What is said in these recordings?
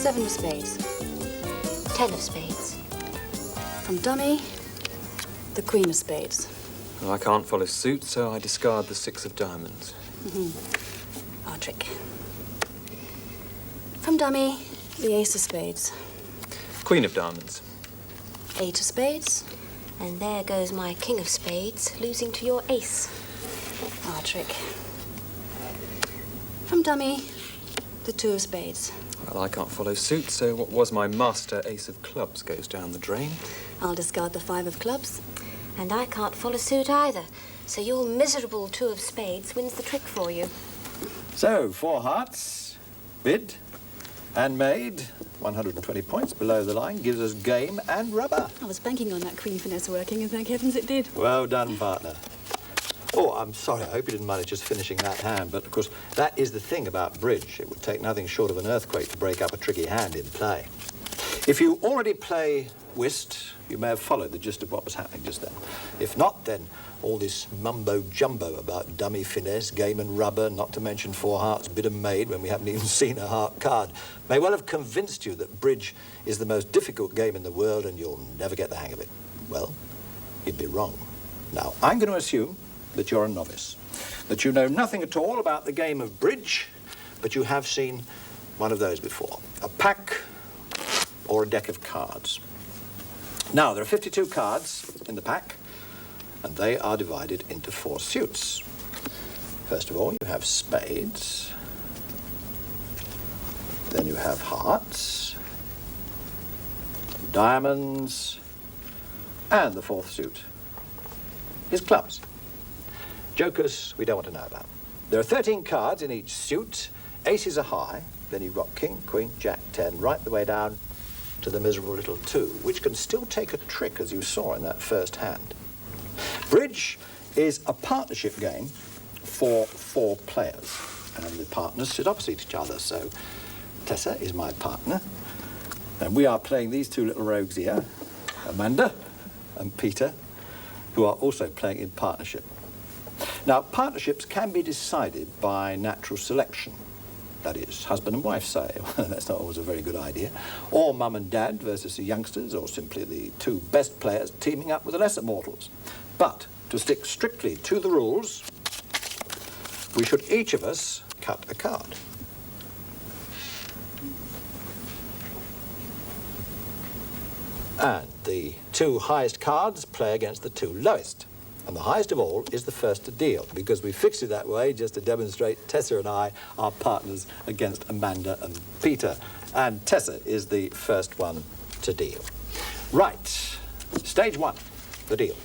7 of spades. 10 of spades. From dummy, the Queen of spades. Well, I can't follow suit, so I discard the 6 of diamonds. Our trick. From dummy, the Ace of spades. Queen of diamonds. 8 of spades. And there goes my King of spades, losing to your ace. Our trick. From dummy, the 2 of spades. Well, I can't follow suit, so what was my master ace of clubs goes down the drain. I'll discard the 5 of clubs. And I can't follow suit either. So your miserable 2 of spades wins the trick for you. So, 4 hearts, bid and made. 120 points below the line gives us game and rubber. I was banking on that Queen finesse working, and thank heavens it did. Well done, partner. Oh, I'm sorry, I hope you didn't mind just finishing that hand, but of course, that is the thing about bridge. It would take nothing short of an earthquake to break up a tricky hand in play. If you already play whist, you may have followed the gist of what was happening just then. If not, then all this mumbo-jumbo about dummy finesse, game and rubber, not to mention 4 hearts, bid and made, when we haven't even seen a heart card, may well have convinced you that bridge is the most difficult game in the world and you'll never get the hang of it. Well, you'd be wrong. Now, I'm going to assume that you're a novice, that you know nothing at all about the game of bridge, but you have seen one of those before, a pack or a deck of cards. Now, there are 52 cards in the pack, and they are divided into 4 suits. First of all, you have spades, then you have hearts, diamonds, and the 4th suit is clubs. Jokers, we don't want to know about. There are 13 cards in each suit. Aces are high, then you rock king, queen, jack, 10, right the way down to the miserable little 2, which can still take a trick, as you saw in that first hand. Bridge is a partnership game for 4 players, and the partners sit opposite each other. So Tessa is my partner, and we are playing these 2 little rogues here, Amanda and Peter, who are also playing in partnership. Now, partnerships can be decided by natural selection. That is, husband and wife, say. That's not always a very good idea. Or mum and dad versus the youngsters, or simply the 2 best players teaming up with the lesser mortals. But to stick strictly to the rules, we should each of us cut a card. And the 2 highest cards play against the 2 lowest. And the highest of all is the first to deal, because we fixed it that way just to demonstrate Tessa and I are partners against Amanda and Peter. And Tessa is the first one to deal. Right, stage 1, the deal.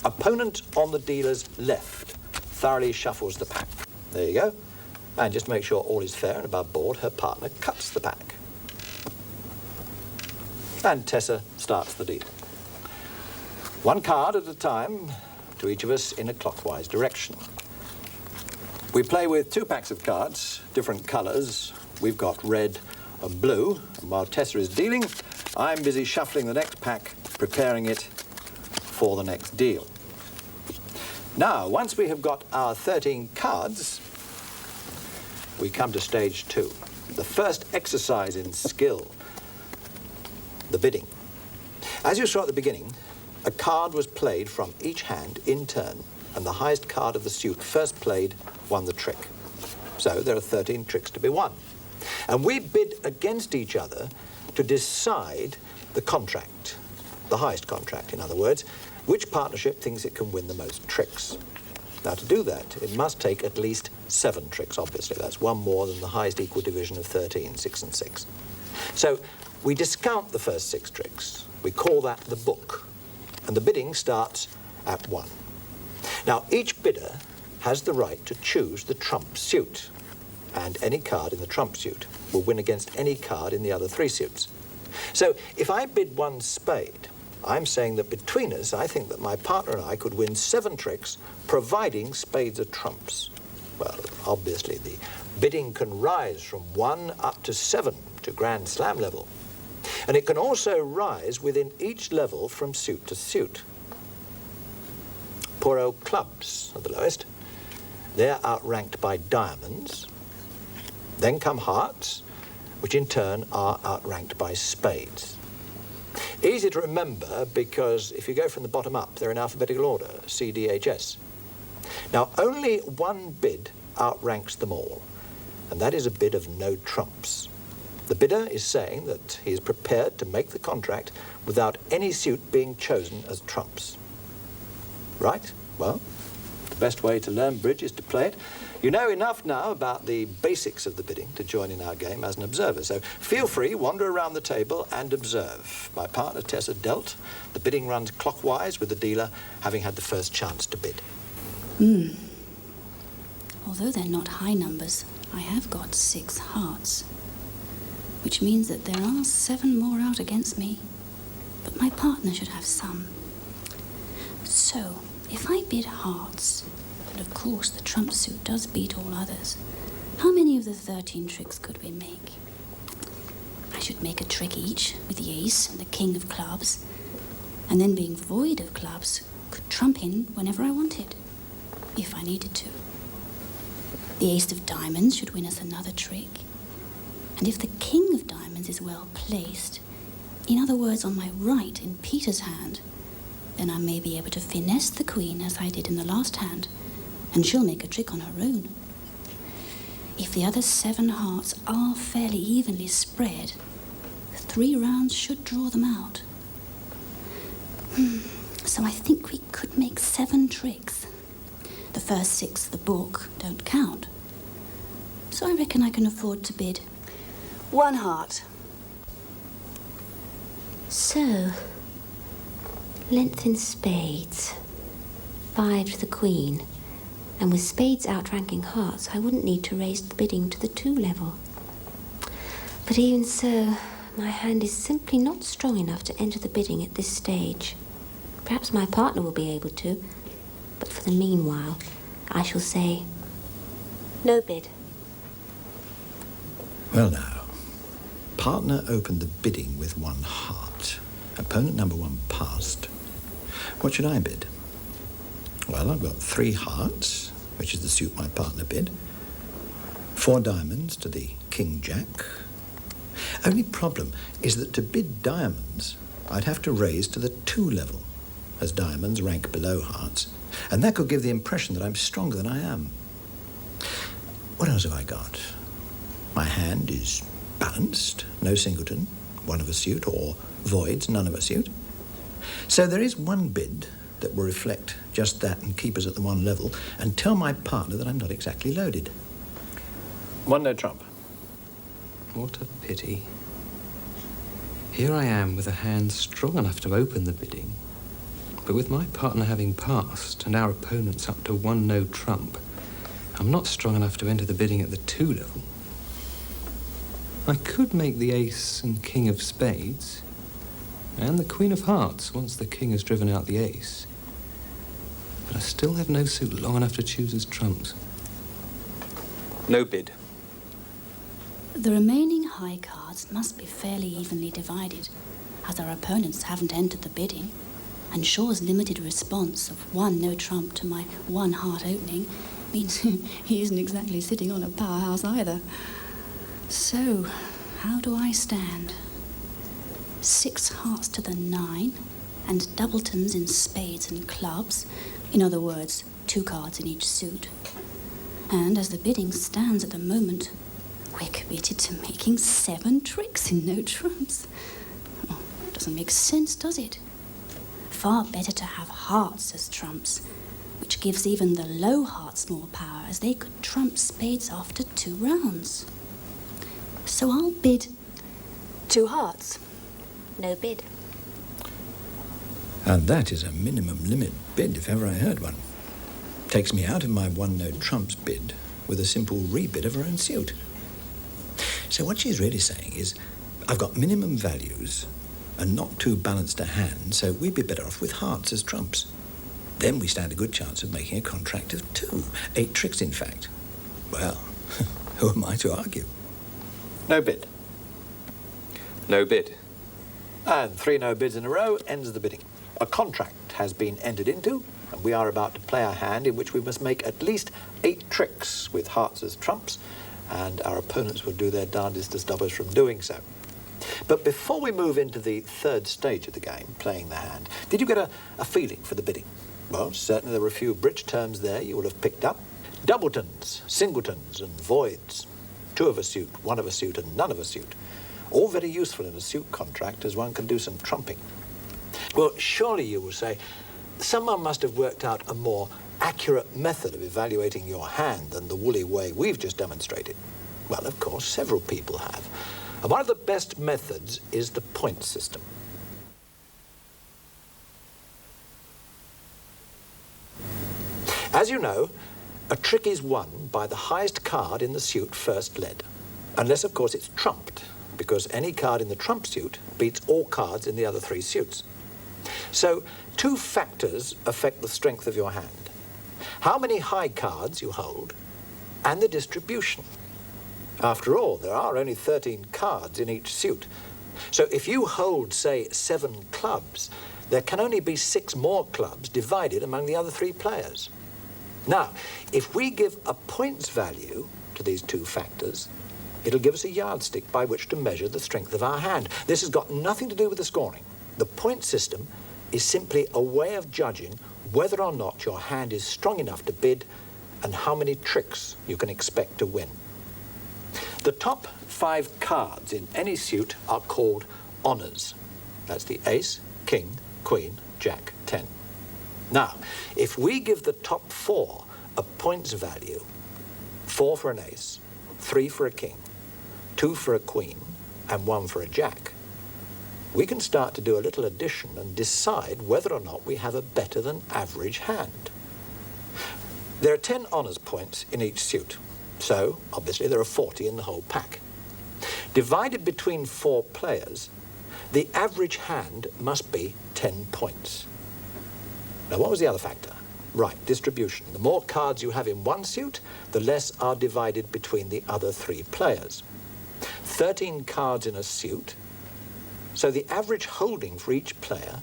Opponent on the dealer's left thoroughly shuffles the pack. There you go. And just to make sure all is fair and above board, her partner cuts the pack. And Tessa starts the deal. 1 card at a time, to each of us in a clockwise direction. We play with 2 packs of cards, different colours. We've got red and blue. And while Tessa is dealing, I'm busy shuffling the next pack, preparing it for the next deal. Now, once we have got our 13 cards, we come to stage 2. The first exercise in skill, the bidding. As you saw at the beginning, a card was played from each hand in turn, and the highest card of the suit first played won the trick. So there are 13 tricks to be won. And we bid against each other to decide the contract, the highest contract, in other words, which partnership thinks it can win the most tricks. Now, to do that, it must take at least 7 tricks, obviously. That's 1 more than the highest equal division of 13, 6 and 6. So we discount the first 6 tricks. We call that the book. And the bidding starts at 1. Now, each bidder has the right to choose the trump suit, and any card in the trump suit will win against any card in the other 3 suits. So, if I bid 1 spade, I'm saying that between us, I think that my partner and I could win 7 tricks, providing spades are trumps. Well, obviously, the bidding can rise from 1 up to 7 to Grand Slam level. And it can also rise within each level from suit to suit. Poor old clubs are the lowest. They're outranked by diamonds. Then come hearts, which in turn are outranked by spades. Easy to remember because if you go from the bottom up, they're in alphabetical order, C, D, H, S. Now, only one bid outranks them all, and that is a bid of no trumps. The bidder is saying that he is prepared to make the contract without any suit being chosen as trumps. Right? Well, the best way to learn bridge is to play it. You know enough now about the basics of the bidding to join in our game as an observer, so feel free, wander around the table and observe. My partner Tessa dealt. The bidding runs clockwise with the dealer having had the first chance to bid. Although they're not high numbers, I have got 6 hearts, which means that there are 7 more out against me, but my partner should have some. So, if I bid hearts, and of course the trump suit does beat all others, how many of the 13 tricks could we make? I should make a trick each with the ace and the king of clubs, and then being void of clubs, could trump in whenever I wanted, if I needed to. The ace of diamonds should win us another trick, and if the king of diamonds is well placed, in other words on my right in Peter's hand, then I may be able to finesse the queen as I did in the last hand, and she'll make a trick on her own. If the other 7 hearts are fairly evenly spread, 3 rounds should draw them out. So I think we could make 7 tricks. The first 6 of the book don't count. So I reckon I can afford to bid 1 heart. So, length in spades, 5 to the queen, and with spades outranking hearts, I wouldn't need to raise the bidding to the 2 level. But even so, my hand is simply not strong enough to enter the bidding at this stage. Perhaps my partner will be able to, but for the meanwhile, I shall say no bid. Well now, partner opened the bidding with 1 heart. Opponent number 1 passed. What should I bid? Well, I've got 3 hearts, which is the suit my partner bid. 4 diamonds to the king-jack. Only problem is that to bid diamonds, I'd have to raise to the 2 level, as diamonds rank below hearts, and that could give the impression that I'm stronger than I am. What else have I got? My hand is balanced, no singleton, 1 of a suit, or voids, none of a suit. So there is 1 bid that will reflect just that and keep us at the 1 level and tell my partner that I'm not exactly loaded. 1 no trump. What a pity. Here I am with a hand strong enough to open the bidding, but with my partner having passed and our opponents up to 1 no trump, I'm not strong enough to enter the bidding at the 2 level. I could make the ace and king of spades, and the queen of hearts once the king has driven out the ace, but I still have no suit long enough to choose as trumps. No bid. The remaining high cards must be fairly evenly divided, as our opponents haven't entered the bidding, and Shaw's limited response of 1 no trump to my 1 heart opening means he isn't exactly sitting on a powerhouse either. So, how do I stand? 6 hearts to the 9, and doubletons in spades and clubs, in other words, 2 cards in each suit. And as the bidding stands at the moment, we're committed to making 7 tricks in no trumps. Oh, doesn't make sense, does it? Far better to have hearts as trumps, which gives even the low hearts more power, as they could trump spades after 2 rounds. So I'll bid 2 hearts. No bid. And that is a minimum limit bid, if ever I heard one. Takes me out of my 1 no trumps bid with a simple rebid of her own suit. So what she's really saying is, I've got minimum values and not too balanced a hand, so we'd be better off with hearts as trumps. Then we stand a good chance of making a contract of 2, 8 tricks in fact. Well, who am I to argue? No bid. No bid. And 3 no bids in a row ends the bidding. A contract has been entered into, and we are about to play a hand in which we must make at least 8 tricks with hearts as trumps, and our opponents will do their darndest to stop us from doing so. But before we move into the third stage of the game, playing the hand, did you get a feeling for the bidding? Well, certainly there were a few bridge terms there you will have picked up. Doubletons, singletons and voids. 2 of a suit, 1 of a suit and none of a suit. All very useful in a suit contract, as one can do some trumping. Well, surely you will say, someone must have worked out a more accurate method of evaluating your hand than the woolly way we've just demonstrated. Well, of course, several people have. And one of the best methods is the point system. As you know, a trick is won by the highest card in the suit first led. Unless, of course, it's trumped, because any card in the trump suit beats all cards in the other 3 suits. So, 2 factors affect the strength of your hand. How many high cards you hold, and the distribution. After all, there are only 13 cards in each suit. So if you hold, say, 7 clubs, there can only be 6 more clubs divided among the other 3 players. Now, if we give a points value to these 2 factors, it'll give us a yardstick by which to measure the strength of our hand. This has got nothing to do with the scoring. The point system is simply a way of judging whether or not your hand is strong enough to bid and how many tricks you can expect to win. The top 5 cards in any suit are called honours. That's the ace, king, queen, jack, 10. Now, if we give the top 4 a points value, 4 for an ace, 3 for a king, 2 for a queen, and 1 for a jack, we can start to do a little addition and decide whether or not we have a better than average hand. There are 10 honours points in each suit. So, obviously, there are 40 in the whole pack. Divided between 4 players, the average hand must be 10 points. Now, what was the other factor? Right, distribution. The more cards you have in one suit, the less are divided between the other 3 players. 13 cards in a suit, so the average holding for each player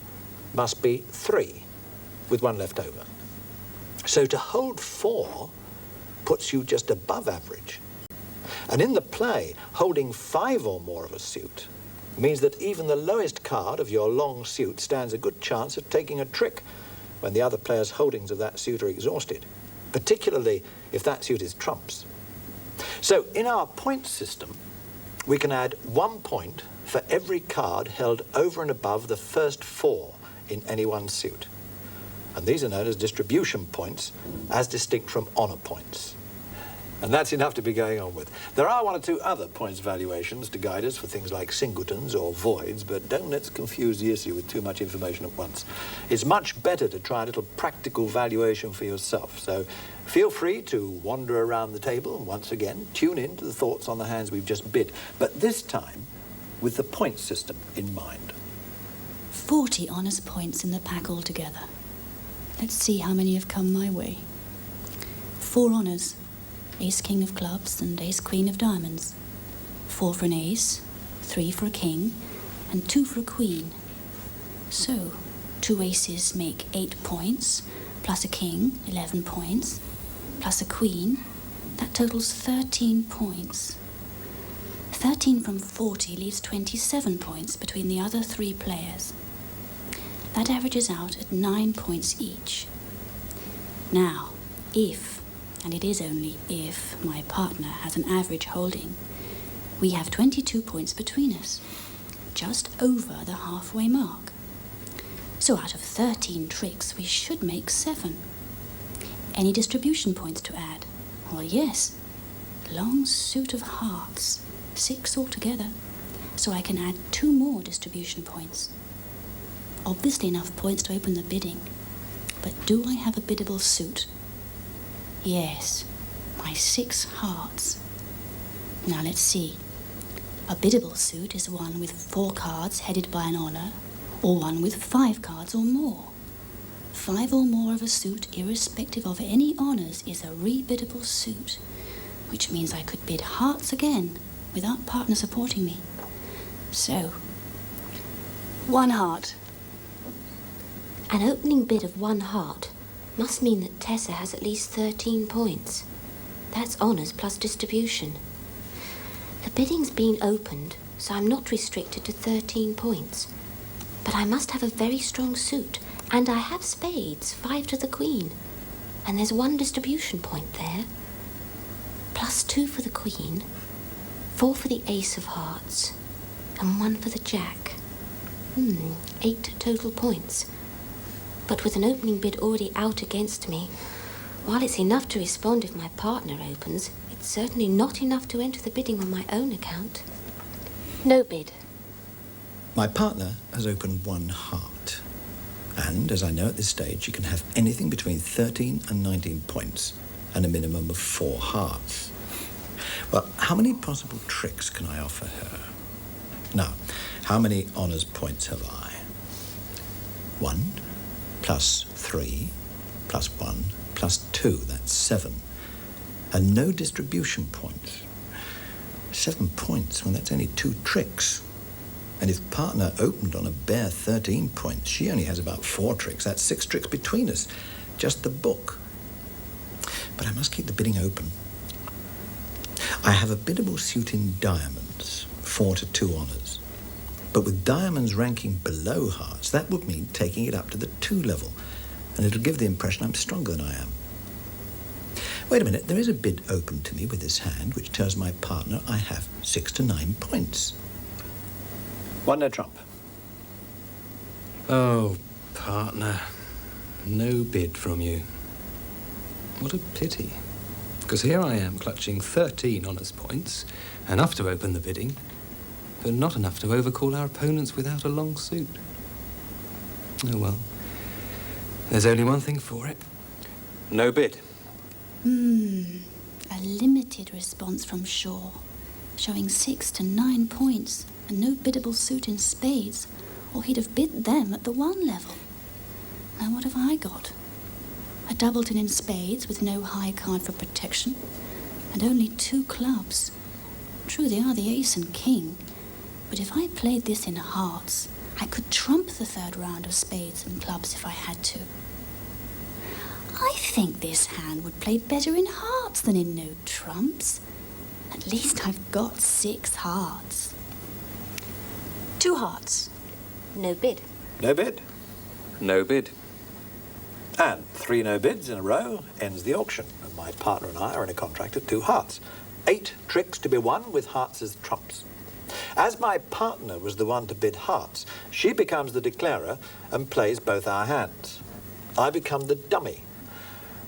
must be 3, with 1 left over. So to hold 4 puts you just above average. And in the play, holding 5 or more of a suit means that even the lowest card of your long suit stands a good chance of taking a trick when the other player's holdings of that suit are exhausted, particularly if that suit is trumps. So in our point system, we can add 1 point for every card held over and above the first 4 in any one suit. And these are known as distribution points, as distinct from honour points. And that's enough to be going on with. There are 1 or 2 other points valuations to guide us for things like singletons or voids, but don't let's confuse the issue with too much information at once. It's much better to try a little practical valuation for yourself. So feel free to wander around the table and once again tune in to the thoughts on the hands we've just bid, but this time with the point system in mind. 40 honours points in the pack altogether. Let's see how many have come my way. 4 honours, ace king of clubs and ace queen of diamonds. 4 for an ace, 3 for a king, and 2 for a queen. So, 2 aces make 8 points, plus a king, 11 points, plus a queen, that totals 13 points. 13 from 40 leaves 27 points between the other 3 players. That averages out at 9 points each. Now, if, and it is only if, my partner has an average holding, we have 22 points between us, just over the halfway mark. So out of 13 tricks, we should make 7. Any distribution points to add? Well, yes. Long suit of hearts, 6 altogether, so I can add 2 more distribution points. Obviously enough points to open the bidding, but do I have a biddable suit? Yes, my 6 hearts. Now let's see. A biddable suit is one with 4 cards headed by an honour, or one with 5 cards or more. 5 or more of a suit, irrespective of any honours, is a rebiddable suit, which means I could bid hearts again without partner supporting me. So, 1 heart. An opening bid of 1 heart must mean that Tessa has at least 13 points. That's honours plus distribution. The bidding's been opened, so I'm not restricted to 13 points. But I must have a very strong suit, and I have spades, 5 to the queen. And there's 1 distribution point there. +2 for the queen, 4 for the ace of hearts, and 1 for the jack. 8 total points. But with an opening bid already out against me, while it's enough to respond if my partner opens, it's certainly not enough to enter the bidding on my own account. No bid. My partner has opened 1 heart. And, as I know at this stage, she can have anything between 13 and 19 points and a minimum of 4 hearts. Well, how many possible tricks can I offer her? Now, how many honours points have I? 1 plus 3 plus 1 plus 2, that's 7. And no distribution points. 7 points, well, that's only 2 tricks. And if partner opened on a bare 13 points, she only has about 4 tricks. That's 6 tricks between us. Just the book. But I must keep the bidding open. I have a biddable suit in diamonds, 4 to 2 honours. But with diamonds ranking below hearts, that would mean taking it up to the 2 level. And it'll give the impression I'm stronger than I am. Wait a minute, there is a bid open to me with this hand, which tells my partner I have 6 to 9 points. 1 no trump. Oh, partner. No bid from you. What a pity. Because here I am clutching 13 honours points, enough to open the bidding, but not enough to overcall our opponents without a long suit. Oh well. There's only one thing for it. No bid. A limited response from Shaw, showing 6 to 9 points and no biddable suit in spades, or he'd have bid them at the 1 level. Now what have I got? A doubleton in spades with no high card for protection, and only 2 clubs. True, they are the ace and king, but if I played this in hearts, I could trump the 3rd round of spades and clubs if I had to. I think this hand would play better in hearts than in no trumps. At least I've got 6 hearts. 2 hearts. No bid. No bid. No bid. And 3 no bids in a row ends the auction, and my partner and I are in a contract at 2 hearts. 8 tricks to be won with hearts as trumps. As my partner was the one to bid hearts, she becomes the declarer and plays both our hands. I become the dummy.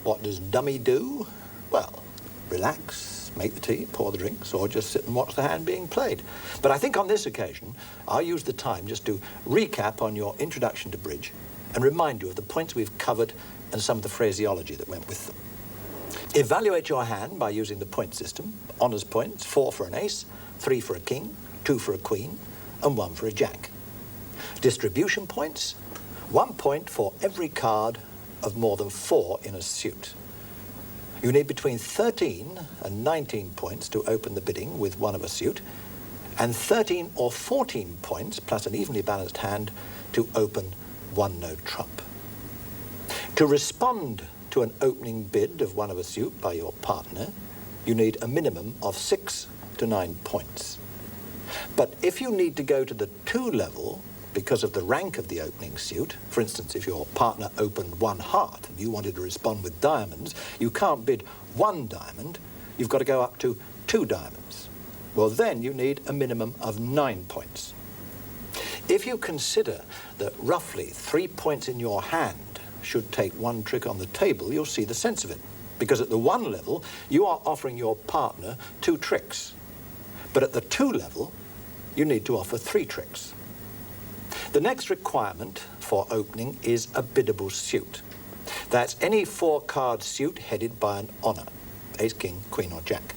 What does dummy do? Well, relax, make the tea, pour the drinks, or just sit and watch the hand being played. But I think on this occasion, I'll use the time just to recap on your introduction to bridge and remind you of the points we've covered and some of the phraseology that went with them. Evaluate your hand by using the point system. Honours points, 4 for an ace, 3 for a king, 2 for a queen, and 1 for a jack. Distribution points, 1 point for every card of more than 4 in a suit. You need between 13 and 19 points to open the bidding with one of a suit, and 13 or 14 points plus an evenly balanced hand to open 1 no trump. To respond to an opening bid of one of a suit by your partner, you need a minimum of 6 to 9 points. But if you need to go to the 2 level because of the rank of the opening suit, for instance, if your partner opened 1 heart and you wanted to respond with diamonds, you can't bid 1 diamond, you've got to go up to 2 diamonds. Well, then you need a minimum of 9 points. If you consider that roughly 3 points in your hand should take 1 trick on the table, you'll see the sense of it. Because at the 1 level, you are offering your partner 2 tricks. But at the 2 level, you need to offer 3 tricks. The next requirement for opening is a biddable suit. That's any 4-card suit headed by an honour, ace, king, queen or jack.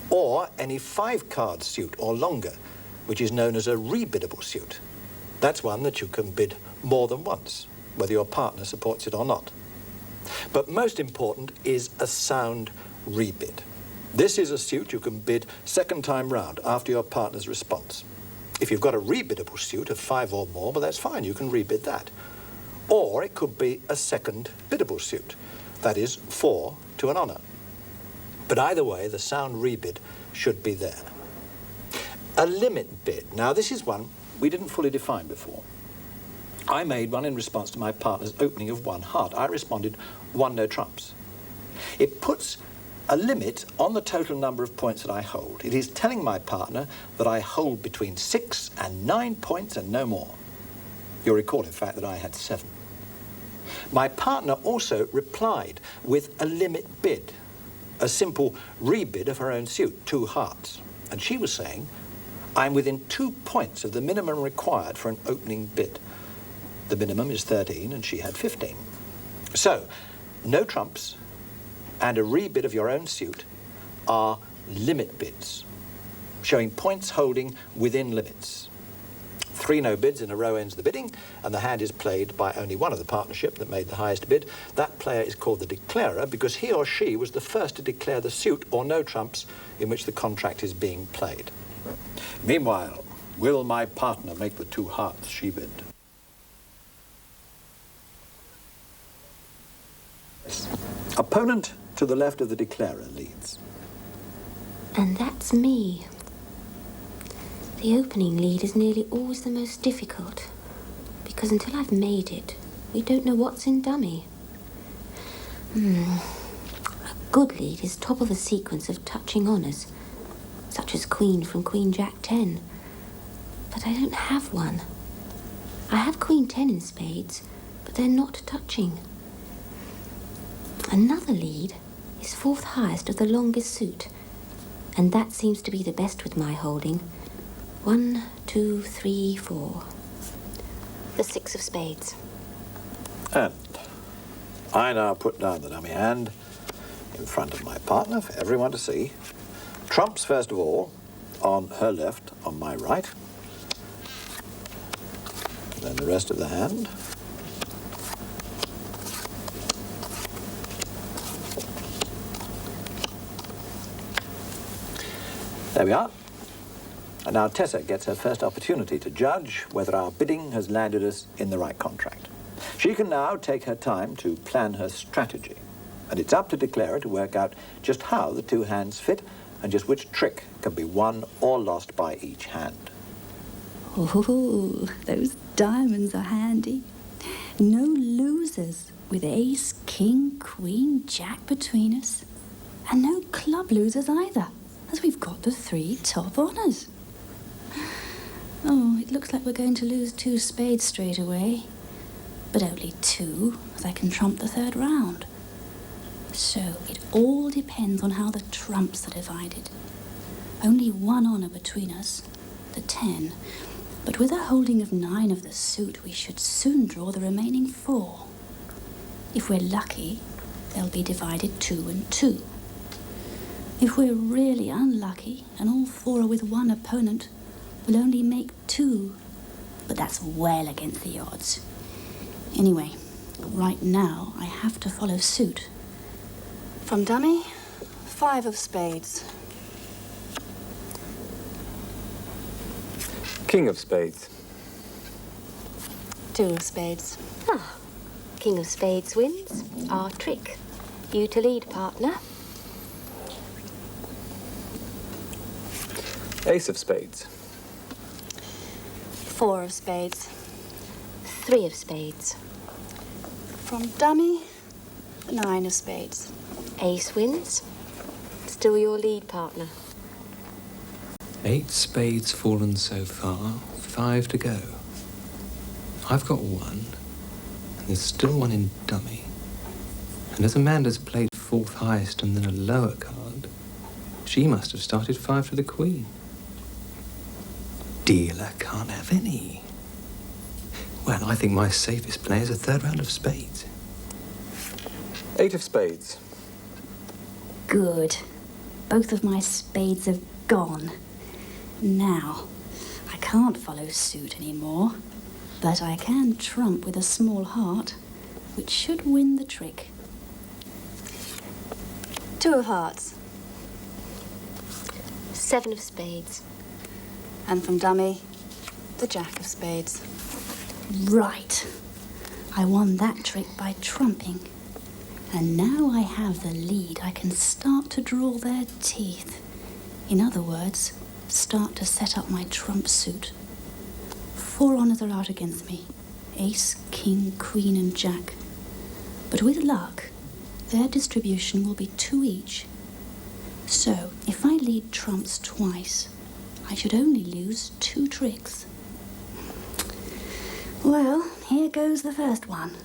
Or any 5-card suit or longer, which is known as a rebiddable suit. That's one that you can bid more than once, whether your partner supports it or not. But most important is a sound rebid. This is a suit you can bid 2nd time round after your partner's response. If you've got a rebiddable suit of 5 or more, well, that's fine, you can rebid that. Or it could be a 2nd biddable suit, that is 4 to an honour. But either way, the sound rebid should be there. A limit bid. Now, this is one we didn't fully define before. I made one in response to my partner's opening of one heart. I responded, 1 no trumps. It puts a limit on the total number of points that I hold. It is telling my partner that I hold between 6 and 9 points and no more. You'll recall, in fact, that I had 7. My partner also replied with a limit bid, a simple rebid of her own suit, 2 hearts. And she was saying, I'm within 2 points of the minimum required for an opening bid. The minimum is 13 and she had 15. So, no trumps and a rebid of your own suit are limit bids, showing points holding within limits. 3 no bids in a row ends the bidding, and the hand is played by only one of the partnership that made the highest bid. That player is called the declarer because he or she was the first to declare the suit or no trumps in which the contract is being played. Meanwhile, will my partner make the 2 hearts she bid? Opponent to the left of the declarer leads. And that's me. The opening lead is nearly always the most difficult, because until I've made it, we don't know what's in dummy. A good lead is top of a sequence of touching honours, such as Queen from Queen Jack 10. But I don't have one. I have Queen 10 in spades, but they're not touching. Another lead is 4th highest of the longest suit, and that seems to be the best with my holding. 1, 2, 3, 4. The 6 of spades. And I now put down the dummy hand in front of my partner for everyone to see. Trumps, first of all, on her left, on my right. Then the rest of the hand. There we are. And now Tessa gets her first opportunity to judge whether our bidding has landed us in the right contract. She can now take her time to plan her strategy. And it's up to declarer to work out just how the 2 hands fit and just which trick can be won or lost by each hand. Oh, those diamonds are handy. No losers with ace, king, queen, jack between us. And no club losers either, as we've got the 3 top honours. Oh, it looks like we're going to lose 2 spades straight away. But only 2, as I can trump the 3rd round. So it all depends on how the trumps are divided. Only 1 honour between us, the 10. But with a holding of 9 of the suit, we should soon draw the remaining 4. If we're lucky, they'll be divided 2 and 2. If we're really unlucky and all 4 are with one opponent, we'll only make 2. But that's well against the odds. Anyway, right now I have to follow suit. From dummy, 5 of spades. King of spades. 2 of spades. Ah, King of spades wins. Our trick. You to lead, partner. Ace of spades. 4 of spades. 3 of spades. From dummy, 9 of spades. Ace wins. Still your lead, partner. 8 spades fallen so far, 5 to go. I've got 1, and there's still 1 in dummy. And as Amanda's played 4th highest and then a lower card, she must have started 5 to the queen. Dealer can't have any. Well, I think my safest play is a 3rd round of spades. 8 of spades. Good. Both of my spades have gone. Now, I can't follow suit anymore, but I can trump with a small heart, which should win the trick. 2 of hearts. 7 of spades. And from dummy, the jack of spades. Right. I won that trick by trumping. And now I have the lead, I can start to draw their teeth. In other words, start to set up my trump suit. 4 honours are out against me. Ace, king, queen and jack. But with luck, their distribution will be 2 each. So, if I lead trumps twice, I should only lose 2 tricks. Well, here goes the first one.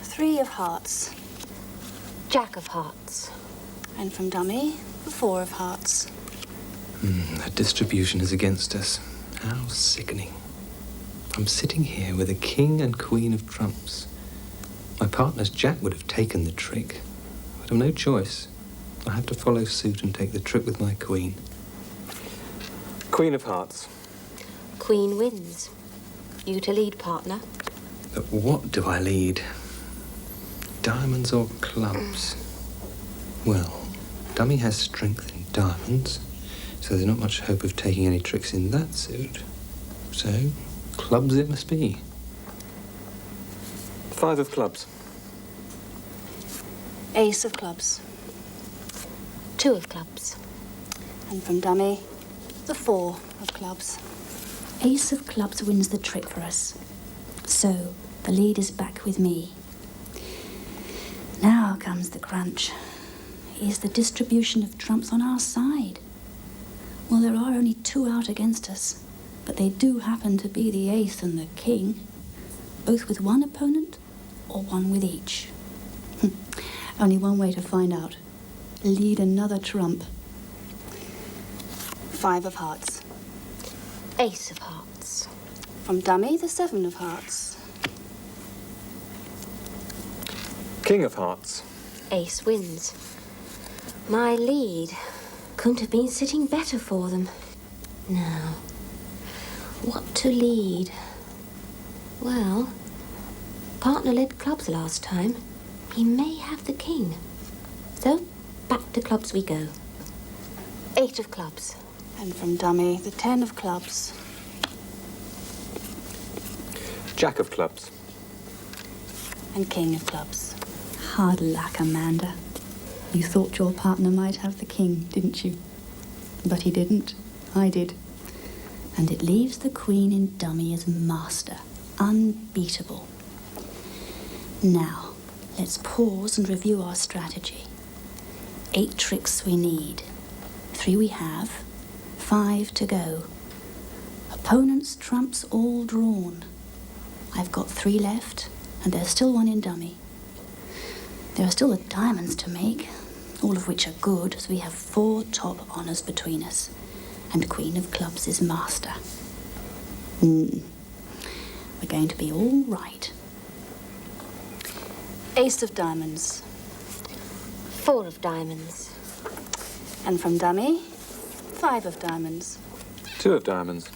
3 of hearts. Jack of hearts. And from dummy, 4 of hearts. That distribution is against us. How sickening. I'm sitting here with a king and queen of trumps. My partner's jack would have taken the trick, but I've no choice. I have to follow suit and take the trick with my queen. Queen of hearts. Queen wins. You to lead, partner. But what do I lead? Diamonds or clubs? Well, dummy has strength in diamonds, so there's not much hope of taking any tricks in that suit. So, clubs it must be. 5 of clubs. Ace of clubs. 2 of clubs. And from dummy, the 4 of clubs. Ace of clubs wins the trick for us. So, the lead is back with me. Now comes the crunch. Is the distribution of trumps on our side? Well, there are only 2 out against us, but they do happen to be the ace and the king, both with 1 opponent or 1 with each. Only one way to find out. Lead another trump. 5 of hearts. Ace of hearts. From dummy, the 7 of hearts. King of hearts. Ace wins. My lead couldn't have been sitting better for them. Now, what to lead? Well, partner led clubs last time. He may have the king. So, back to clubs we go. 8 of clubs. And from dummy, the 10 of clubs. Jack of clubs. And king of clubs. Hard luck, Amanda. You thought your partner might have the king, didn't you? But he didn't. I did. And it leaves the queen in dummy as master. Unbeatable. Now, let's pause and review our strategy. 8 tricks we need. 3 we have. 5 to go. Opponents' trumps all drawn. I've got 3 left, and there's still 1 in dummy. There are still the diamonds to make, all of which are good, so we have 4 top honours between us. And Queen of Clubs is master. We're going to be all right. Ace of diamonds. 4 of diamonds. And from dummy, 5 of diamonds. 2 of diamonds.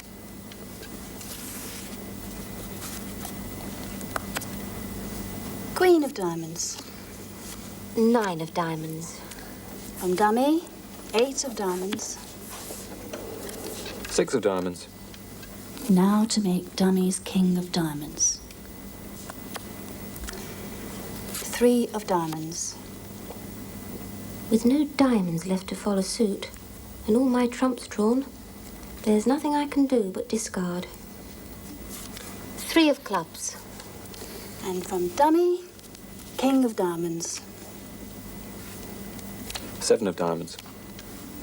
Queen of diamonds. 9 of diamonds. From dummy, 8 of diamonds. 6 of diamonds. Now to make dummy's king of diamonds. 3 of diamonds. With no diamonds left to follow suit, and all my trumps drawn, there's nothing I can do but discard. 3 of clubs. And from dummy, king of diamonds. 7 of diamonds.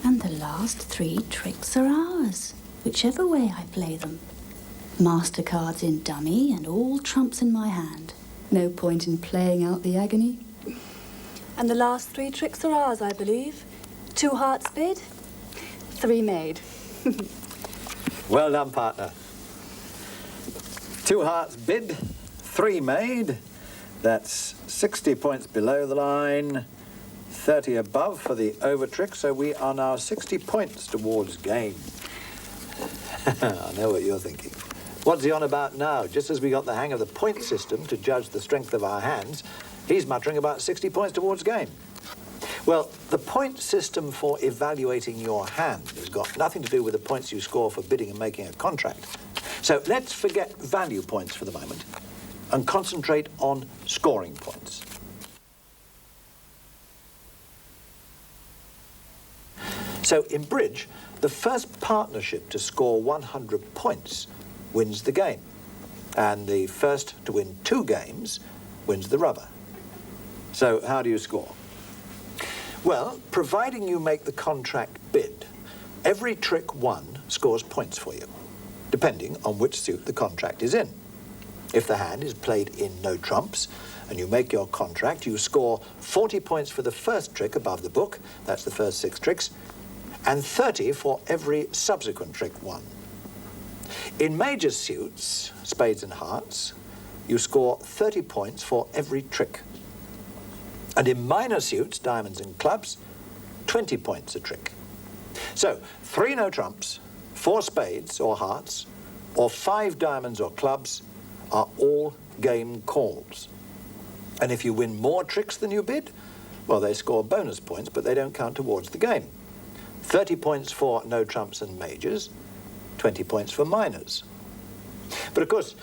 And the last 3 tricks are ours, whichever way I play them. Mastercards in dummy and all trumps in my hand. No point in playing out the agony. And the last 3 tricks are ours, I believe. 2 hearts bid, 3 made. Well done, partner. 2 hearts bid, 3 made. That's 60 points below the line, 30 above for the over trick, so we are now 60 points towards game. I know what you're thinking. What's he on about now? Just as we got the hang of the point system to judge the strength of our hands, he's muttering about 60 points towards game. Well, the point system for evaluating your hand has got nothing to do with the points you score for bidding and making a contract. So let's forget value points for the moment and concentrate on scoring points. So in bridge, the first partnership to score 100 points wins the game. And the first to win 2 games wins the rubber. So how do you score? Well, providing you make the contract bid, every trick won scores points for you, depending on which suit the contract is in. If the hand is played in no trumps, and you make your contract, you score 40 points for the first trick above the book, that's the first 6 tricks, and 30 for every subsequent trick won. In major suits, spades and hearts, you score 30 points for every trick. And in minor suits, diamonds and clubs, 20 points a trick. So 3 no trumps, 4 spades or hearts, or 5 diamonds or clubs are all game calls. And if you win more tricks than you bid, well, they score bonus points, but they don't count towards the game. 30 points for no trumps and majors, 20 points for minors. But of course,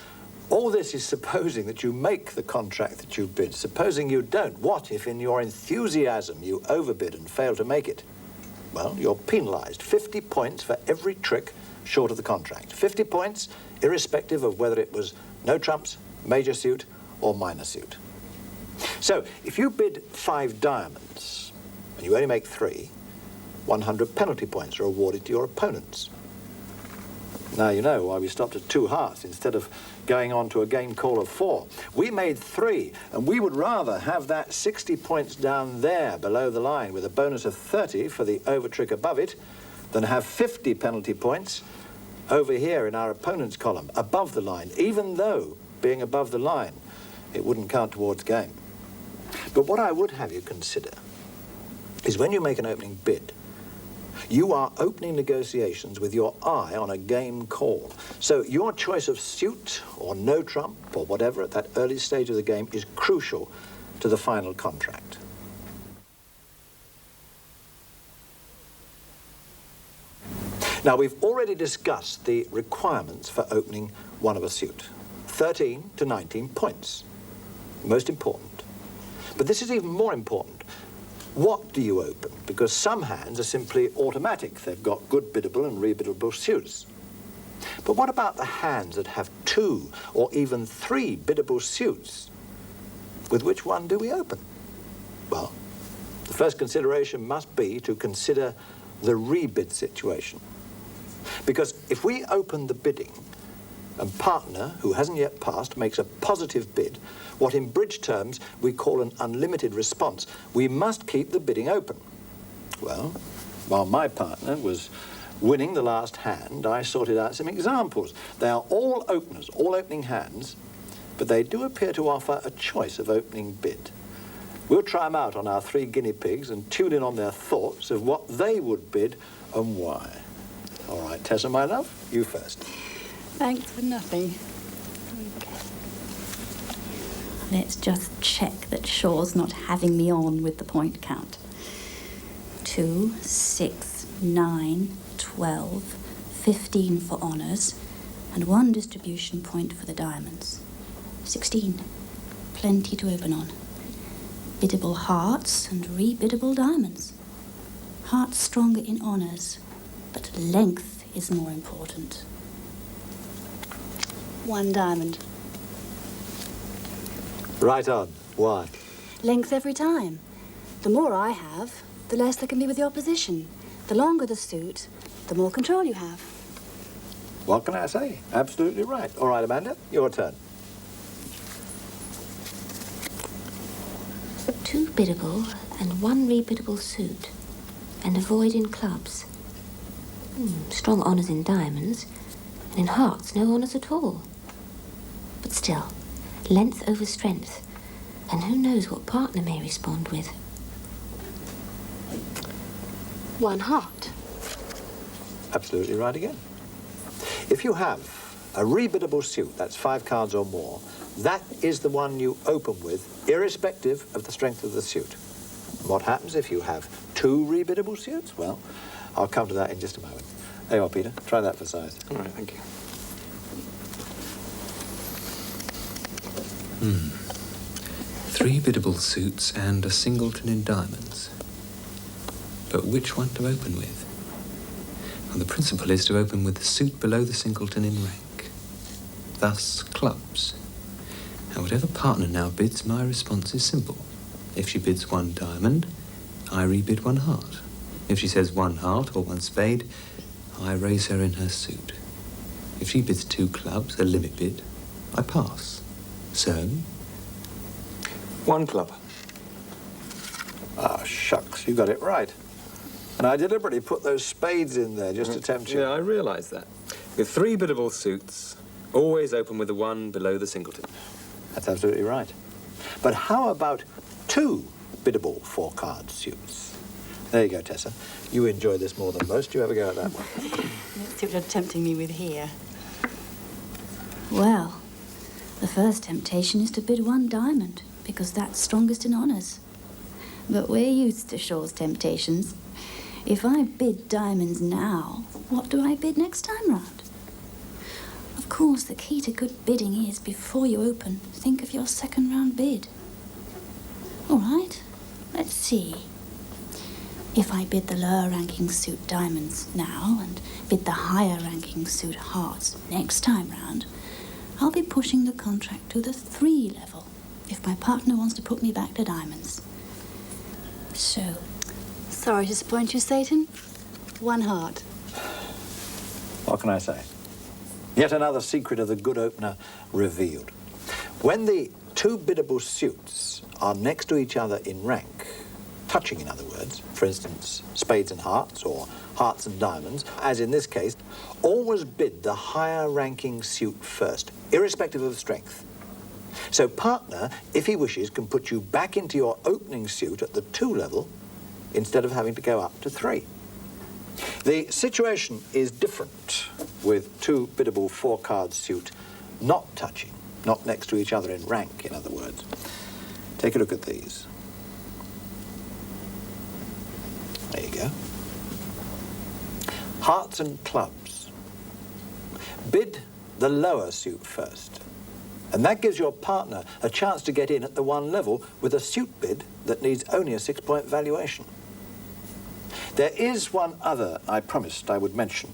all this is supposing that you make the contract that you bid. Supposing you don't, what if in your enthusiasm you overbid and fail to make it? Well, you're penalised. 50 points for every trick short of the contract. 50 points, irrespective of whether it was no trumps, major suit, or minor suit. So, if you bid 5 diamonds, and you only make 3, 100 penalty points are awarded to your opponents. Now you know why we stopped at 2 hearts instead of going on to a game call of 4. We made 3, and we would rather have that 60 points down there below the line with a bonus of 30 for the over trick above it than have 50 penalty points over here in our opponent's column, above the line, even though, being above the line, it wouldn't count towards game. But what I would have you consider is when you make an opening bid, you are opening negotiations with your eye on a game call. So your choice of suit or no trump or whatever at that early stage of the game is crucial to the final contract. Now, we've already discussed the requirements for opening one of a suit. 13 to 19 points. Most important. But this is even more important. What do you open? Because some hands are simply automatic. They've got good biddable and rebiddable suits. But what about the hands that have 2 or even 3 biddable suits? With which one do we open? Well, the first consideration must be to consider the rebid situation. Because if we open the bidding and partner, who hasn't yet passed, makes a positive bid, what in bridge terms we call an unlimited response, we must keep the bidding open. Well, while my partner was winning the last hand, I sorted out some examples. They are all openers, all opening hands, but they do appear to offer a choice of opening bid. We'll try them out on our 3 guinea pigs and tune in on their thoughts of what they would bid and why. All right, Tessa, my love, you first. Thanks for nothing. Okay. Let's just check that Shaw's not having me on with the point count. 2, 6, 9, 12, 15 for honours, and 1 distribution point for the diamonds. 16. Plenty to open on. Biddable hearts and rebiddable diamonds. Hearts stronger in honours, but length is more important. 1 diamond. Right on. Why? Length every time. The more I have, the less there can be with the opposition. The longer the suit, the more control you have. What can I say? Absolutely right. All right, Amanda, your turn. 2 biddable and 1 rebiddable suit, and a void in clubs. Strong honours in diamonds, and in hearts no honours at all. But still, length over strength, and who knows what partner may respond with. 1 heart. Absolutely right again. If you have a rebiddable suit, that's 5 cards or more, that is the one you open with, irrespective of the strength of the suit. What happens if you have 2 rebiddable suits? Well, I'll come to that in just a moment. There you are, Peter. Try that for size. All right, thank you. 3 biddable suits and a singleton in diamonds. But which one to open with? Well, the principle is to open with the suit below the singleton in rank. Thus, clubs. And whatever partner now bids, my response is simple. If she bids 1 diamond, I rebid 1 heart. If she says 1 heart or 1 spade, I raise her in her suit. If she bids 2 clubs, a limit bid, I pass. So? 1 club. Ah, shucks, you got it right. And I deliberately put those spades in there just to tempt you. Yeah, I realise that. With 3 biddable suits, always open with the 1 below the singleton. That's absolutely right. But how about 2 biddable 4-card suits? There you go, Tessa. You enjoy this more than most. You have a go at that one. Let's see what you're tempting me with here. Well, the first temptation is to bid 1 diamond, because that's strongest in honours. But we're used to Shaw's temptations. If I bid diamonds now, what do I bid next time round? Of course, the key to good bidding is, before you open, think of your second round bid. All right, let's see. If I bid the lower ranking suit diamonds now and bid the higher ranking suit hearts next time round, I'll be pushing the contract to the 3 level if my partner wants to put me back to diamonds. So, Sorry to disappoint you, Satan. 1 heart. What can I say? Yet another secret of the good opener revealed. When the 2 biddable suits are next to each other in rank, touching in other words, for instance, spades and hearts or hearts and diamonds, as in this case, always bid the higher ranking suit first, irrespective of strength. So partner, if he wishes, can put you back into your opening suit at the 2 level instead of having to go up to 3. The situation is different with 2 biddable 4-card suit not touching, not next to each other in rank, in other words. Take a look at these. There you go. Hearts and clubs. Bid the lower suit first. And that gives your partner a chance to get in at the 1 level with a suit bid that needs only a 6-point valuation. There is one other I promised I would mention.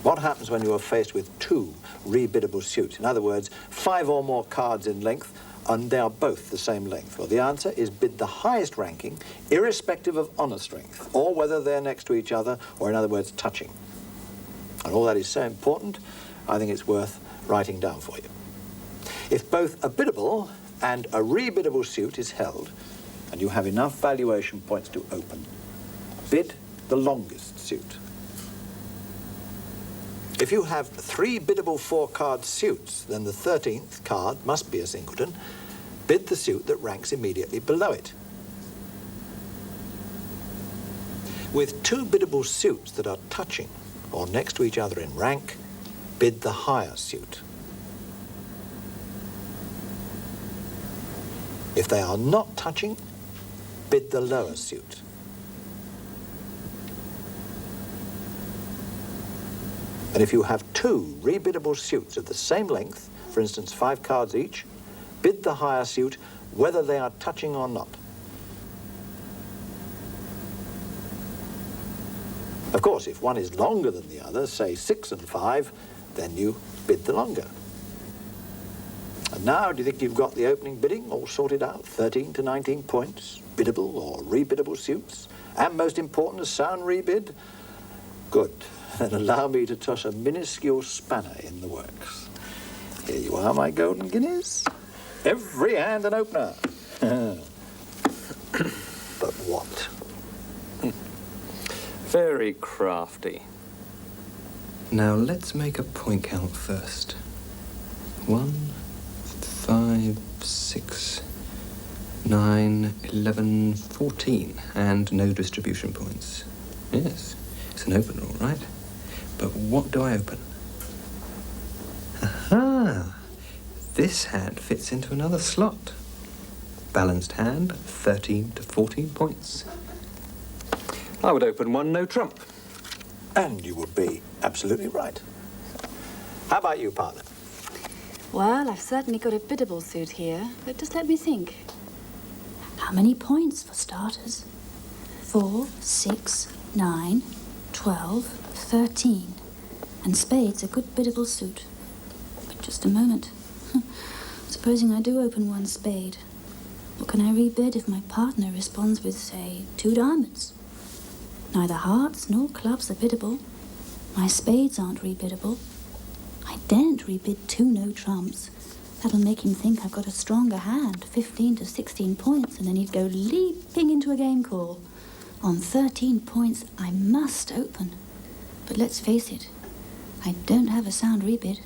What happens when you are faced with 2 rebiddable suits? In other words, 5 or more cards in length, and they are both the same length. Well, the answer is bid the highest ranking, irrespective of honor strength, or whether they're next to each other, or in other words, touching. And all that is so important, I think it's worth writing down for you. If both a biddable and a rebiddable suit is held, and you have enough valuation points to open, bid the longest suit. If you have 3 biddable 4-card suits, then the 13th card must be a singleton. Bid the suit that ranks immediately below it. With 2 biddable suits that are touching or next to each other in rank, bid the higher suit. If they are not touching, bid the lower suit. And if you have 2 rebiddable suits of the same length, for instance 5 cards each, bid the higher suit whether they are touching or not. Of course, if one is longer than the other, say 6 and 5, then you bid the longer. And now, do you think you've got the opening bidding all sorted out? 13 to 19 points, biddable or rebiddable suits, and most important, a sound rebid? Good. Then allow me to toss a minuscule spanner in the works. Here you are, my golden guineas. Every hand an opener. But what? Very crafty. Now let's make a point count first. 1, 5, 6, 9, 11, 14, and no distribution points. Yes, it's an open, all right. But what do I open? Aha! This hand fits into another slot. Balanced hand, 13 to 14 points. I would open 1 no trump. And you would be absolutely right. How about you, partner? Well, I've certainly got a biddable suit here, but just let me think. how many points for starters? 4, 6, 9, 12, 13, and spades a good biddable suit. But just a moment. Supposing I do open one spade, what can I rebid if my partner responds with, say, 2 diamonds? Neither hearts nor clubs are biddable. My spades aren't rebiddable. I daren't rebid 2 no trumps. That'll make him think I've got a stronger hand, 15 to 16 points, and then he'd go leaping into a game call. On 13 points, I must open. But let's face it, I don't have a sound rebid.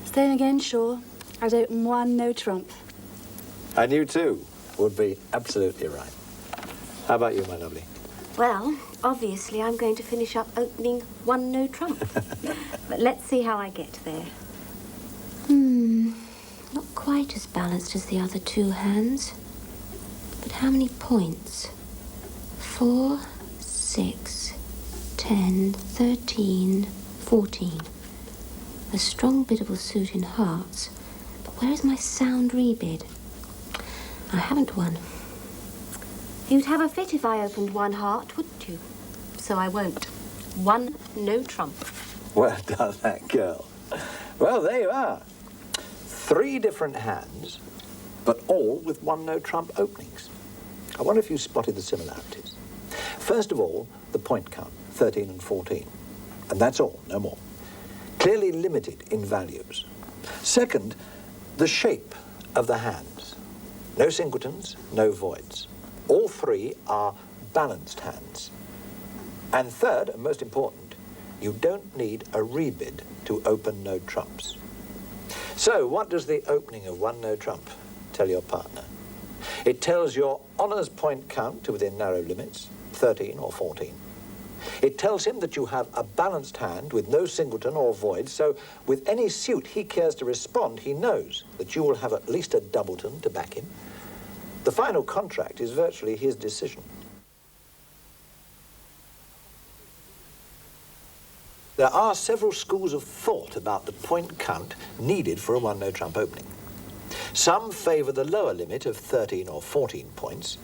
Staying again, Shaw. I'd open 1 no trump. And you too would be absolutely right. How about you, my lovely? Well, obviously I'm going to finish up opening 1 no trump. But let's see how I get there. Not quite as balanced as the other 2 hands. But how many points? 4, 6, 10, 13, 14. A strong biddable suit in hearts. But where is my sound rebid? I haven't one. You'd have a fit if I opened 1 heart, wouldn't you? So I won't. 1 no trump. Well done, that girl. Well, there you are. 3 different hands, but all with 1 no trump openings. I wonder if you spotted the similarities. First of all, the point count, 13 and 14. And that's all, no more. Clearly limited in values. Second, the shape of the hands. No singletons, no voids. All 3 are balanced hands. And third, and most important, you don't need a rebid to open no trumps. So, what does the opening of 1 no trump tell your partner? It tells your honours point count to within narrow limits, 13 or 14. It tells him that you have a balanced hand with no singleton or void, so with any suit he cares to respond, he knows that you will have at least a doubleton to back him. The final contract is virtually his decision. There are several schools of thought about the point count needed for a 1 no trump opening. Some favour the lower limit of 13 or 14 points.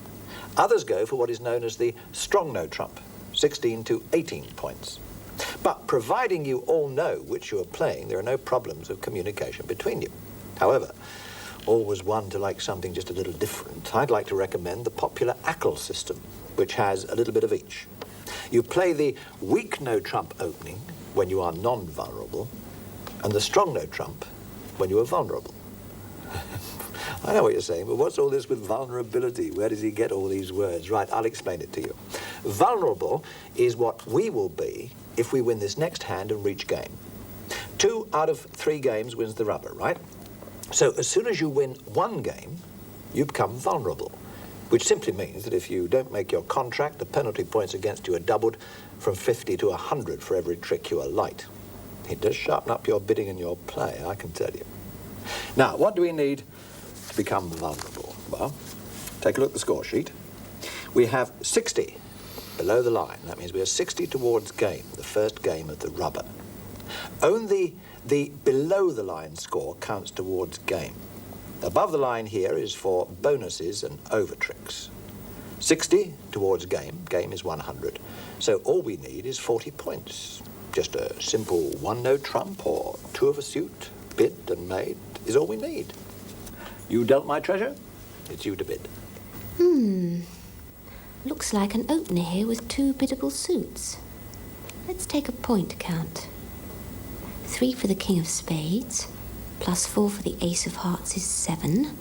Others go for what is known as the strong no trump, 16 to 18 points. But providing you all know which you are playing, there are no problems of communication between you. However, always one to like something just a little different, I'd like to recommend the popular Acol system, which has a little bit of each. You play the weak no trump opening when you are non-vulnerable, and the strong no trump when you are vulnerable. I know what you're saying, but what's all this with vulnerability? Where does he get all these words? Right, I'll explain it to you. Vulnerable is what we will be if we win this next hand and reach game. 2 out of 3 games wins the rubber, right? So as soon as you win 1 game, you become vulnerable, which simply means that if you don't make your contract, the penalty points against you are doubled from 50 to 100 for every trick you are light. It does sharpen up your bidding and your play, I can tell you. Now, what do we need to become vulnerable? Well, take a look at the score sheet. We have 60 below the line. That means we are 60 towards game, the first game of the rubber. Only the below the line score counts towards game. Above the line here is for bonuses and over tricks. 60 towards game. Game is 100. So all we need is 40 points. Just a simple 1 no trump or 2 of a suit, bid and made, is all we need. You dealt my treasure, it's you to bid. Looks like an opener here with 2 biddable suits. Let's take a point count. 3 for the king of spades, plus 4 for the ace of hearts is 7,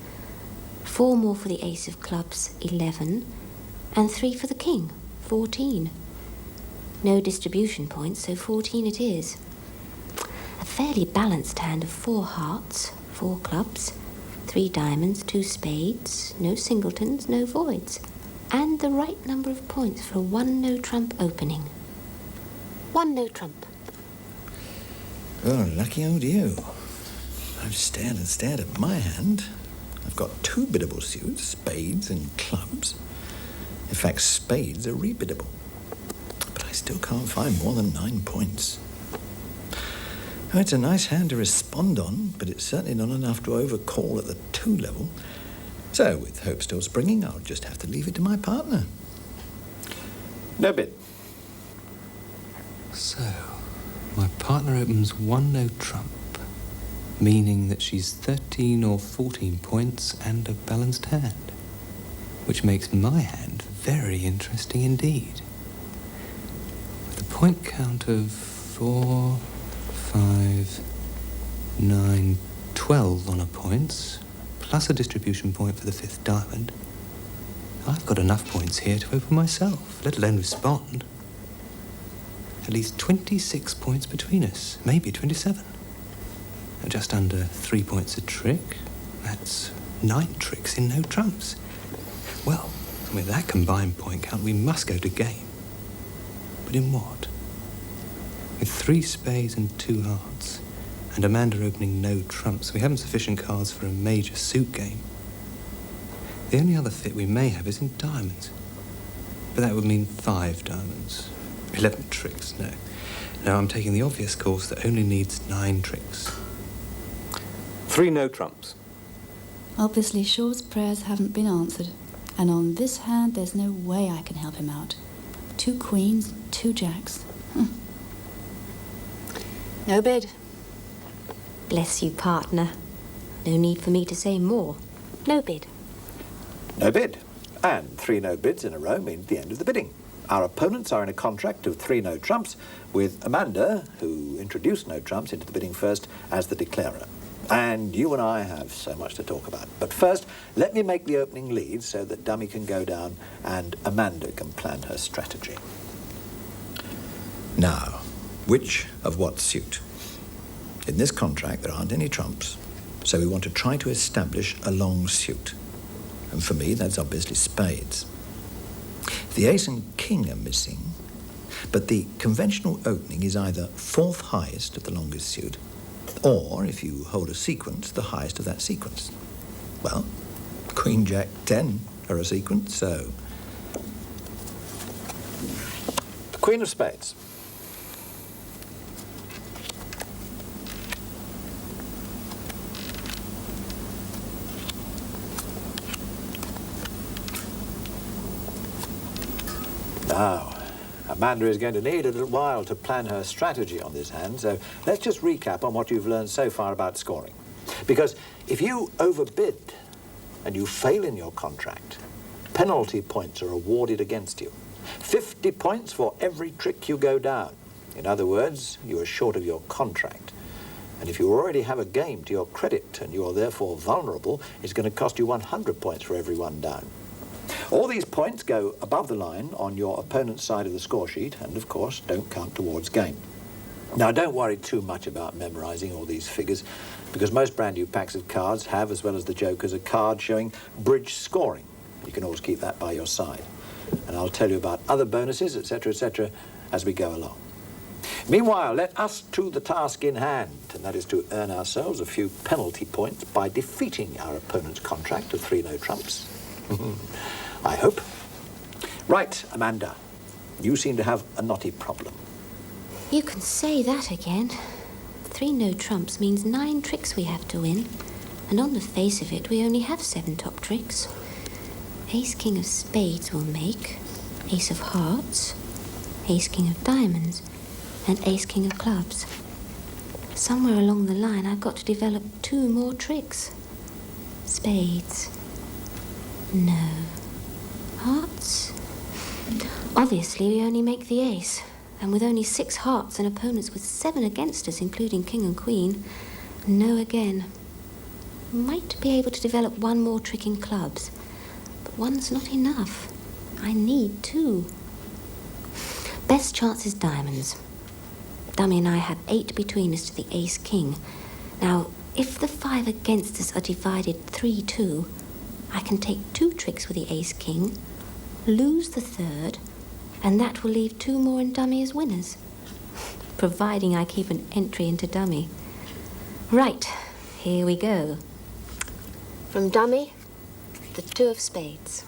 4 more for the ace of clubs, 11, and 3 for the king, 14. No distribution points, so 14 it is. A fairly balanced hand of 4 hearts, 4 clubs, 3 diamonds, 2 spades, no singletons, no voids, and the right number of points for a 1 no trump opening. 1 no trump. Oh, lucky old you. I've stared and stared at my hand. I've got 2 biddable suits, spades and clubs. In fact, spades are rebiddable. But I still can't find more than 9 points. Oh, it's a nice hand to respond on, but it's certainly not enough to overcall at the 2 level. So, with hope still springing, I'll just have to leave it to my partner. No bid. So, my partner opens one no trump, meaning that she's 13 or 14 points and a balanced hand, which makes my hand very interesting indeed. With a point count of 4, 5, 9, 12 on her points, plus a distribution point for the 5th diamond, I've got enough points here to open myself, let alone respond. At least 26 points between us, maybe 27. Just under 3 points a trick. That's 9 tricks in no trumps. Well, with that combined point count, we must go to game. But in what? With 3 spades and 2 hearts, and Amanda opening no trumps, we haven't sufficient cards for a major suit game. The only other fit we may have is in diamonds. But that would mean 5 diamonds. 11 tricks, no. No, I'm taking the obvious course that only needs 9 tricks. 3 no trumps. Obviously, Shaw's prayers haven't been answered. And on this hand, there's no way I can help him out. 2 queens, 2 jacks. No bid. Bless you, partner. No need for me to say more. No bid. No bid. And 3 no bids in a row means the end of the bidding. Our opponents are in a contract of 3 no trumps, with Amanda, who introduced no trumps into the bidding first, as the declarer. And you and I have so much to talk about. But first, let me make the opening lead so that Dummy can go down and Amanda can plan her strategy. Now, which of what suit? In this contract, there aren't any trumps, so we want to try to establish a long suit. And for me, that's obviously spades. The ace and king are missing, but the conventional opening is either 4th highest of the longest suit, or, if you hold a sequence, the highest of that sequence. Well, Queen, Jack, 10 are a sequence, so... The Queen of Spades. Now, Amanda is going to need a little while to plan her strategy on this hand, so let's just recap on what you've learned so far about scoring. Because if you overbid and you fail in your contract, penalty points are awarded against you. 50 points for every trick you go down. In other words, you are short of your contract. And if you already have a game to your credit and you are therefore vulnerable, it's going to cost you 100 points for every one down. All these points go above the line on your opponent's side of the score sheet and, of course, don't count towards game. Now, don't worry too much about memorising all these figures because most brand new packs of cards have, as well as the jokers, a card showing bridge scoring. You can always keep that by your side. And I'll tell you about other bonuses, etc., as we go along. Meanwhile, let us to the task in hand, and that is to earn ourselves a few penalty points by defeating our opponent's contract of 3 no trumps. I hope. Right, Amanda. You seem to have a knotty problem. You can say that again. 3 no trumps means 9 tricks we have to win. And on the face of it, we only have 7 top tricks. Ace King of Spades will make, Ace of Hearts, Ace King of Diamonds, and Ace King of Clubs. Somewhere along the line, I've got to develop 2 more tricks. Spades. No. Hearts? Obviously, we only make the ace. And with only 6 hearts and opponents with 7 against us, including king and queen, no again. Might be able to develop 1 more trick in clubs. But 1's not enough. I need 2. Best chance is diamonds. Dummy and I have 8 between us to the ace-king. Now, if the 5 against us are divided 3-2, I can take 2 tricks with the ace-king, lose the 3rd, and that will leave 2 more in dummy as winners. Providing I keep an entry into dummy. Right, here we go. From dummy, the 2 of spades.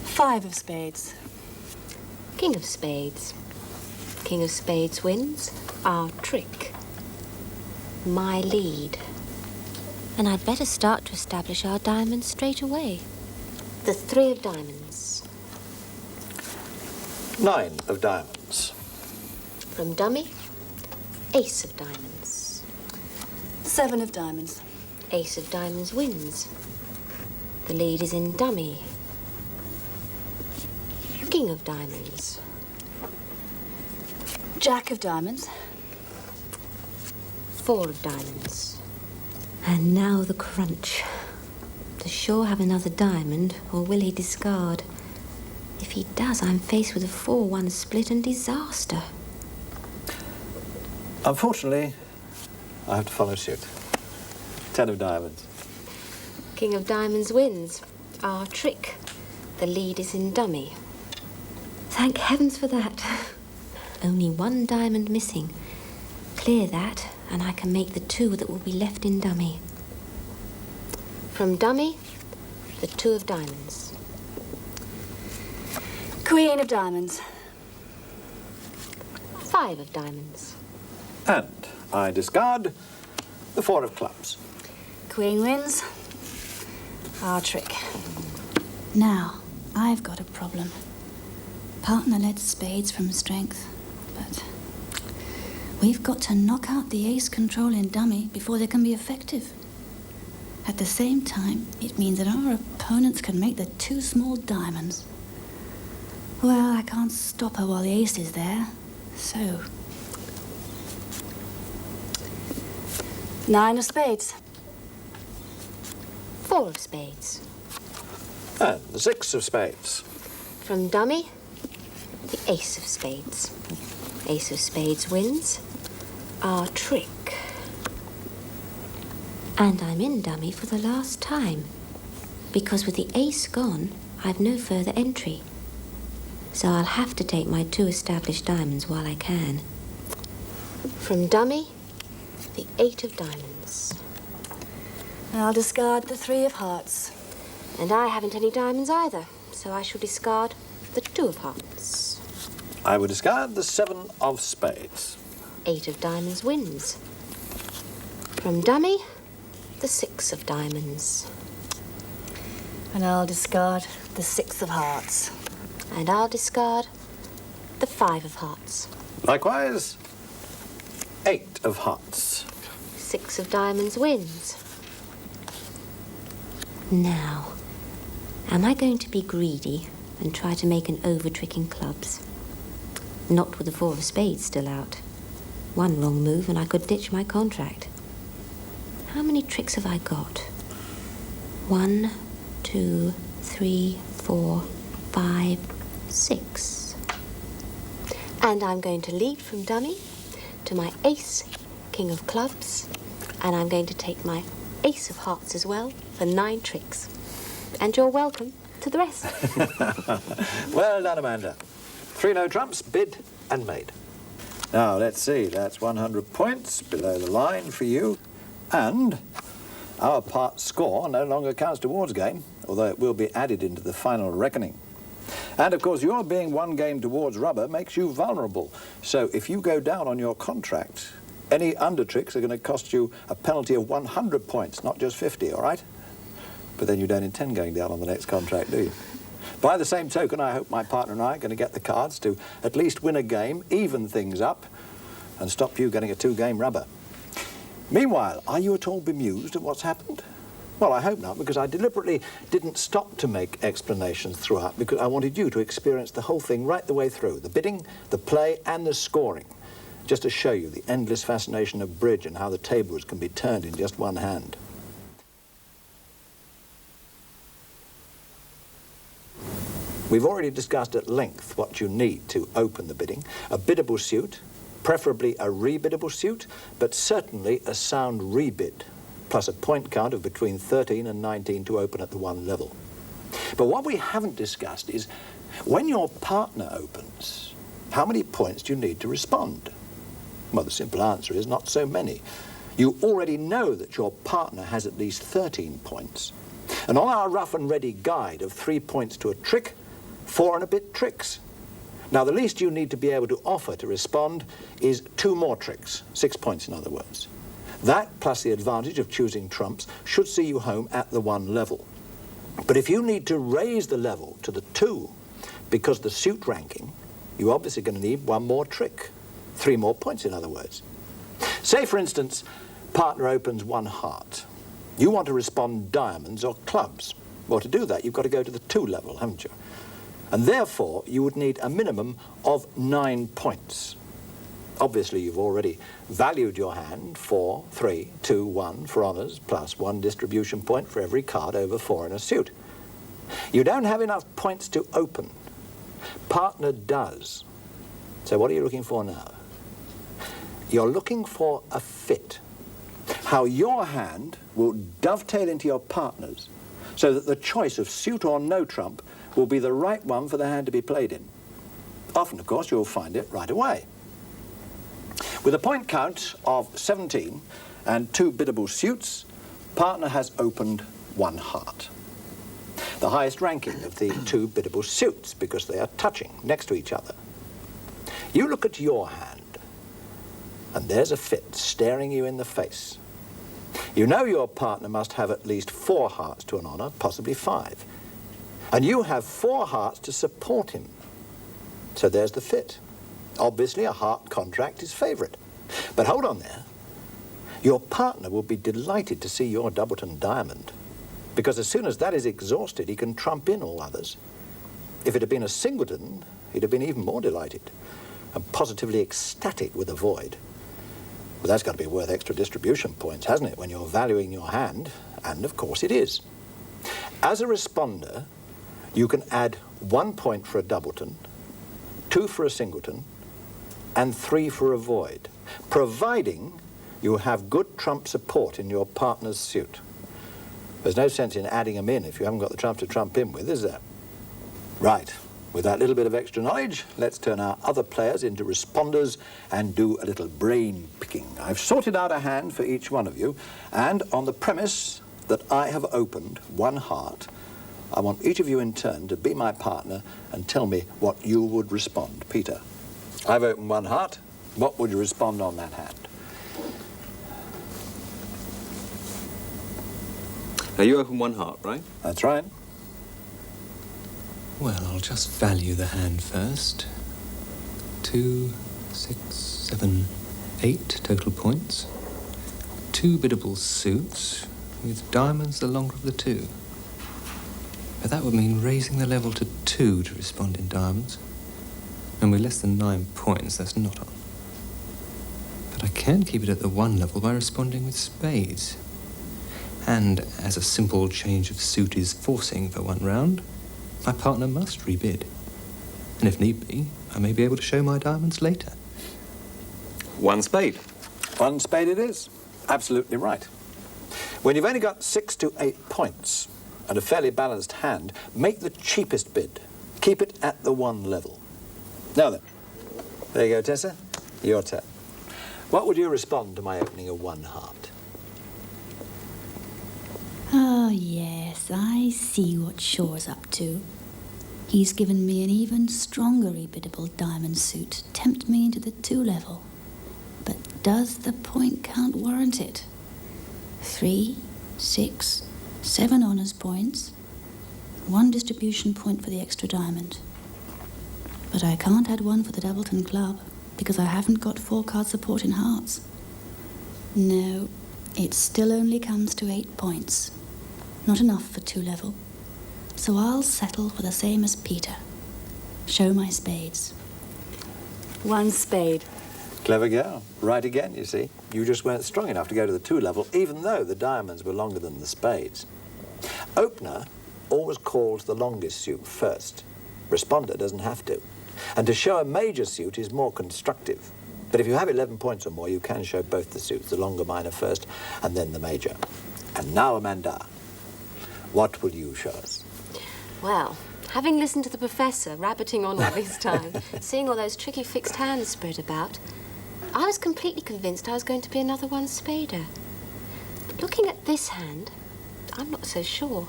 5 of spades. King of spades. King of spades wins. Our trick. My lead. And I'd better start to establish our diamonds straight away. The 3 of diamonds. 9 of diamonds. From dummy, ace of diamonds. 7 of diamonds. Ace of diamonds wins. The lead is in dummy. King of diamonds. Jack of diamonds. 4 of diamonds. And now the crunch. Does Shaw have another diamond, or will he discard? If he does, I'm faced with a 4-1 split and disaster. Unfortunately, I have to follow suit. 10 of diamonds. King of diamonds wins. Our trick. The lead is in dummy. Thank heavens for that. Only 1 diamond missing. Clear that, and I can make the 2 that will be left in dummy. From dummy, the 2 of diamonds. Queen of diamonds. 5 of diamonds. And I discard the 4 of clubs. Queen wins. Our trick. Now, I've got a problem. Partner led spades from strength, but we've got to knock out the ace control in dummy before they can be effective. At the same time, it means that our opponents can make the 2 small diamonds. Well, I can't stop her while the ace is there, so... 9 of spades. 4 of spades. And the 6 of spades. From dummy, the ace of spades. Ace of spades wins. Our trick. And I'm in dummy for the last time. Because with the ace gone, I've no further entry. So I'll have to take my 2 established diamonds while I can. From dummy, the 8 of diamonds. I'll discard the 3 of hearts. And I haven't any diamonds either, so I shall discard the 2 of hearts. I will discard the 7 of spades. 8 of diamonds wins. From dummy, the 6 of diamonds. And I'll discard the 6 of hearts. And I'll discard the 5 of hearts. Likewise, 8 of hearts. 6 of diamonds wins. Now, am I going to be greedy and try to make an over-trick in clubs? Not with the 4 of spades still out. 1 wrong move and I could ditch my contract. How many tricks have I got? 1, 2, 3, 4, 5, 6. And I'm going to lead from dummy to my ace, king of clubs, and I'm going to take my ace of hearts as well for 9 tricks. And you're welcome to the rest. Well done, Amanda. 3 no trumps, bid and made. Now, let's see. That's 100 points below the line for you. And our part score no longer counts towards game, although it will be added into the final reckoning. And, of course, your being 1 game towards rubber makes you vulnerable. So if you go down on your contract, any under tricks are going to cost you a penalty of 100 points, not just 50, all right? But then you don't intend going down on the next contract, do you? By the same token, I hope my partner and I are going to get the cards to at least win a game, even things up, and stop you getting a 2-game rubber. Meanwhile, are you at all bemused at what's happened? Well, I hope not, because I deliberately didn't stop to make explanations throughout, because I wanted you to experience the whole thing right the way through, the bidding, the play, and the scoring, just to show you the endless fascination of bridge and how the tables can be turned in just one hand. We've already discussed at length what you need to open the bidding. A biddable suit, preferably a rebiddable suit, but certainly a sound rebid, plus a point count of between 13 and 19 to open at the 1 level. But what we haven't discussed is, when your partner opens, how many points do you need to respond? Well, the simple answer is not so many. You already know that your partner has at least 13 points. And on our rough and ready guide of 3 points to a trick, 4 and a bit tricks. Now, the least you need to be able to offer to respond is 2 more tricks, 6 points in other words. That, plus the advantage of choosing trumps, should see you home at the 1 level. But if you need to raise the level to the 2 because the suit ranking, you're obviously going to need 1 more trick. 3 more points, in other words. Say, for instance, partner opens 1 heart. You want to respond diamonds or clubs. Well, to do that, you've got to go to the 2 level, haven't you? And therefore, you would need a minimum of 9 points. Obviously, you've already valued your hand 4, 3, 2, 1 for honours, plus 1 distribution point for every card over 4 in a suit. You don't have enough points to open. Partner does. So what are you looking for now? You're looking for a fit. How your hand will dovetail into your partner's so that the choice of suit or no trump will be the right one for the hand to be played in. Often, of course, you'll find it right away. With a point count of 17 and 2 biddable suits, partner has opened 1 heart. The highest ranking of the 2 biddable suits because they are touching next to each other. You look at your hand, and there's a fit staring you in the face. You know your partner must have at least 4 hearts to an honour, possibly 5. And you have 4 hearts to support him. So there's the fit. Obviously, a heart contract is favourite. But hold on there. Your partner will be delighted to see your doubleton diamond, because as soon as that is exhausted, he can trump in all others. If it had been a singleton, he'd have been even more delighted and positively ecstatic with a void. Well, that's got to be worth extra distribution points, hasn't it, when you're valuing your hand? And, of course, it is. As a responder, you can add 1 point for a doubleton, 2 for a singleton, and 3 for a void, providing you have good trump support in your partner's suit. There's no sense in adding them in if you haven't got the trump to trump in with, is there? Right. With that little bit of extra knowledge, let's turn our other players into responders and do a little brain picking. I've sorted out a hand for each one of you, and on the premise that I have opened 1 heart, I want each of you in turn to be my partner and tell me what you would respond. Peter, I've opened 1 heart. What would you respond on that hand? Now, you open 1 heart, right? That's right. Well, I'll just value the hand first. 2, 6, 7, 8 total points. 2 biddable suits, with diamonds the longer of the 2. But that would mean raising the level to 2 to respond in diamonds. And with less than 9 points, that's not on. But I can keep it at the 1 level by responding with spades. And as a simple change of suit is forcing for 1 round, my partner must rebid. And if need be, I may be able to show my diamonds later. 1 spade. 1 spade it is. Absolutely right. When you've only got 6 to 8 points and a fairly balanced hand, make the cheapest bid. Keep it at the 1 level. Now then, there you go, Tessa. Your turn. What would you respond to my opening of 1 heart? Oh, yes, I see what Shaw's up to. He's given me an even stronger rebiddable diamond suit to tempt me into the 2 level. But does the point count warrant it? 3, 6, 7 honours points, 1 distribution point for the extra diamond. But I can't add 1 for the doubleton club because I haven't got 4 card support in hearts. No, it still only comes to 8 points. Not enough for 2 level. So I'll settle for the same as Peter. Show my spades. 1 spade. Clever girl. Right again, you see. You just weren't strong enough to go to the 2 level, even though the diamonds were longer than the spades. Opener always calls the longest suit first. Responder doesn't have to. And to show a major suit is more constructive. But if you have 11 points or more, you can show both the suits, the longer minor first, and then the major. And now, Amanda, what will you show us? Well, having listened to the professor rabbiting on all this time, seeing all those tricky fixed hands spread about, I was completely convinced I was going to be another 1 spader. But looking at this hand, I'm not so sure.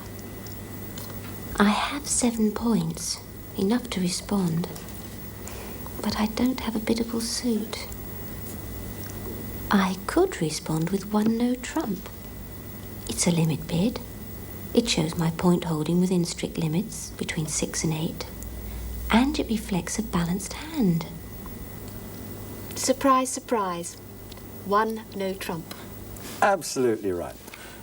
I have 7 points, enough to respond. But I don't have a biddable suit. I could respond with 1 no trump. It's a limit bid. It shows my point holding within strict limits, between 6 and 8. And it reflects a balanced hand. Surprise, surprise. One no trump. Absolutely right.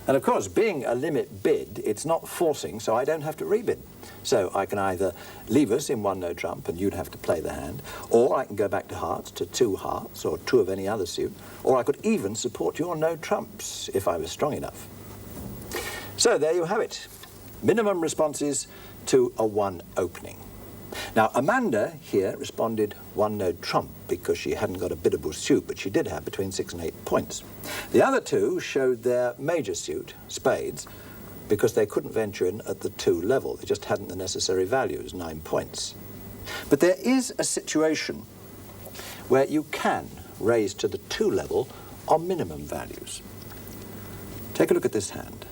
And of course, being a limit bid, it's not forcing, so I don't have to rebid. So I can either leave us in one no trump and you'd have to play the hand, or I can go back to hearts, to 2 hearts, or 2 of any other suit, or I could even support your no trumps if I was strong enough. So there you have it. Minimum responses to a 1 opening. Now, Amanda here responded 1 no trump because she hadn't got a biddable suit, but she did have between 6 and 8 points. The other 2 showed their major suit, spades, because they couldn't venture in at the 2 level. They just hadn't the necessary values, 9 points. But there is a situation where you can raise to the 2 level on minimum values. Take a look at this hand.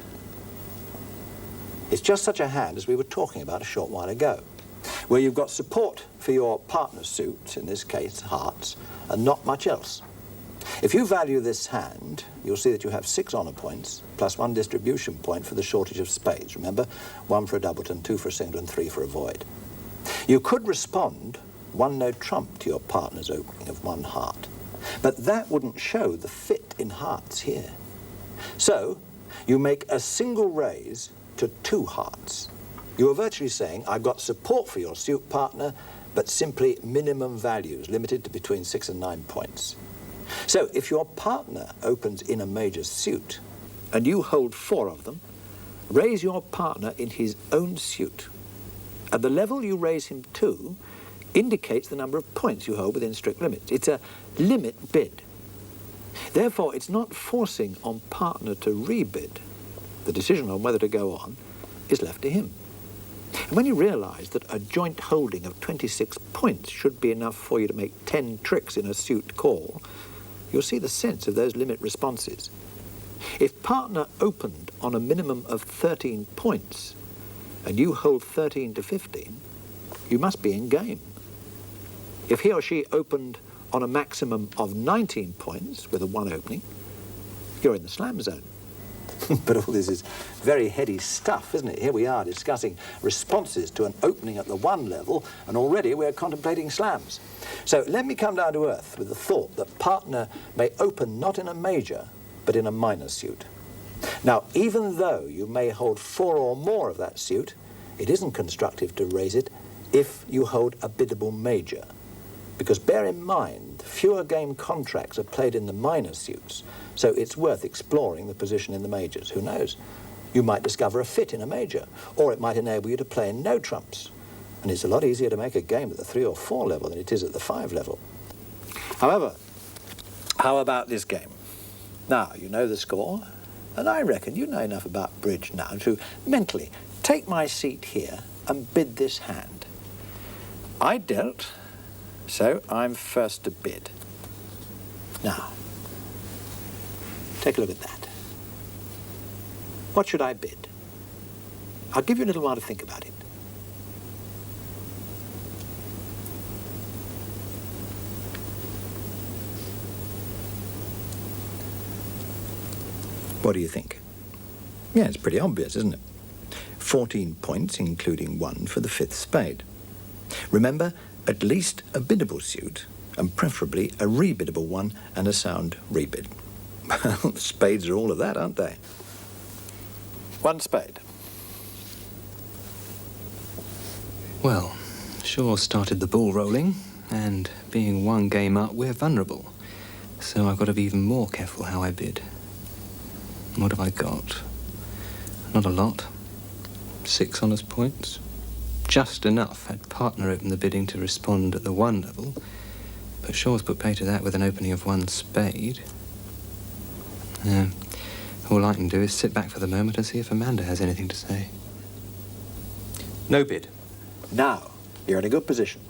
It's just such a hand as we were talking about a short while ago, where you've got support for your partner's suit, in this case hearts, and not much else. If you value this hand, you'll see that you have 6 honour points, plus 1 distribution point for the shortage of spades. Remember, 1 for a doubleton, 2 for a singleton, and 3 for a void. You could respond 1 no trump to your partner's opening of 1 heart, but that wouldn't show the fit in hearts here. So, you make a single raise to 2 hearts. You are virtually saying, I've got support for your suit partner, but simply minimum values, limited to between 6 and 9 points. So if your partner opens in a major suit, and you hold 4 of them, raise your partner in his own suit. At the level you raise him to indicates the number of points you hold within strict limits. It's a limit bid. Therefore, it's not forcing on partner to rebid. The decision on whether to go on is left to him. And when you realise that a joint holding of 26 points should be enough for you to make 10 tricks in a suit call, you'll see the sense of those limit responses. If partner opened on a minimum of 13 points and you hold 13 to 15, you must be in game. If he or she opened on a maximum of 19 points with a 1 opening, you're in the slam zone. But all this is very heady stuff, isn't it? Here we are discussing responses to an opening at the 1 level, and already we're contemplating slams. So let me come down to earth with the thought that partner may open not in a major, but in a minor suit. Now, even though you may hold 4 or more of that suit, it isn't constructive to raise it if you hold a biddable major. Because bear in mind, fewer game contracts are played in the minor suits, so it's worth exploring the position in the majors. Who knows? You might discover a fit in a major, or it might enable you to play in no trumps. And it's a lot easier to make a game at the 3 or 4 level than it is at the 5 level. However, how about this game? Now, you know the score, and I reckon you know enough about bridge now to mentally take my seat here and bid this hand. I dealt, so I'm first to bid. Now, take a look at that. What should I bid? I'll give you a little while to think about it. What do you think? Yeah, it's pretty obvious, isn't it? 14 points, including 1 for the 5th spade. Remember, at least a biddable suit, and preferably a rebiddable one and a sound rebid. Well, spades are all of that, aren't they? 1 spade. Well, Shaw started the ball rolling, and being 1 game up, we're vulnerable. So I've got to be even more careful how I bid. What have I got? Not a lot. 6 honest points. Just enough had partner open the bidding to respond at the 1 level, but Shaw's put play to that with an opening of 1 spade. All I can do is sit back for the moment and see if Amanda has anything to say. No bid. Now, you're in a good position.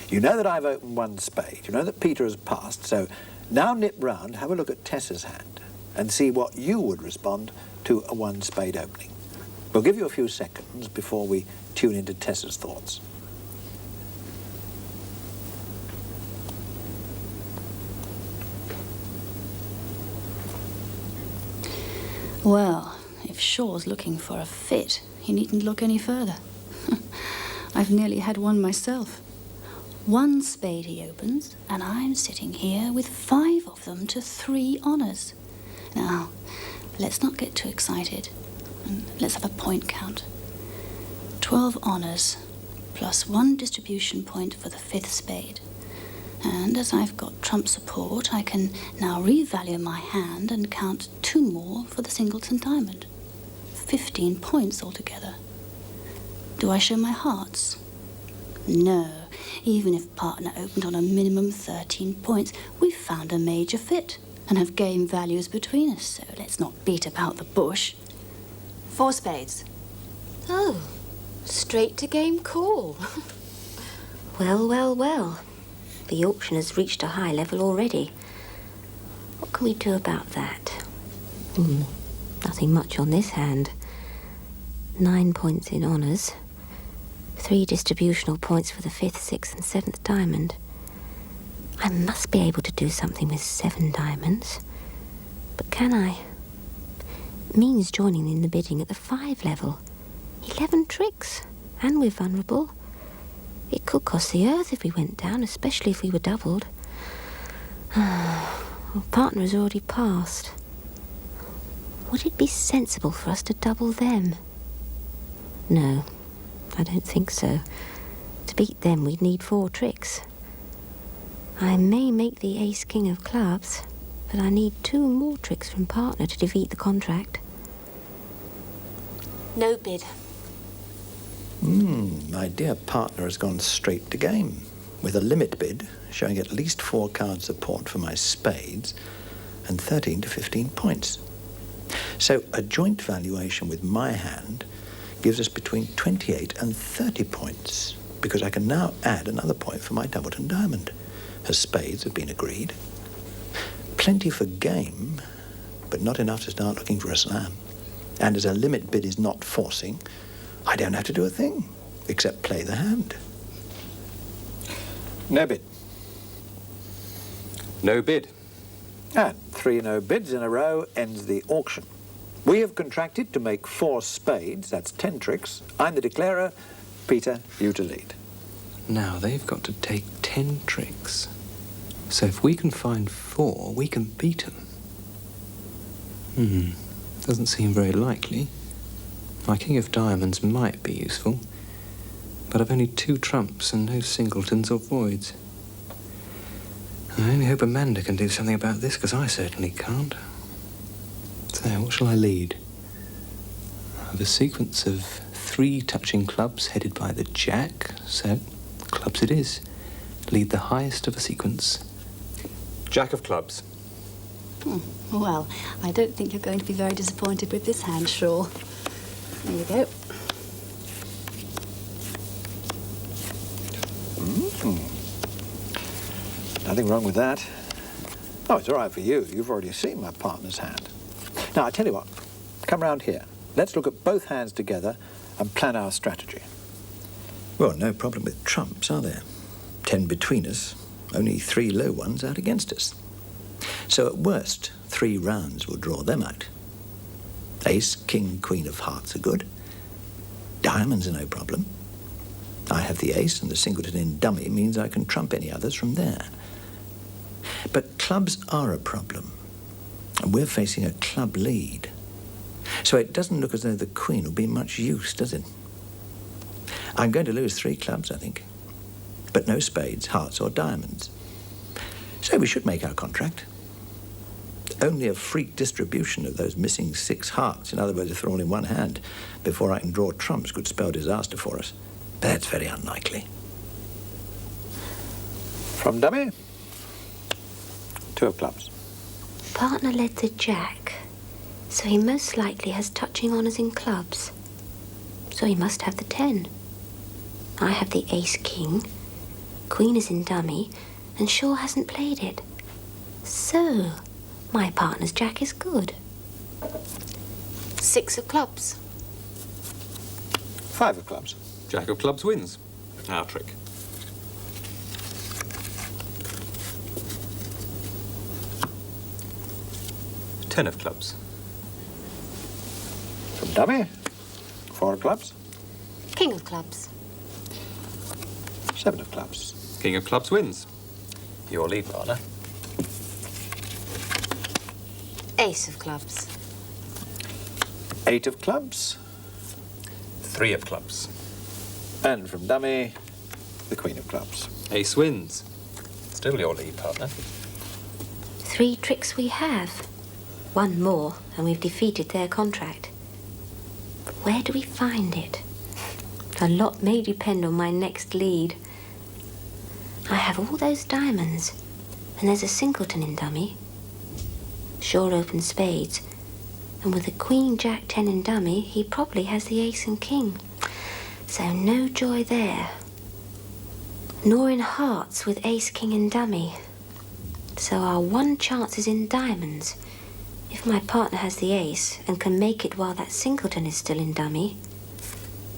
You know that I've opened 1 spade. You know that Peter has passed. So now nip round, have a look at Tessa's hand and see what you would respond to a 1 spade opening. We'll give you a few seconds before we tune into Tessa's thoughts. Well, if Shaw's looking for a fit, he needn't look any further. I've nearly had one myself. 1 spade he opens, and I'm sitting here with 5 of them to 3 honours. Now, let's not get too excited. And let's have a point count. 12 honours, plus 1 distribution point for the 5th spade. And as I've got trump support, I can now revalue my hand and count 2 more for the singleton diamond. 15 points altogether. Do I show my hearts? No. Even if partner opened on a minimum 13 points, we've found a major fit and have game values between us, so let's not beat about the bush. 4 spades. Oh, straight to game call. Well, well, well. The auction has reached a high level already. What can we do about that? Nothing much on this hand. 9 points in honours. 3 distributional points for the 5th, 6th and 7th diamond. I must be able to do something with 7 diamonds. But can I? Means joining in the bidding at the 5 level. 11 tricks. And we're vulnerable. It could cost the earth if we went down, especially if we were doubled. Our partner has already passed. Would it be sensible for us to double them? No, I don't think so. To beat them, we'd need 4 tricks. I may make the ace-king of clubs, but I need 2 more tricks from partner to defeat the contract. No bid. My dear partner has gone straight to game, with a limit bid showing at least 4 card support for my spades and 13 to 15 points. So a joint valuation with my hand gives us between 28 and 30 points, because I can now add another point for my doubleton diamond. Her spades have been agreed. Plenty for game, but not enough to start looking for a slam. And as a limit bid is not forcing, I don't have to do a thing, except play the hand. No bid. No bid. And 3 no bids in a row ends the auction. We have contracted to make 4 spades, that's 10 tricks. I'm the declarer. Peter, you to lead. Now, they've got to take 10 tricks. So if we can find 4, we can beat them. Doesn't seem very likely. My king of diamonds might be useful, but I've only 2 trumps and no singletons or voids. I only hope Amanda can do something about this, because I certainly can't. So, what shall I lead? I have a sequence of 3 touching clubs headed by the jack, so clubs it is. Lead the highest of a sequence. Jack of clubs. Well, I don't think you're going to be very disappointed with this hand, Shaw. There you go. Nothing wrong with that. Oh, it's all right for you. You've already seen my partner's hand. Now, I tell you what. Come round here. Let's look at both hands together and plan our strategy. Well, no problem with trumps, are there? 10 between us, only 3 low ones out against us. So at worst, 3 rounds will draw them out. Ace, king, queen of hearts are good. Diamonds are no problem. I have the ace, and the singleton in dummy means I can trump any others from there. But clubs are a problem, and we're facing a club lead. So it doesn't look as though the queen will be much use, does it? I'm going to lose 3 clubs, I think. But no spades, hearts or diamonds. So we should make our contract. Only a freak distribution of those missing 6 hearts, in other words, if they're all in one hand, before I can draw trumps, could spell disaster for us. That's very unlikely. From dummy, 2 of clubs. Partner led the jack, so he most likely has touching honours in clubs. So he must have the 10. I have the ace-king, queen is in dummy, and Shaw hasn't played it. So, my partner's jack is good. 6 of clubs. 5 of clubs. Jack of clubs wins. Our trick. 10 of clubs. From dummy, 4 of clubs. King of clubs. 7 of clubs. King of clubs wins. Your lead, partner. Ace of clubs. 8 of clubs. 3 of clubs. And from dummy, the queen of clubs. Ace wins. Still your lead, partner. 3 tricks we have. 1 more, and we've defeated their contract. But where do we find it? A lot may depend on my next lead. I have all those diamonds, and there's a singleton in dummy. Sure open spades, and with the queen, jack, 10 in dummy, he probably has the ace and king. So no joy there. Nor in hearts with ace, king in dummy. So our one chance is in diamonds. If my partner has the ace and can make it while that singleton is still in dummy.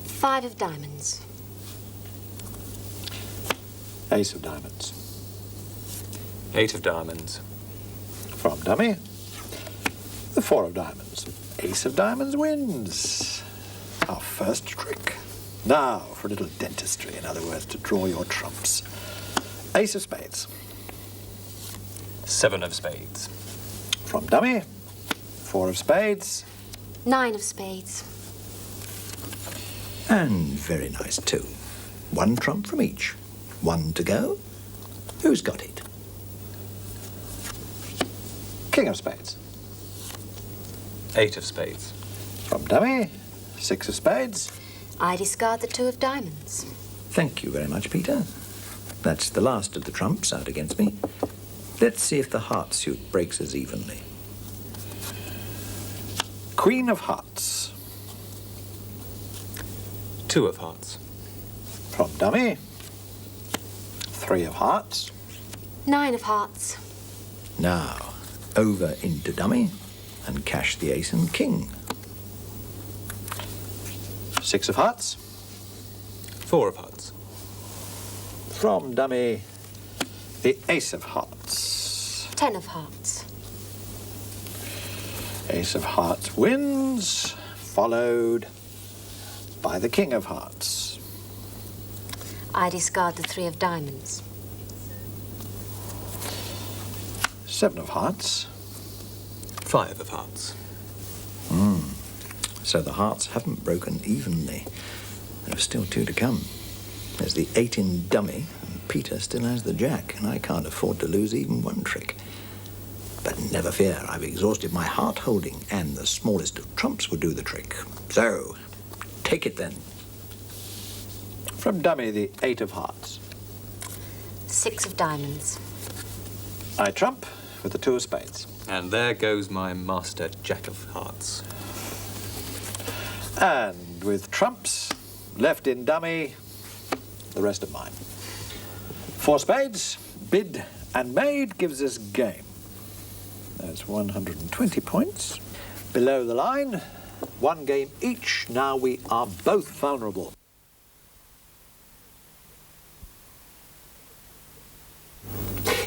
5 of diamonds. Ace of diamonds. 8 of diamonds. From dummy, the 4 of diamonds. Ace of diamonds wins. Our first trick. Now for a little dentistry, in other words, to draw your trumps. Ace of spades. 7 of spades. From dummy, 4 of spades. 9 of spades. And very nice too. 1 trump from each. 1 to go. Who's got it? King of spades. 8 of spades. From dummy, 6 of spades. I discard the 2 of diamonds. Thank you very much, Peter. That's the last of the trumps out against me. Let's see if the heart suit breaks us evenly. Queen of hearts. 2 of hearts. From dummy, 3 of hearts. 9 of hearts. Now, over into dummy and cash the ace and king. 6 of hearts. 4 of hearts. From dummy, the ace of hearts. 10 of hearts. Ace of hearts wins, followed by the king of hearts. I discard the 3 of diamonds. 7 of hearts. 5 of hearts. So the hearts haven't broken evenly. There are still 2 to come. There's the 8 in dummy, and Peter still has the jack, and I can't afford to lose even 1 trick. But never fear, I've exhausted my heart holding, and the smallest of trumps will do the trick. So, take it then. From dummy, the 8 of hearts. 6 of diamonds. I trump with the 2 of spades. And there goes my master jack of hearts. And with trumps left in dummy, the rest of mine. 4 spades, bid and made gives us game. That's 120 points. Below the line, 1 game each. Now we are both vulnerable.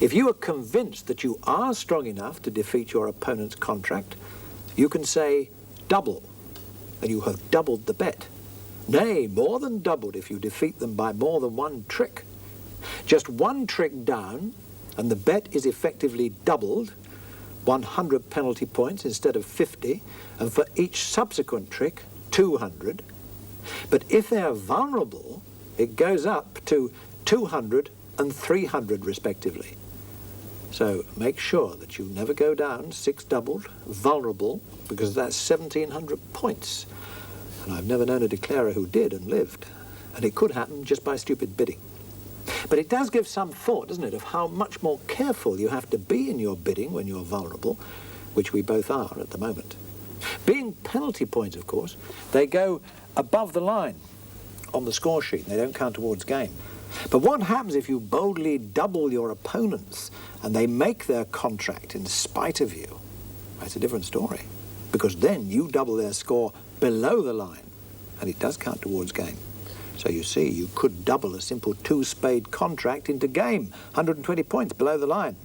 If you are convinced that you are strong enough to defeat your opponent's contract, you can say double, and you have doubled the bet. Nay, more than doubled if you defeat them by more than 1 trick. Just 1 trick down, and the bet is effectively doubled, 100 penalty points instead of 50, and for each subsequent trick, 200. But if they are vulnerable, it goes up to 200 and 300 respectively. So make sure that you never go down 6 doubled, vulnerable, because that's 1,700 points. And I've never known a declarer who did and lived. And it could happen just by stupid bidding. But it does give some thought, doesn't it, of how much more careful you have to be in your bidding when you're vulnerable, which we both are at the moment. Being penalty points, of course, they go above the line on the score sheet. They don't count towards game. But what happens if you boldly double your opponents and they make their contract in spite of you? That's a different story, because then you double their score below the line, and it does count towards game. So you see, you could double a simple 2-spade contract into game, 120 points below the line.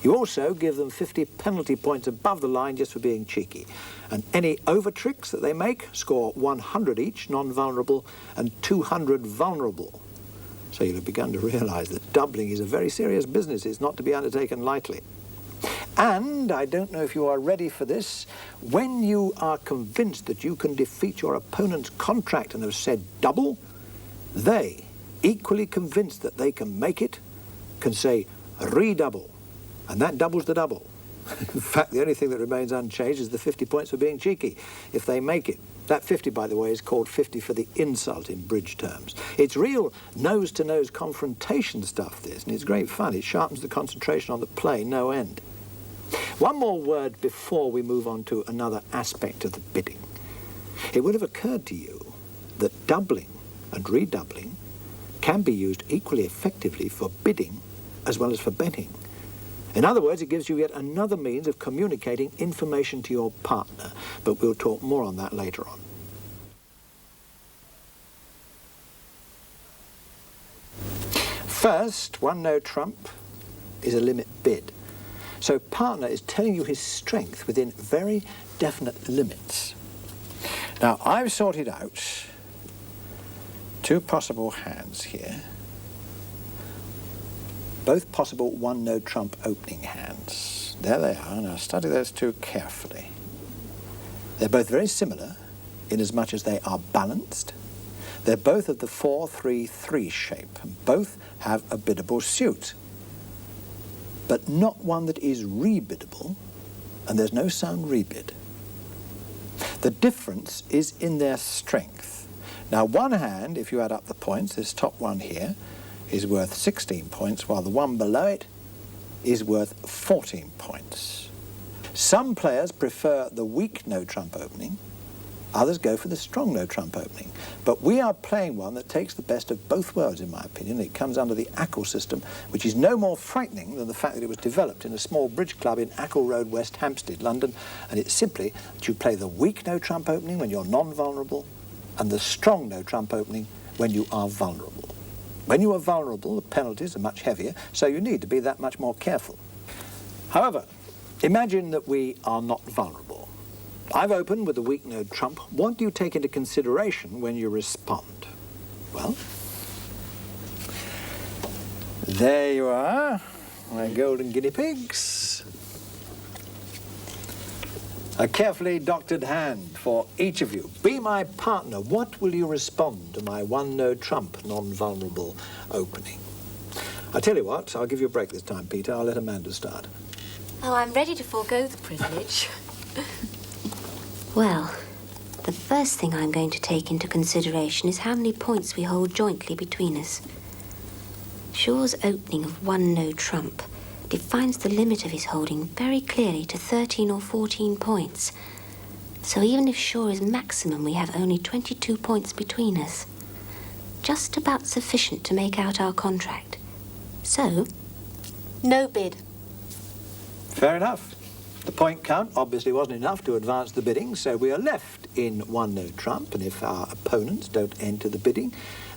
You also give them 50 penalty points above the line just for being cheeky. And any over tricks that they make score 100 each, non-vulnerable, and 200 vulnerable. So you'll have begun to realise that doubling is a very serious business. It's not to be undertaken lightly. And, I don't know if you are ready for this, when you are convinced that you can defeat your opponent's contract and have said double, they, equally convinced that they can make it, can say redouble, and that doubles the double. In fact, the only thing that remains unchanged is the 50 points for being cheeky, if they make it. That 50, by the way, is called 50 for the insult in bridge terms. It's real nose-to-nose confrontation stuff, this, and it's great fun. It sharpens the concentration on the play, no end. One more word before we move on to another aspect of the bidding. It would have occurred to you that doubling and redoubling can be used equally effectively for bidding as well as for betting. In other words, it gives you yet another means of communicating information to your partner, but we'll talk more on that later on. First, one no trump is a limit bid. So partner is telling you his strength within very definite limits. Now, I've sorted out two possible hands here. Both possible one no trump opening hands. There they are. Now study those two carefully. They're both very similar in as much as they are balanced. They're both of the 4-3-3 shape, and both have a biddable suit, but not one that is rebiddable, and there's no sound rebid. The difference is in their strength. Now, one hand, if you add up the points, this top one here, is worth 16 points, while the one below it is worth 14 points. Some players prefer the weak no-trump opening, others go for the strong no-trump opening. But we are playing one that takes the best of both worlds, in my opinion. It comes under the Acol system, which is no more frightening than the fact that it was developed in a small bridge club in Acol Road, West Hampstead, London, and it's simply that you play the weak no-trump opening when you're non-vulnerable and the strong no-trump opening when you are vulnerable. When you are vulnerable, the penalties are much heavier, so you need to be that much more careful. However, imagine that we are not vulnerable. I've opened with the weak no trump. What do you take into consideration when you respond? Well, there you are, my golden guinea pigs. A carefully doctored hand for each of you. Be my partner. What will you respond to my one no trump non-vulnerable opening? I'll tell you what, I'll give you a break this time, Peter. I'll let Amanda start. Oh, I'm ready to forego the privilege. Well, the first thing I'm going to take into consideration is how many points we hold jointly between us. Shaw's opening of one no trump defines the limit of his holding very clearly to 13 or 14 points. So even if Shaw is maximum, we have only 22 points between us. Just about sufficient to make out our contract. So, no bid. Fair enough. The point count obviously wasn't enough to advance the bidding, so we are left in one no trump, and if our opponents don't enter the bidding,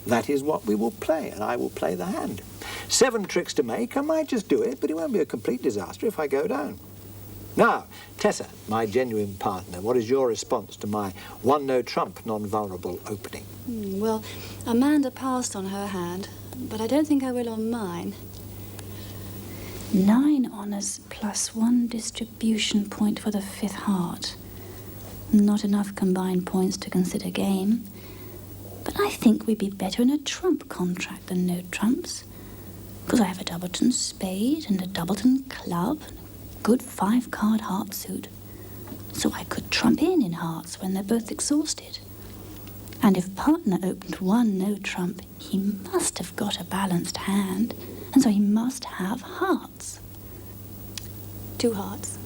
that is what we will play, and I will play the hand. 7 tricks to make. I might just do it, but it won't be a complete disaster if I go down. Now, Tessa, my genuine partner, what is your response to my one no trump non-vulnerable opening? Well, Amanda passed on her hand, but I don't think I will on mine. 9 honours plus 1 distribution point for the 5th heart. Not enough combined points to consider game, but I think we'd be better in a trump contract than no trumps, because I have a doubleton spade and a doubleton club and a good 5-card heart suit, so I could trump in hearts when they're both exhausted. And if partner opened one no trump, he must have got a balanced hand, and so he must have hearts. 2 hearts.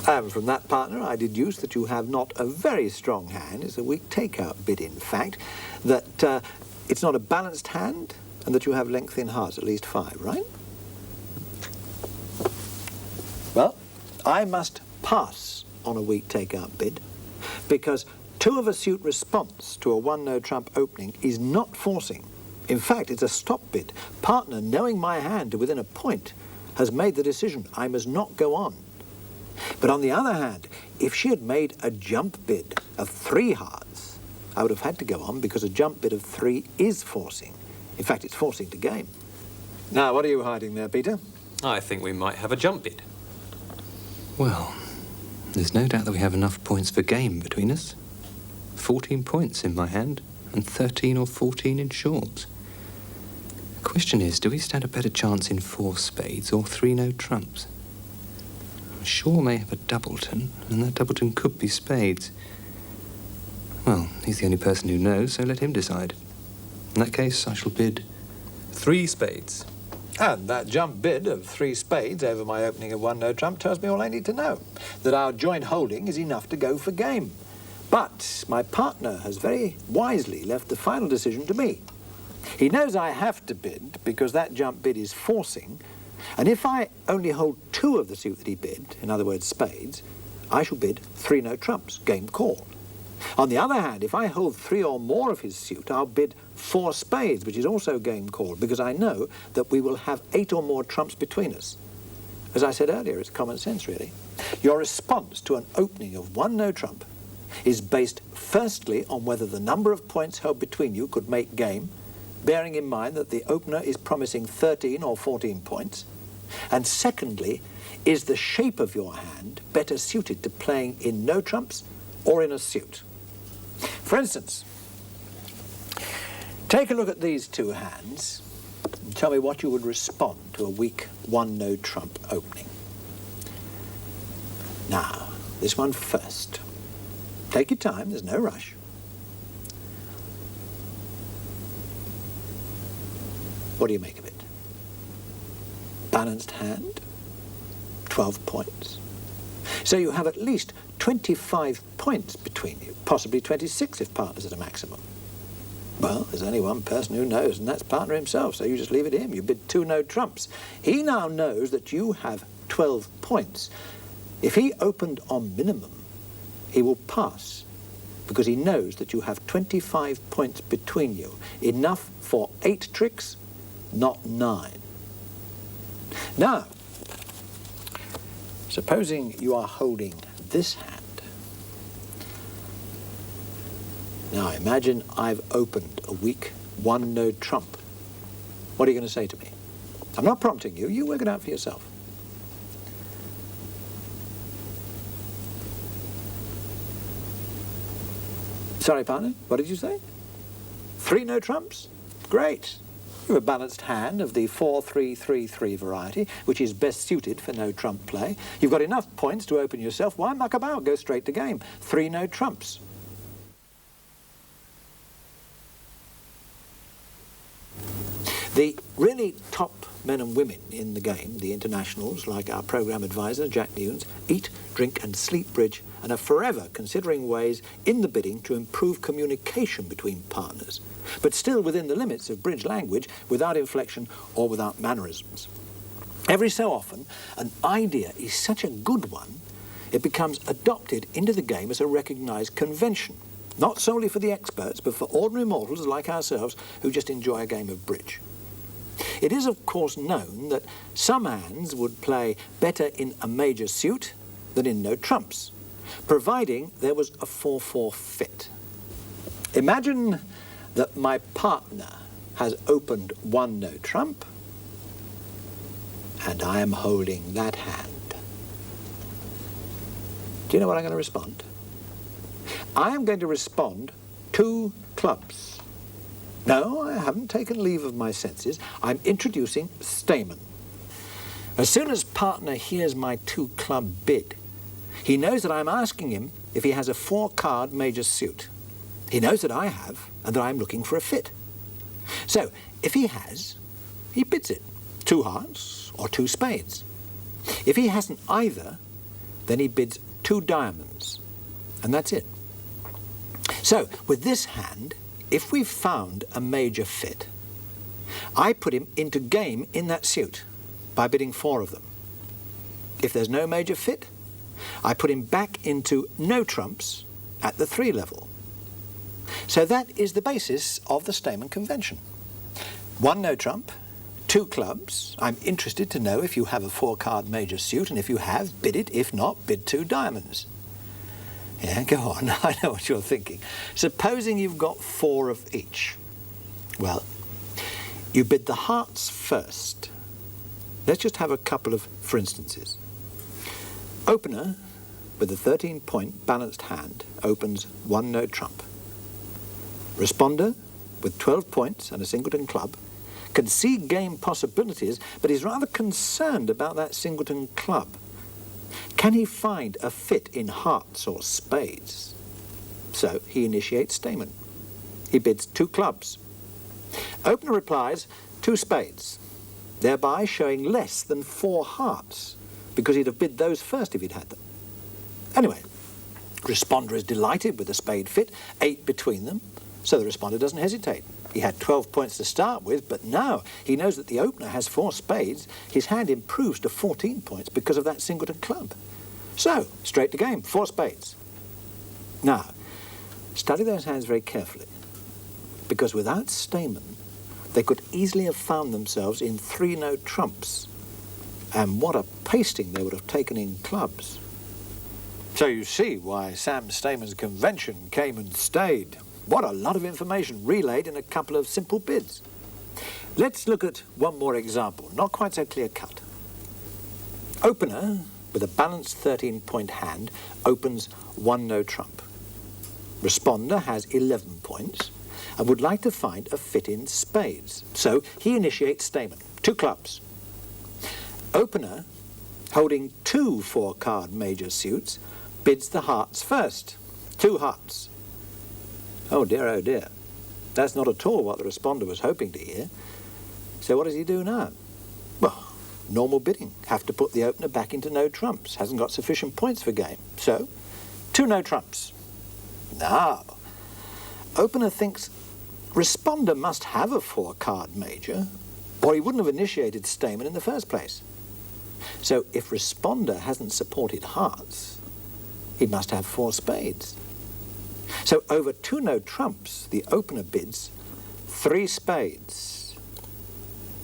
And from that, partner, I deduce that you have not a very strong hand. It's a weak takeout bid, in fact, that it's not a balanced hand, and that you have length in hearts, at least 5, right? Well, I must pass on a weak takeout bid, because 2 of a suit response to a one no trump opening is not forcing. In fact, it's a stop bid. Partner, knowing my hand to within a point, has made the decision I must not go on. But on the other hand, if she had made a jump bid of 3 hearts, I would have had to go on because a jump bid of 3 is forcing. In fact, it's forcing to game. Now, what are you hiding there, Peter? I think we might have a jump bid. Well, there's no doubt that we have enough points for game between us. 14 points in my hand and 13 or 14 in Shaw's. The question is, do we stand a better chance in 4 spades or 3 no trumps? Shaw may have a doubleton, and that doubleton could be spades. Well, he's the only person who knows, so let him decide. In that case, I shall bid 3 spades. And that jump bid of 3 spades over my opening of 1 no trump tells me all I need to know, that our joint holding is enough to go for game. But my partner has very wisely left the final decision to me. He knows I have to bid because that jump bid is forcing, and if I only hold 2 of the suit that he bid, in other words spades, I shall bid 3 no trumps, game called. On the other hand, if I hold 3 or more of his suit, I'll bid 4 spades, which is also game called, because I know that we will have 8 or more trumps between us. As I said earlier, it's common sense, really. Your response to an opening of 1 no trump is based firstly on whether the number of points held between you could make game, bearing in mind that the opener is promising 13 or 14 points, and secondly, is the shape of your hand better suited to playing in no trumps or in a suit? For instance, take a look at these 2 hands and tell me what you would respond to a weak 1 no trump opening. Now, this one first. Take your time, there's no rush. What do you make of it? Balanced hand, 12 points. So you have at least 25 points between you, possibly 26 if partner's at a maximum. Well, there's only one person who knows, and that's partner himself, so you just leave it to him. You bid 2 no trumps. He now knows that you have 12 points. If he opened on minimum, he will pass, because he knows that you have 25 points between you, enough for 8 tricks, not 9. Now, supposing you are holding this hand. Now imagine I've opened a weak 1 no trump. What are you going to say to me? I'm not prompting you, you work it out for yourself. Sorry, partner, what did you say? 3 no trumps? Great. You have a balanced hand of the 4-3-3-3 variety, which is best suited for no trump play. You've got enough points to open yourself. Why muck about? Go straight to game. 3 no trumps. The really top men and women in the game, the internationals, like our programme advisor, Jack Newnes, eat, drink and sleep bridge and are forever considering ways in the bidding to improve communication between partners, but still within the limits of bridge language, without inflection or without mannerisms. Every so often, an idea is such a good one, it becomes adopted into the game as a recognised convention, not solely for the experts, but for ordinary mortals like ourselves who just enjoy a game of bridge. It is, of course, known that some hands would play better in a major suit than in no trumps, providing there was a 4-4 fit. Imagine that my partner has opened 1 no trump, and I am holding that hand. Do you know what I'm going to respond? I am going to respond 2 clubs. No, I haven't taken leave of my senses. I'm introducing Stayman. As soon as partner hears my 2 club bid, he knows that I'm asking him if he has a 4-card major suit. He knows that I have, and that I'm looking for a fit. So, if he has, he bids it. 2 hearts or 2 spades. If he hasn't either, then he bids 2 diamonds. And that's it. So, with this hand, if we've found a major fit, I put him into game in that suit by bidding 4 of them. If there's no major fit, I put him back into no trumps at the 3 level. So that is the basis of the Stayman convention. 1 no trump, 2 clubs. I'm interested to know if you have a 4-card major suit, and if you have, bid it. If not, bid 2 diamonds. Yeah, go on, I know what you're thinking. Supposing you've got 4 of each. Well, You bid the hearts first. Let's just have a couple of for instances. Opener, with a 13-point balanced hand, opens one no trump. Responder, with 12 points and a singleton club, can see game possibilities, but is rather concerned about that singleton club. Can he find a fit in hearts or spades? So he initiates Stayman. He bids 2 clubs. Opener replies 2 spades, thereby showing less than 4 hearts, because he'd have bid those first if he'd had them. Anyway, responder is delighted with the spade fit, 8 between them, so the responder doesn't hesitate. He had 12 points to start with, but now he knows that the opener has 4 spades. His hand improves to 14 points because of that singleton club. So, straight to game, 4 spades. Now, study those hands very carefully, because without Stayman, they could easily have found themselves in 3 no trumps. And what a pasting they would have taken in clubs. So you see why Sam Stayman's convention came and stayed. What a lot of information relayed in a couple of simple bids. Let's look at one more example, not quite so clear-cut. Opener, with a balanced 13-point hand, opens 1 no trump. Responder has 11 points and would like to find a fit in spades. So he initiates Stayman, 2 clubs. Opener, holding 2 4-card major suits, bids the hearts first, 2 hearts. Oh dear, that's not at all what the responder was hoping to hear. So what does he do now? Well, normal bidding, have to put the opener back into no trumps, hasn't got sufficient points for game. So, 2 no trumps. Now, opener thinks responder must have a 4-card major, or he wouldn't have initiated Stayman in the first place. So if responder hasn't supported hearts, he must have 4 spades. So over 2 no trumps, the opener bids 3 spades.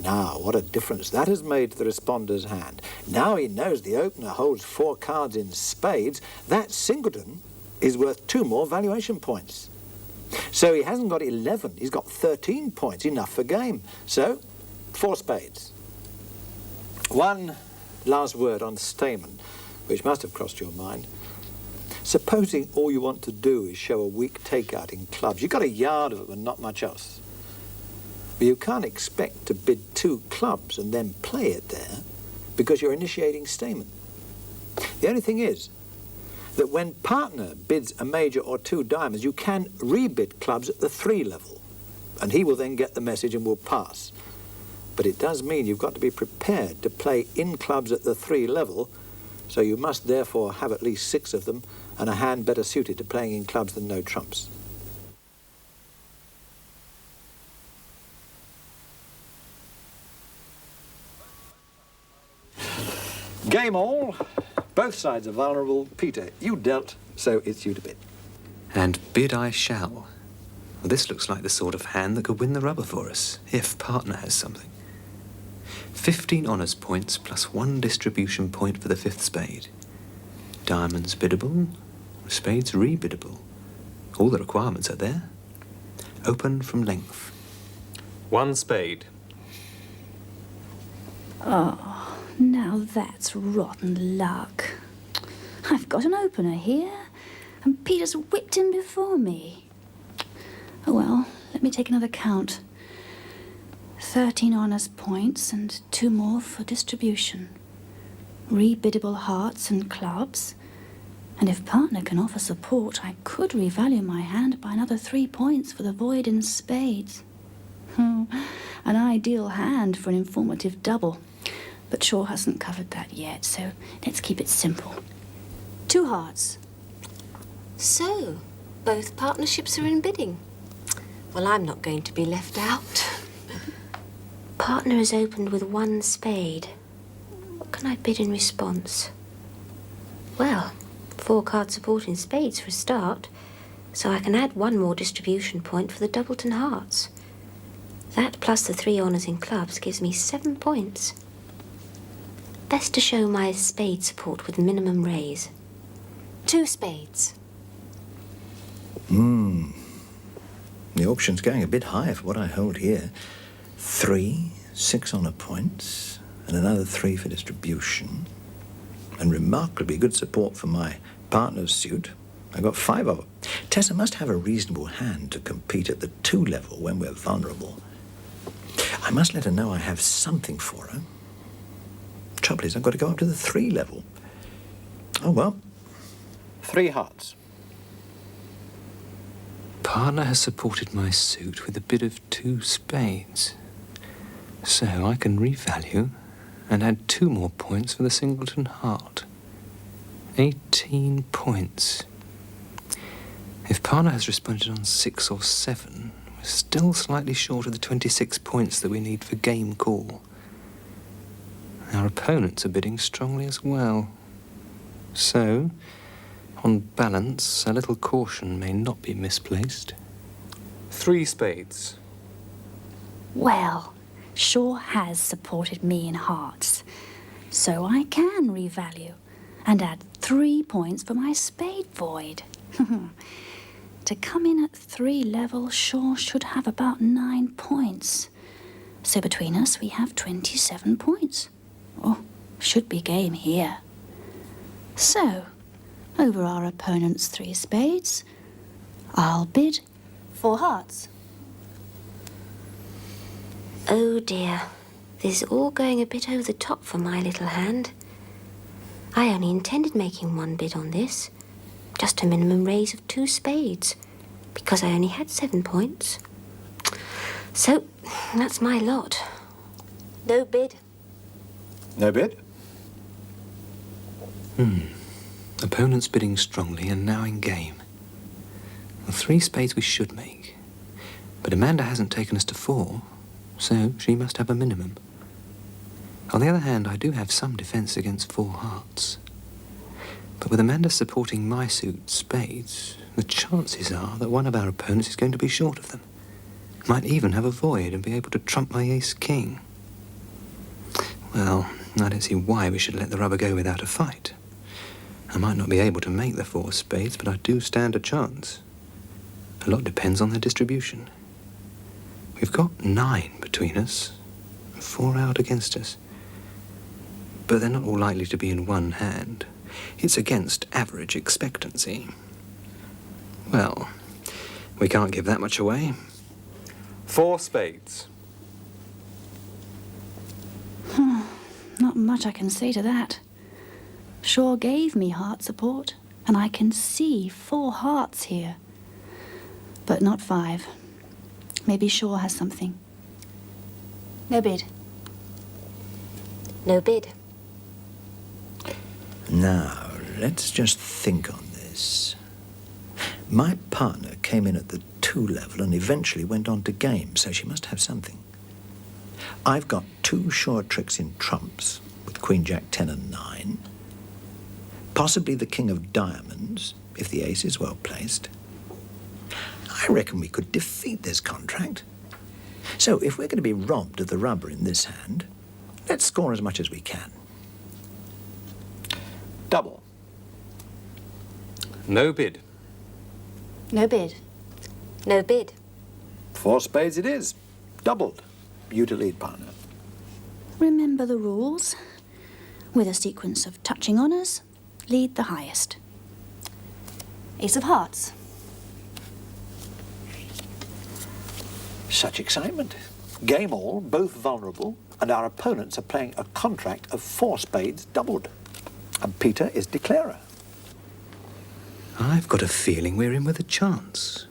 Now, what a difference that has made to the responder's hand. Now he knows the opener holds 4 cards in spades. That singleton is worth 2 more valuation points. So he hasn't got 11, he's got 13 points, enough for game. So, 4 spades. One last word on Stayman, which must have crossed your mind. Supposing all you want to do is show a weak takeout in clubs, you've got a yard of them and not much else. But you can't expect to bid 2 clubs and then play it there because you're initiating Stayman. The only thing is that when partner bids a major or 2 diamonds, you can rebid clubs at the 3 level, and he will then get the message and will pass. But it does mean you've got to be prepared to play in clubs at the 3 level, so you must therefore have at least 6 of them and a hand better suited to playing in clubs than no trumps. Game all. Both sides are vulnerable. Peter, you dealt, so it's you to bid. And bid I shall. Well, this looks like the sort of hand that could win the rubber for us, if partner has something. 15 honours points plus 1 distribution point for the 5th spade. Diamonds biddable, spades rebiddable. All the requirements are there. Open from length. 1 spade. Oh, now that's rotten luck. I've got an opener here, and Peter's whipped him before me. Oh well, let me take another count. 13 honours points and 2 more for distribution. Rebiddable hearts and clubs. And if partner can offer support, I could revalue my hand by another 3 points for the void in spades. An ideal hand for an informative double. But Shaw hasn't covered that yet, so let's keep it simple. 2 hearts. So, both partnerships are in bidding. Well, I'm not going to be left out. Partner has opened with 1 spade. What can I bid in response? Well, 4-card support in spades for a start, so I can add 1 more distribution point for the doubleton hearts. That plus the 3 honours in clubs gives me 7 points. Best to show my spade support with minimum raise. 2 spades. The auction's going a bit high for what I hold here. 3 6-honour points, and another 3 for distribution, and remarkably good support for my partner's suit. I got 5 of them. Tessa must have a reasonable hand to compete at the 2 level when we're vulnerable. I must let her know I have something for her. Trouble is, I've got to go up to the 3 level. Oh, well. 3 hearts. Partner has supported my suit with a bid of 2 spades. So I can revalue and add 2 more points for the singleton heart. 18 points. If partner has responded on 6 or 7, we're still slightly short of the 26 points that we need for game call. Our opponents are bidding strongly as well. So, on balance, a little caution may not be misplaced. 3 spades. Well, Shaw has supported me in hearts, so I can revalue and add 3 points for my spade void. To come in at 3 level, Shaw should have about 9 points. So between us, we have 27 points. Oh, should be game here. So, over our opponent's 3 spades, I'll bid 4 hearts. Oh dear, this is all going a bit over the top for my little hand. I only intended making 1 bid on this. Just a minimum raise of 2 spades, because I only had 7 points. So, that's my lot. No bid. No bid? Opponents bidding strongly and now in game. Well, 3 spades we should make. But Amanda hasn't taken us to 4, so she must have a minimum. On the other hand, I do have some defence against 4 hearts. But with Amanda supporting my suit, spades, the chances are that one of our opponents is going to be short of them. Might even have a void and be able to trump my ace-king. Well, I don't see why we should let the rubber go without a fight. I might not be able to make the 4 spades, but I do stand a chance. A lot depends on their distribution. We've got 9 between us, 4 out against us. But they're not all likely to be in one hand. It's against average expectancy. Well, we can't give that much away. 4 spades. Not much I can say to that. Shaw gave me heart support, and I can see 4 hearts here. But not 5. Maybe Shaw has something. No bid. No bid. Now, let's just think on this. My partner came in at the 2 level and eventually went on to game, so she must have something. I've got 2 sure tricks in trumps, with Queen, Jack, 10 and 9. Possibly the King of Diamonds, if the ace is well placed. I reckon we could defeat this contract. So if we're going to be robbed of the rubber in this hand, let's score as much as we can. Double. No bid. No bid. No bid. 4 spades it is. Doubled. You to lead, partner. Remember the rules. With a sequence of touching honours, lead the highest. Ace of hearts. Such excitement. Game all, both vulnerable, and our opponents are playing a contract of 4 spades doubled. And Peter is declarer. I've got a feeling we're in with a chance.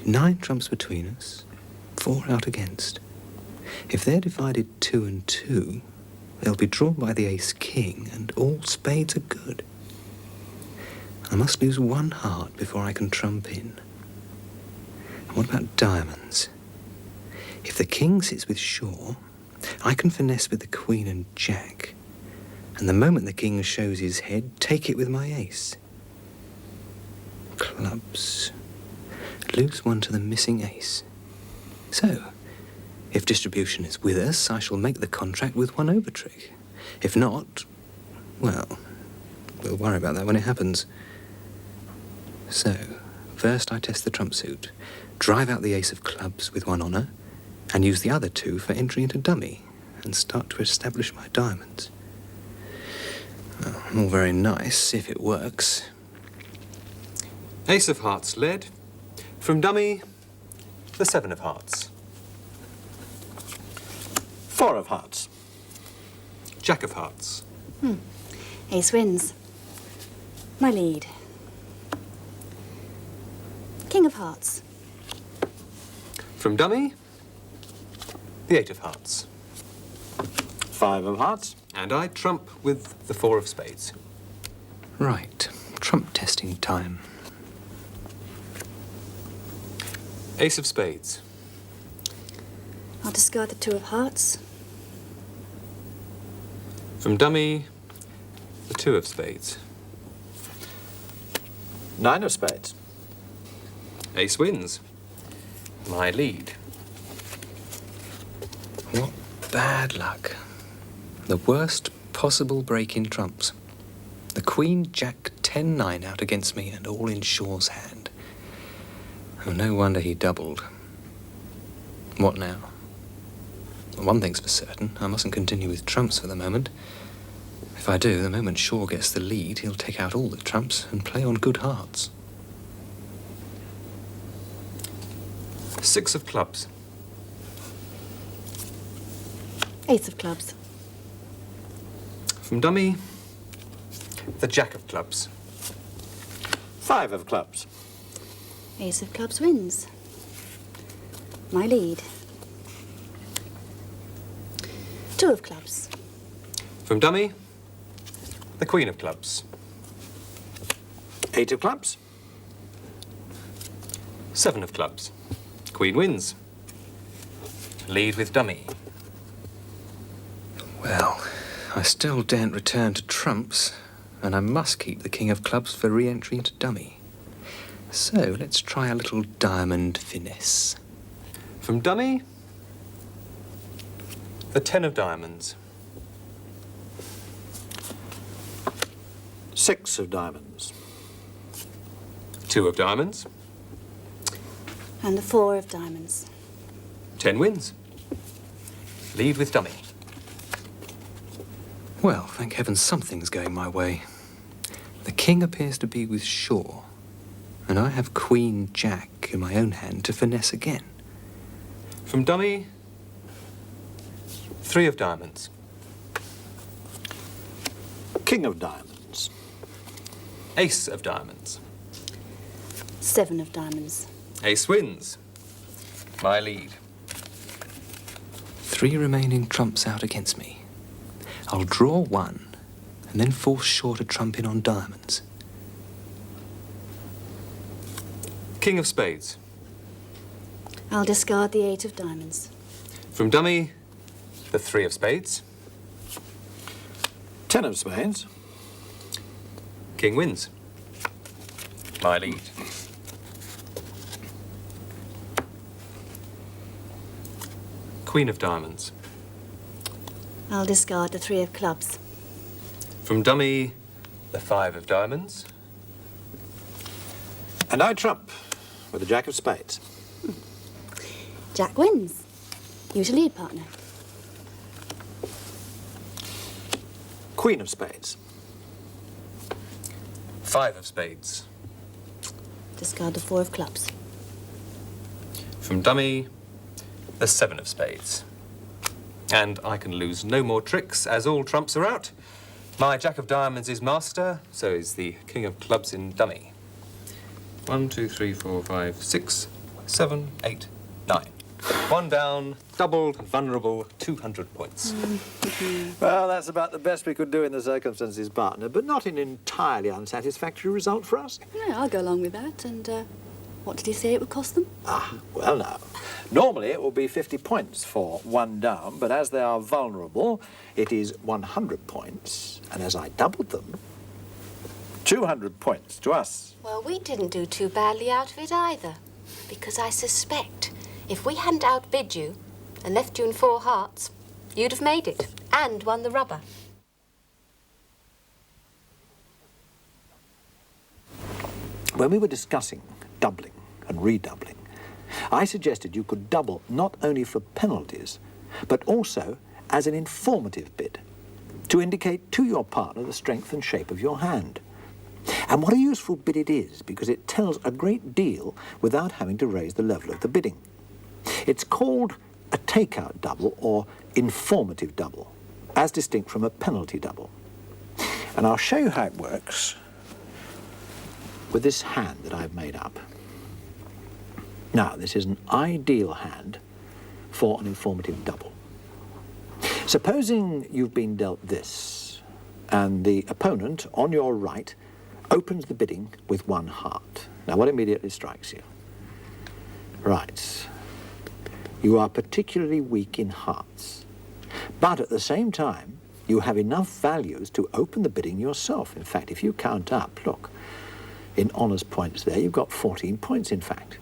9 trumps between us, 4 out against. If they're divided 2 and 2, they'll be drawn by the ace-king, and all spades are good. I must lose 1 heart before I can trump in. And what about diamonds? If the king sits with Shaw, I can finesse with the queen and jack, and the moment the king shows his head, take it with my ace. Clubs. Lose 1 to the missing ace. So, if distribution is with us, I shall make the contract with 1 overtrick. If not, well, we'll worry about that when it happens. So, first I test the trump suit, drive out the ace of clubs with 1 honour, and use the other 2 for entry into dummy and start to establish my diamonds. Well, all very nice if it works. Ace of hearts led. From dummy, the 7 of hearts. 4 of hearts. Jack of hearts. Ace wins. My lead. King of hearts. From dummy, the 8 of hearts. 5 of hearts. And I trump with the 4 of spades. Right, trump testing time. Ace of spades. I'll discard the 2 of hearts. From dummy, the 2 of spades. 9 of spades. Ace wins. My lead. What bad luck. The worst possible break in trumps. The Queen, Jack, 10-9 out against me and all in Shaw's hand. Oh, no wonder he doubled. What now? One thing's for certain, I mustn't continue with trumps for the moment. If I do, the moment Shaw gets the lead, he'll take out all the trumps and play on good hearts. 6 of clubs. Ace of clubs. From dummy, the Jack of clubs. 5 of clubs. Ace of clubs wins. My lead. 2 of clubs. From dummy, the Queen of clubs. 8 of clubs. 7 of clubs. Queen wins. Lead with dummy. Well, I still daren't return to trumps, and I must keep the King of clubs for re-entry into dummy. So let's try a little diamond finesse. From dummy, the 10 of diamonds. 6 of diamonds. 2 of diamonds. And the 4 of diamonds. 10 wins. Lead with dummy. Well, thank heaven something's going my way. The King appears to be with Shaw, and I have Queen Jack in my own hand to finesse again. From dummy, 3 of diamonds. King of diamonds. Ace of diamonds. 7 of diamonds. Ace wins. My lead. 3 remaining trumps out against me. I'll draw 1, and then force Shaw to trump in on diamonds. King of spades. I'll discard the 8 of diamonds. From dummy, the 3 of spades. 10 of spades. King wins. My lead. Queen of diamonds. I'll discard the 3 of clubs. From dummy, the 5 of diamonds. And I trump with the Jack of spades. Jack wins. You to lead, partner. Queen of spades. 5 of spades. Discard the 4 of clubs. From dummy, the 7 of spades. And I can lose no more tricks as all trumps are out. My Jack of diamonds is master, so is the King of clubs in dummy. 1, 2, 3, 4, 5, 6, 7, 8, 9. 1 down, doubled, vulnerable, 200 points. Well, that's about the best we could do in the circumstances, partner, but not an entirely unsatisfactory result for us. Yeah, I'll go along with that. And what did he say it would cost them? Well, now, normally it will be 50 points for 1 down, but as they are vulnerable, it is 100 points. And as I doubled them, 200 points to us. Well, we didn't do too badly out of it either, because I suspect if we hadn't outbid you and left you in 4 hearts, you'd have made it and won the rubber. When we were discussing doubling and redoubling, I suggested you could double not only for penalties, but also as an informative bid, to indicate to your partner the strength and shape of your hand. And what a useful bid it is, because it tells a great deal without having to raise the level of the bidding. It's called a takeout double or informative double, as distinct from a penalty double. And I'll show you how it works with this hand that I've made up. Now, this is an ideal hand for an informative double. Supposing you've been dealt this, and the opponent on your right opens the bidding with 1 heart. Now, what immediately strikes you? Right. You are particularly weak in hearts. But at the same time, you have enough values to open the bidding yourself. In fact, if you count up, look, in honours points there, you've got 14 points, in fact.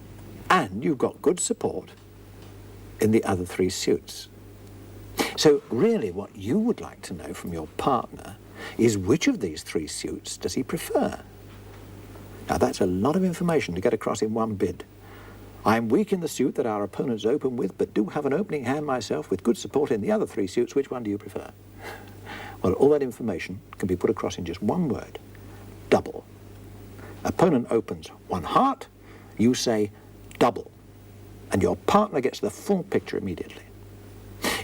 And you've got good support in the other 3 suits. So really what you would like to know from your partner is which of these 3 suits does he prefer? Now that's a lot of information to get across in one bid. I'm weak in the suit that our opponents open with, but do have an opening hand myself with good support in the other 3 suits. Which one do you prefer? Well, all that information can be put across in just one word: double. Opponent opens 1 heart, you say double, and your partner gets the full picture immediately.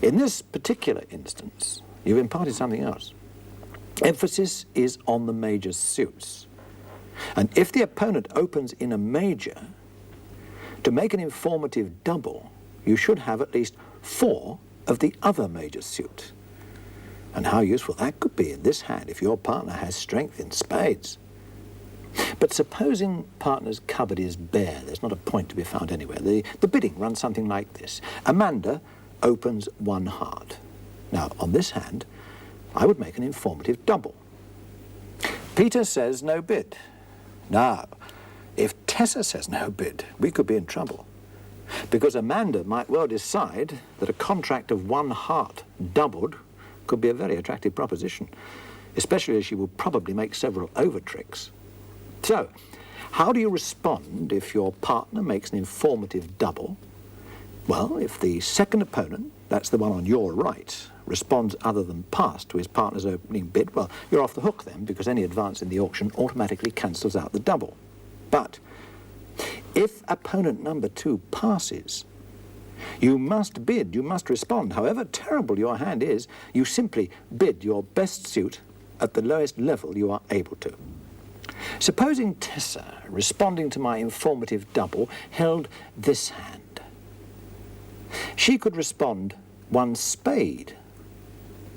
In this particular instance, you've imparted something else. Emphasis is on the major suits. And if the opponent opens in a major, to make an informative double, you should have at least 4 of the other major suits. And how useful that could be in this hand if your partner has strength in spades. But supposing partner's cupboard is bare, there's not a point to be found anywhere. The bidding runs something like this. Amanda opens 1 heart. Now, on this hand, I would make an informative double. Peter says no bid. Now, if Tessa says no bid, we could be in trouble. Because Amanda might well decide that a contract of 1 heart doubled could be a very attractive proposition, especially as she will probably make several over tricks. So, how do you respond if your partner makes an informative double? Well, if the second opponent, that's the one on your right, responds other than pass to his partner's opening bid, well, you're off the hook then, because any advance in the auction automatically cancels out the double. But if opponent number 2 passes, you must bid, you must respond. However terrible your hand is, you simply bid your best suit at the lowest level you are able to. Supposing Tessa, responding to my informative double, held this hand. She could respond 1 spade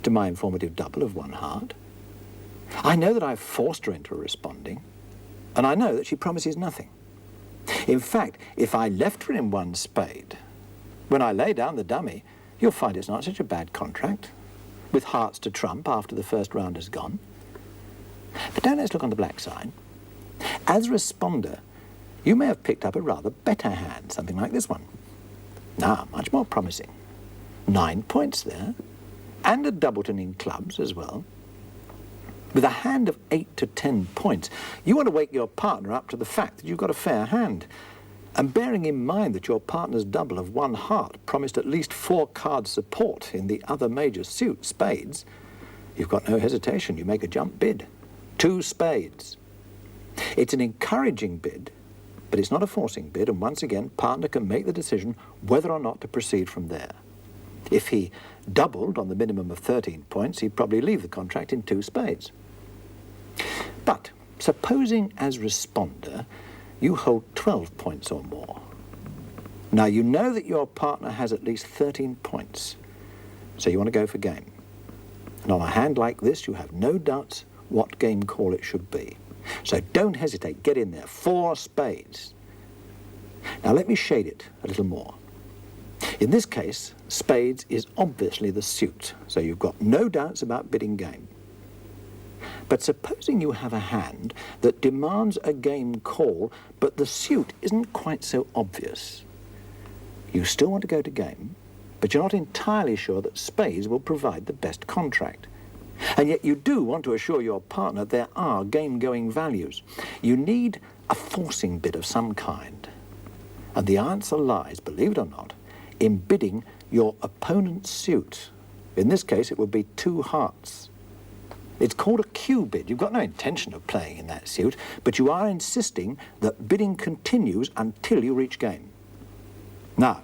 to my informative double of 1 heart. I know that I've forced her into responding, and I know that she promises nothing. In fact, if I left her in 1 spade, when I lay down the dummy, you'll find it's not such a bad contract, with hearts to trump after the first round has gone. But now let's look on the black side. As responder, you may have picked up a rather better hand, something like this one. Now, much more promising. 9 points there, and a doubleton in clubs as well. With a hand of 8 to 10 points, you want to wake your partner up to the fact that you've got a fair hand. And bearing in mind that your partner's double of 1 heart promised at least 4 card support in the other major suit, spades, you've got no hesitation. You make a jump bid. 2 spades. It's an encouraging bid, but it's not a forcing bid, and once again, partner can make the decision whether or not to proceed from there. If he doubled on the minimum of 13 points, he'd probably leave the contract in 2 spades. But supposing as responder, you hold 12 points or more. Now, you know that your partner has at least 13 points, so you want to go for game. And on a hand like this, you have no doubts what game call it should be. So don't hesitate, get in there. 4 spades. Now let me shade it a little more. In this case, spades is obviously the suit, so you've got no doubts about bidding game. But supposing you have a hand that demands a game call, but the suit isn't quite so obvious. You still want to go to game, but you're not entirely sure that spades will provide the best contract. And yet you do want to assure your partner there are game-going values. You need a forcing bid of some kind. And the answer lies, believe it or not, in bidding your opponent's suit. In this case, it would be 2 hearts. It's called a Q bid. You've got no intention of playing in that suit, but you are insisting that bidding continues until you reach game. Now,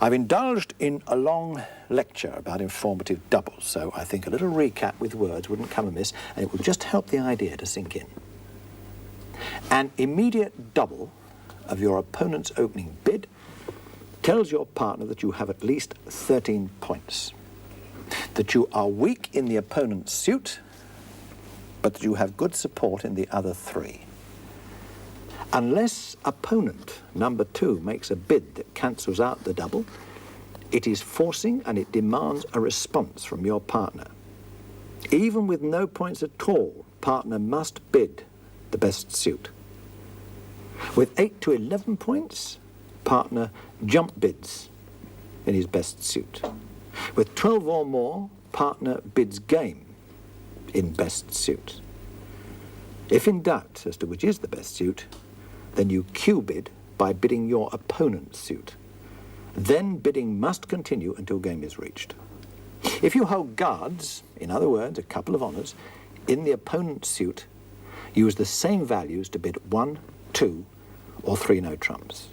I've indulged in a long lecture about informative doubles, so I think a little recap with words wouldn't come amiss, and it will just help the idea to sink in. An immediate double of your opponent's opening bid tells your partner that you have at least 13 points, that you are weak in the opponent's suit, but that you have good support in the other 3. Unless opponent number 2 makes a bid that cancels out the double, it is forcing and it demands a response from your partner. Even with no points at all, partner must bid the best suit. With 8 to 11 points, partner jump bids in his best suit. With 12 or more, partner bids game in best suit. If in doubt as to which is the best suit, then you Q bid by bidding your opponent's suit. Then bidding must continue until game is reached. If you hold guards, in other words, a couple of honours, in the opponent's suit, use the same values to bid 1, 2, or 3 no trumps.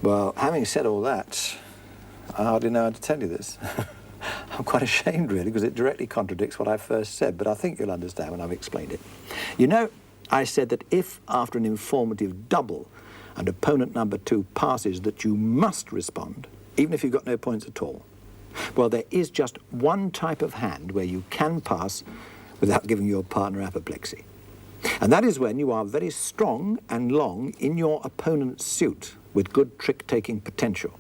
Well, having said all that, I hardly know how to tell you this. I'm quite ashamed, really, because it directly contradicts what I first said, but I think you'll understand when I've explained it. You know, I said that if, after an informative double, and opponent number 2 passes, that you must respond, even if you've got no points at all. Well, there is just one type of hand where you can pass without giving your partner apoplexy. And that is when you are very strong and long in your opponent's suit with good trick-taking potential.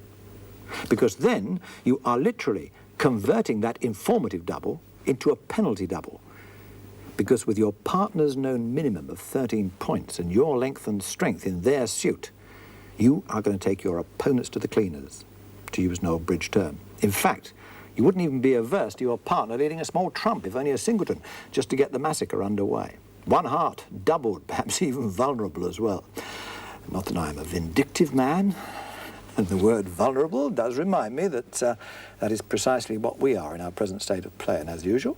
Because then you are literally converting that informative double into a penalty double. Because with your partner's known minimum of 13 points and your length and strength in their suit, you are going to take your opponents to the cleaners, to use an old bridge term. In fact, you wouldn't even be averse to your partner leading a small trump, if only a singleton, just to get the massacre underway. 1 heart, doubled, perhaps even vulnerable as well. Not that I'm a vindictive man, and the word vulnerable does remind me that that is precisely what we are in our present state of play, and as usual,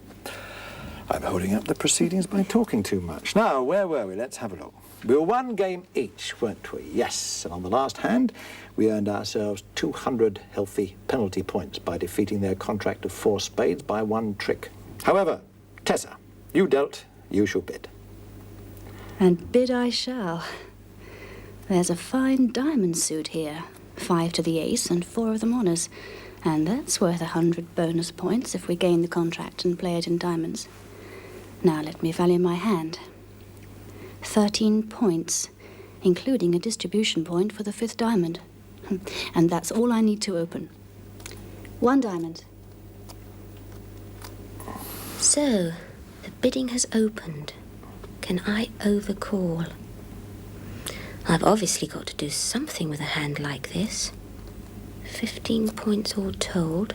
I'm holding up the proceedings by talking too much. Now, where were we? Let's have a look. We were 1 game each, weren't we? Yes, and on the last hand, we earned ourselves 200 healthy penalty points by defeating their contract of 4 spades by 1 trick. However, Tessa, you dealt, you shall bid. And bid I shall. There's a fine diamond suit here. 5 to the ace and 4 of them honours. And that's worth 100 bonus points if we gain the contract and play it in diamonds. Now let me value my hand. 13 points, including a distribution point for the 5th diamond. And that's all I need to open. 1 diamond. So, the bidding has opened. Can I overcall? I've obviously got to do something with a hand like this. 15 points all told,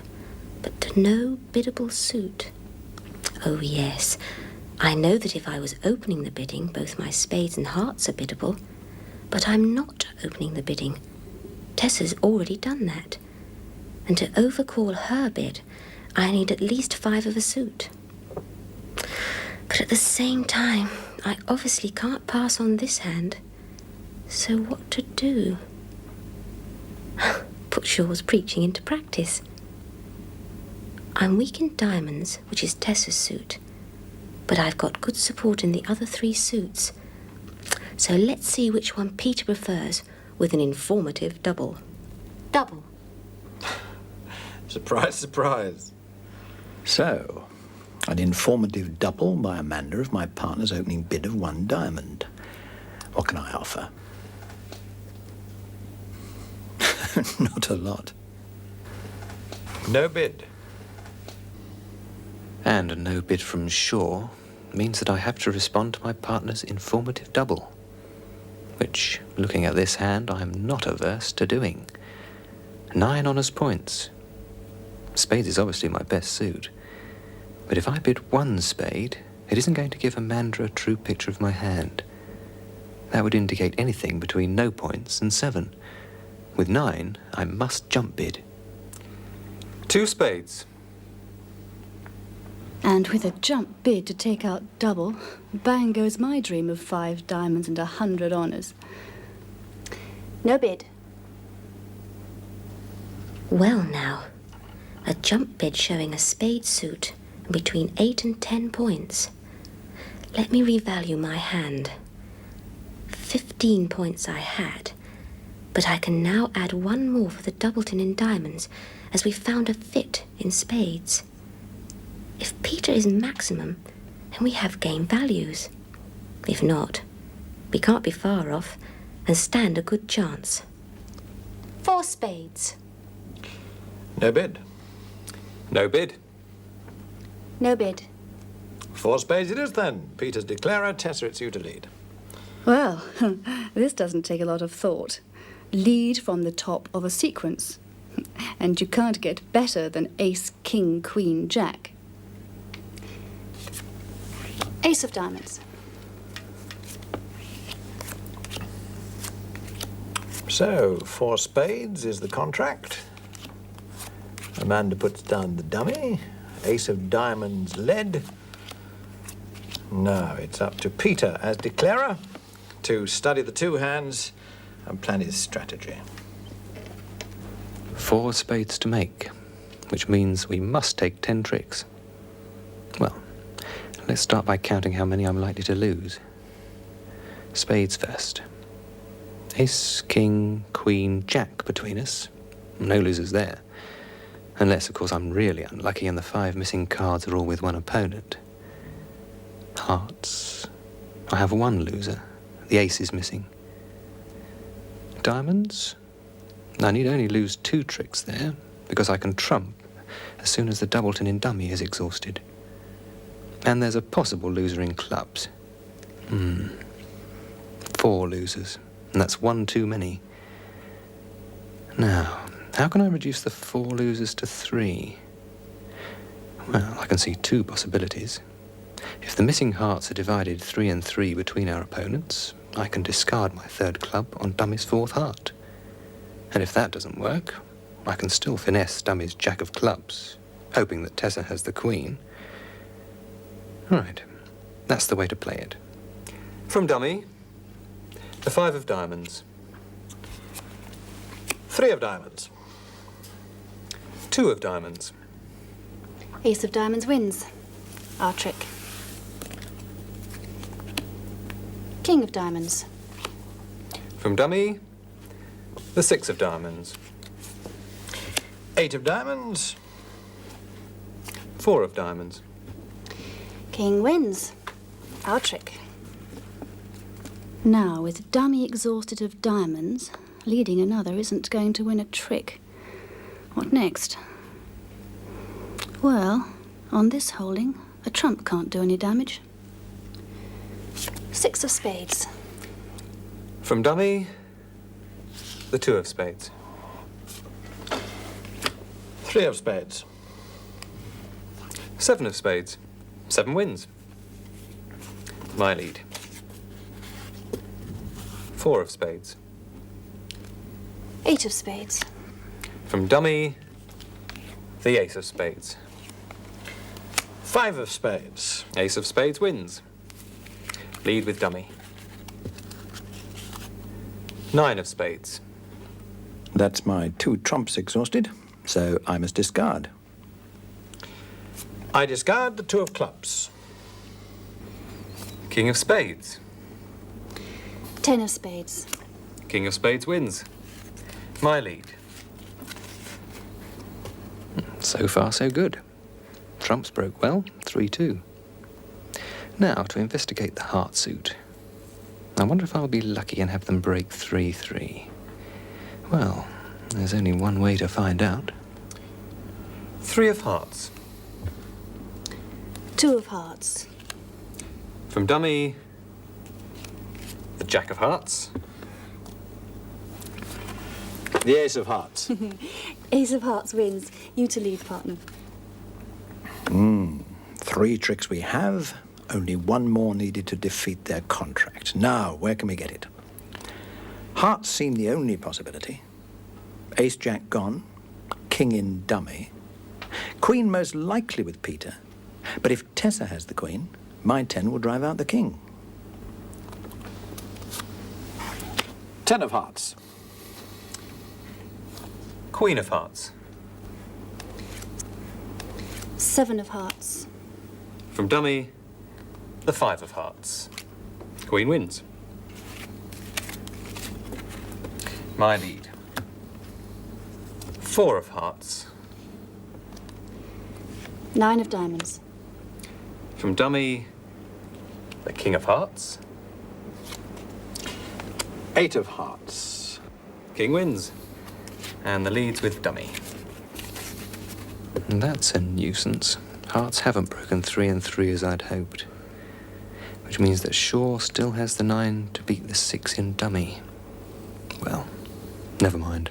but no biddable suit. Oh yes, I know that if I was opening the bidding, both my spades and hearts are biddable, but I'm not opening the bidding. Tessa's already done that. And to overcall her bid, I need at least 5 of a suit. But at the same time, I obviously can't pass on this hand. So what to do? Put Shaw's preaching into practice. I'm weak in diamonds, which is Tessa's suit, but I've got good support in the other 3 suits. So let's see which one Peter prefers with an informative double. Double. Surprise, surprise. So, an informative double by Amanda of my partner's opening bid of 1 diamond. What can I offer? Not a lot. No bid. And a no bid from Shaw means that I have to respond to my partner's informative double, which, looking at this hand, I am not averse to doing. 9 honours points. Spades is obviously my best suit, but if I bid 1 spade, it isn't going to give Amanda a true picture of my hand. That would indicate anything between no points and 7, With 9, I must jump bid. 2 spades. And with a jump bid to take out double, bang goes my dream of 5 diamonds and 100 honours. No bid. Well now, a jump bid showing a spade suit between 8 and 10 points. Let me revalue my hand. 15 points I had, but I can now add 1 more for the doubleton in diamonds, as we found a fit in spades. If Peter is maximum, then we have game values. If not, we can't be far off and stand a good chance. 4 spades. No bid. No bid. No bid. 4 spades it is then. Peter's declarer, Tessa, it's you to lead. Well, this doesn't take a lot of thought. Lead from the top of a sequence. And you can't get better than ace, king, queen, jack. Ace of diamonds. So, 4 spades is the contract. Amanda puts down the dummy. Ace of diamonds led. Now it's up to Peter as declarer to study the 2 hands and plan his strategy. 4 spades to make, which means we must take 10 tricks. Well, let's start by counting how many I'm likely to lose. Spades first. Ace, king, queen, jack between us. No losers there. Unless, of course, I'm really unlucky and the 5 missing cards are all with one opponent. Hearts. I have 1 loser. The ace is missing. Diamonds. I need only lose 2 tricks there, because I can trump as soon as the doubleton in dummy is exhausted. And there's a possible loser in clubs. 4 losers, and that's 1 too many. Now, how can I reduce the 4 losers to 3? Well, I can see 2 possibilities. If the missing hearts are divided 3 and 3 between our opponents, I can discard my 3rd club on dummy's 4th heart. And if that doesn't work, I can still finesse dummy's jack of clubs, hoping that Tessa has the queen. Right, that's the way to play it. From dummy, the 5 of diamonds. 3 of diamonds. 2 of diamonds. Ace of diamonds wins. Our trick. King of diamonds. From dummy, the 6 of diamonds. 8 of diamonds. 4 of diamonds. King wins. Our trick. Now, with dummy exhausted of diamonds, leading another isn't going to win a trick. What next? Well, on this holding, a trump can't do any damage. 6 of spades. From dummy, the 2 of spades. 3 of spades. 7 of spades. 7 wins. My lead. 4 of spades. 8 of spades. From dummy, the ace of spades. 5 of spades. Ace of spades wins. Lead with dummy. 9 of spades. That's my 2 trumps exhausted, so I must discard. I discard the 2 of clubs. King of spades. 10 of spades. King of spades wins. My lead. So far, so good. Trumps broke well, 3-2. Now, to investigate the heart suit. I wonder if I'll be lucky and have them break 3-3. Well, there's only one way to find out. 3 of hearts. 2 of hearts. From dummy, the jack of hearts. The ace of hearts. Ace of hearts wins. You to lead, partner. 3 tricks we have. Only 1 more needed to defeat their contract. Now, where can we get it? Hearts seem the only possibility. Ace Jack gone, king in dummy, queen most likely with Peter, but if Tessa has the queen, my 10 will drive out the king. 10 of hearts. Queen of hearts. 7 of hearts. From dummy, the 5 of hearts. Queen wins. My lead. 4 of hearts. 9 of diamonds. From dummy, the king of hearts. 8 of hearts. King wins. And the lead's with dummy. That's a nuisance. Hearts haven't broken 3 and 3 as I'd hoped. Which means that Shaw still has the 9 to beat the 6 in dummy. Well, never mind.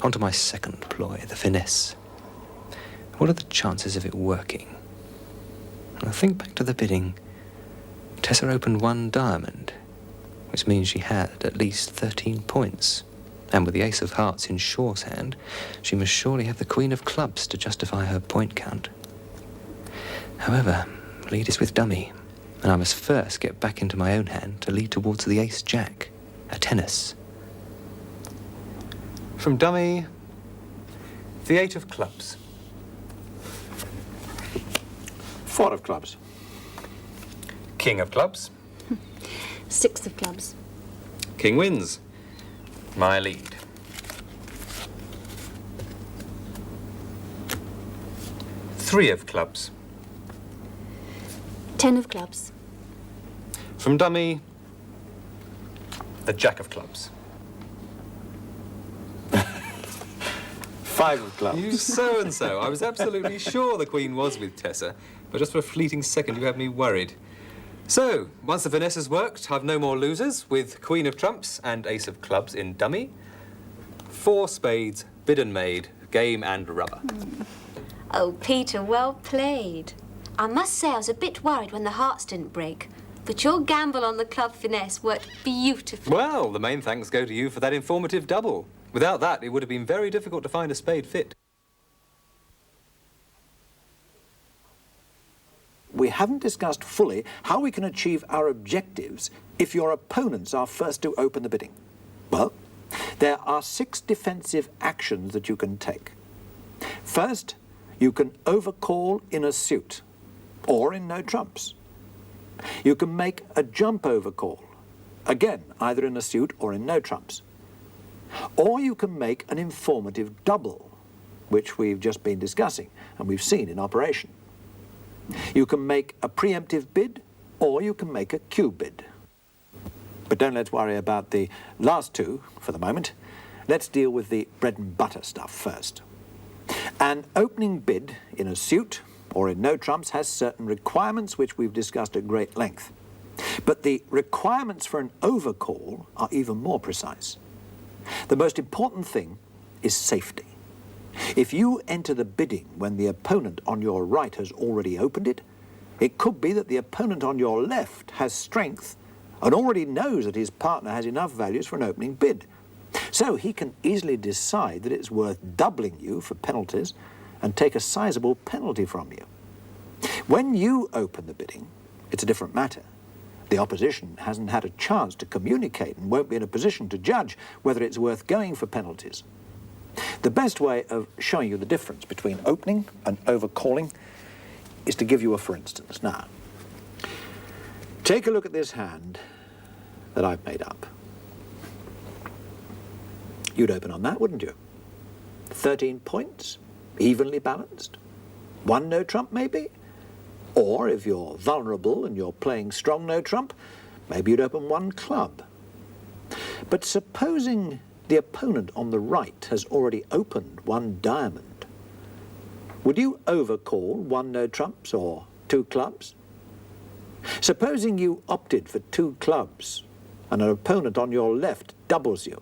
On to my second ploy, the finesse. What are the chances of it working? I think back to the bidding. Tessa opened 1 diamond, which means she had at least 13 points. And with the ace of hearts in Shaw's hand, she must surely have the queen of clubs to justify her point count. However, lead is with dummy, and I must first get back into my own hand to lead towards the ace jack, a tennis. From dummy, the 8 of clubs. 4 of clubs. King of clubs. 6 of clubs. King wins. My lead. 3 of clubs. 10 of clubs. From dummy, the jack of clubs. 5 of clubs. You so-and-so. I was absolutely sure the queen was with Tessa, but just for a fleeting second you had me worried. So, once the finesse has worked, I've no more losers, with queen of trumps and ace of clubs in dummy. 4 spades, bid and made, game and rubber. Oh, Peter, well played. I must say I was a bit worried when the hearts didn't break, but your gamble on the club finesse worked beautifully. Well, the main thanks go to you for that informative double. Without that, it would have been very difficult to find a spade fit. We haven't discussed fully how we can achieve our objectives if your opponents are first to open the bidding. Well, there are 6 defensive actions that you can take. First, you can overcall in a suit, or in no trumps. You can make a jump overcall, again, either in a suit or in no trumps. Or you can make an informative double, which we've just been discussing and we've seen in operation. You can make a preemptive bid, or you can make a Q bid. But don't let's worry about the last 2 for the moment. Let's deal with the bread and butter stuff first. An opening bid in a suit or in no trumps has certain requirements which we've discussed at great length. But the requirements for an overcall are even more precise. The most important thing is safety. If you enter the bidding when the opponent on your right has already opened it, it could be that the opponent on your left has strength and already knows that his partner has enough values for an opening bid. So he can easily decide that it's worth doubling you for penalties and take a sizable penalty from you. When you open the bidding, it's a different matter. The opposition hasn't had a chance to communicate and won't be in a position to judge whether it's worth going for penalties. The best way of showing you the difference between opening and overcalling is to give you a for instance. Now, take a look at this hand that I've made up. You'd open on that, wouldn't you? 13 points, evenly balanced. 1 no trump, maybe? Or if you're vulnerable and you're playing strong no trump, maybe you'd open 1 club. But supposing the opponent on the right has already opened 1 diamond, would you overcall 1 no trumps or 2 clubs? Supposing you opted for 2 clubs and an opponent on your left doubles you,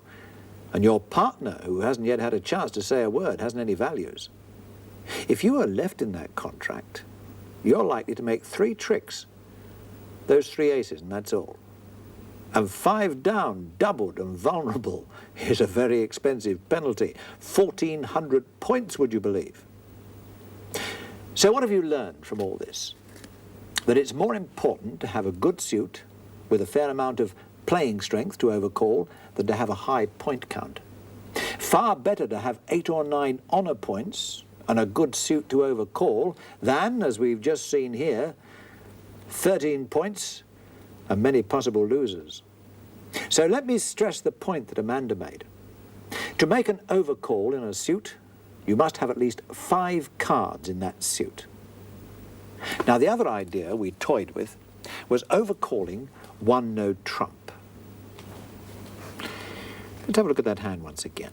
and your partner, who hasn't yet had a chance to say a word, hasn't any values. If you are left in that contract, you're likely to make 3 tricks, those 3 aces, and that's all. And 5 down, doubled and vulnerable, is a very expensive penalty. 1,400 points, would you believe? So what have you learned from all this? That it's more important to have a good suit with a fair amount of playing strength to overcall than to have a high point count. Far better to have 8 or 9 honour points and a good suit to overcall than, as we've just seen here, 13 points and many possible losers. So let me stress the point that Amanda made. To make an overcall in a suit, you must have at least 5 cards in that suit. Now, the other idea we toyed with was overcalling 1 no trump. Let's have a look at that hand once again.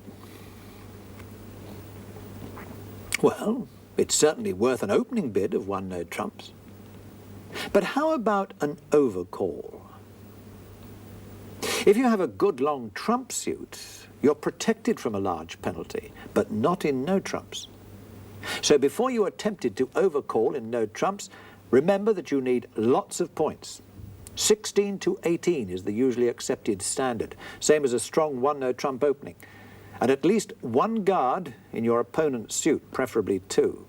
Well, it's certainly worth an opening bid of 1 no trumps. But how about an overcall? If you have a good long trump suit, you're protected from a large penalty, but not in no trumps. So before you are tempted to overcall in no trumps, remember that you need lots of points. 16 to 18 is the usually accepted standard, same as a strong 1 no trump opening. And at least 1 guard in your opponent's suit, preferably 2.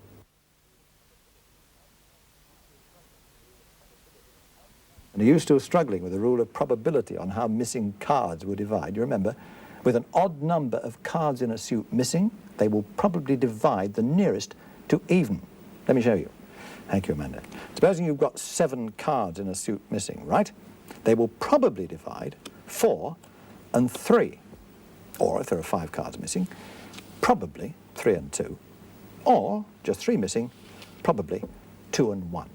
And are you still struggling with the rule of probability on how missing cards will divide? You remember, with an odd number of cards in a suit missing, they will probably divide the nearest to even. Let me show you. Thank you, Amanda. Supposing you've got 7 cards in a suit missing, right? They will probably divide 4 and 3. Or if there are 5 cards missing, probably 3 and 2. Or, just 3 missing, probably 2 and 1.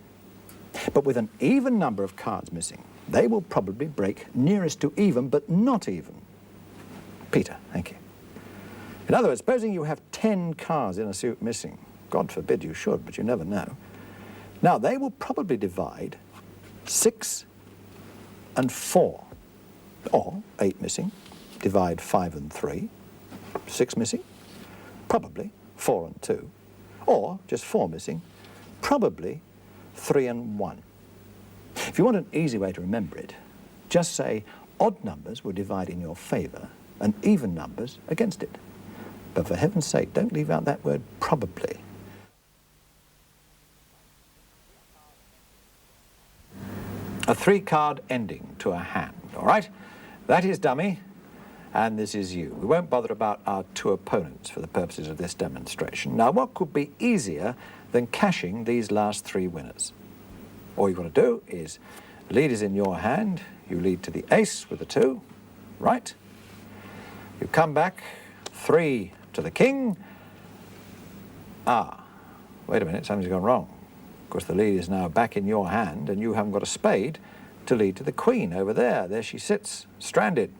But with an even number of cards missing, they will probably break nearest to even, but not even. Peter, thank you. In other words, supposing you have 10 cards in a suit missing, God forbid you should, but you never know. Now, they will probably divide 6 and 4, or 8 missing, divide 5 and 3, 6 missing, probably 4 and 2, or just 4 missing, probably 3 and 1. If you want an easy way to remember it, just say odd numbers will divide in your favour and even numbers against it. But for heaven's sake, don't leave out that word probably. A 3-card ending to a hand, all right? That is dummy, and this is you. We won't bother about our 2 opponents for the purposes of this demonstration. Now, what could be easier than cashing these last 3 winners? All you've got to do is, the lead is in your hand, you lead to the ace with the 2, right? You come back, 3 to the king. Ah, wait a minute, something's gone wrong. Of course, the lead is now back in your hand, and you haven't got a spade to lead to the queen over there. There she sits, stranded.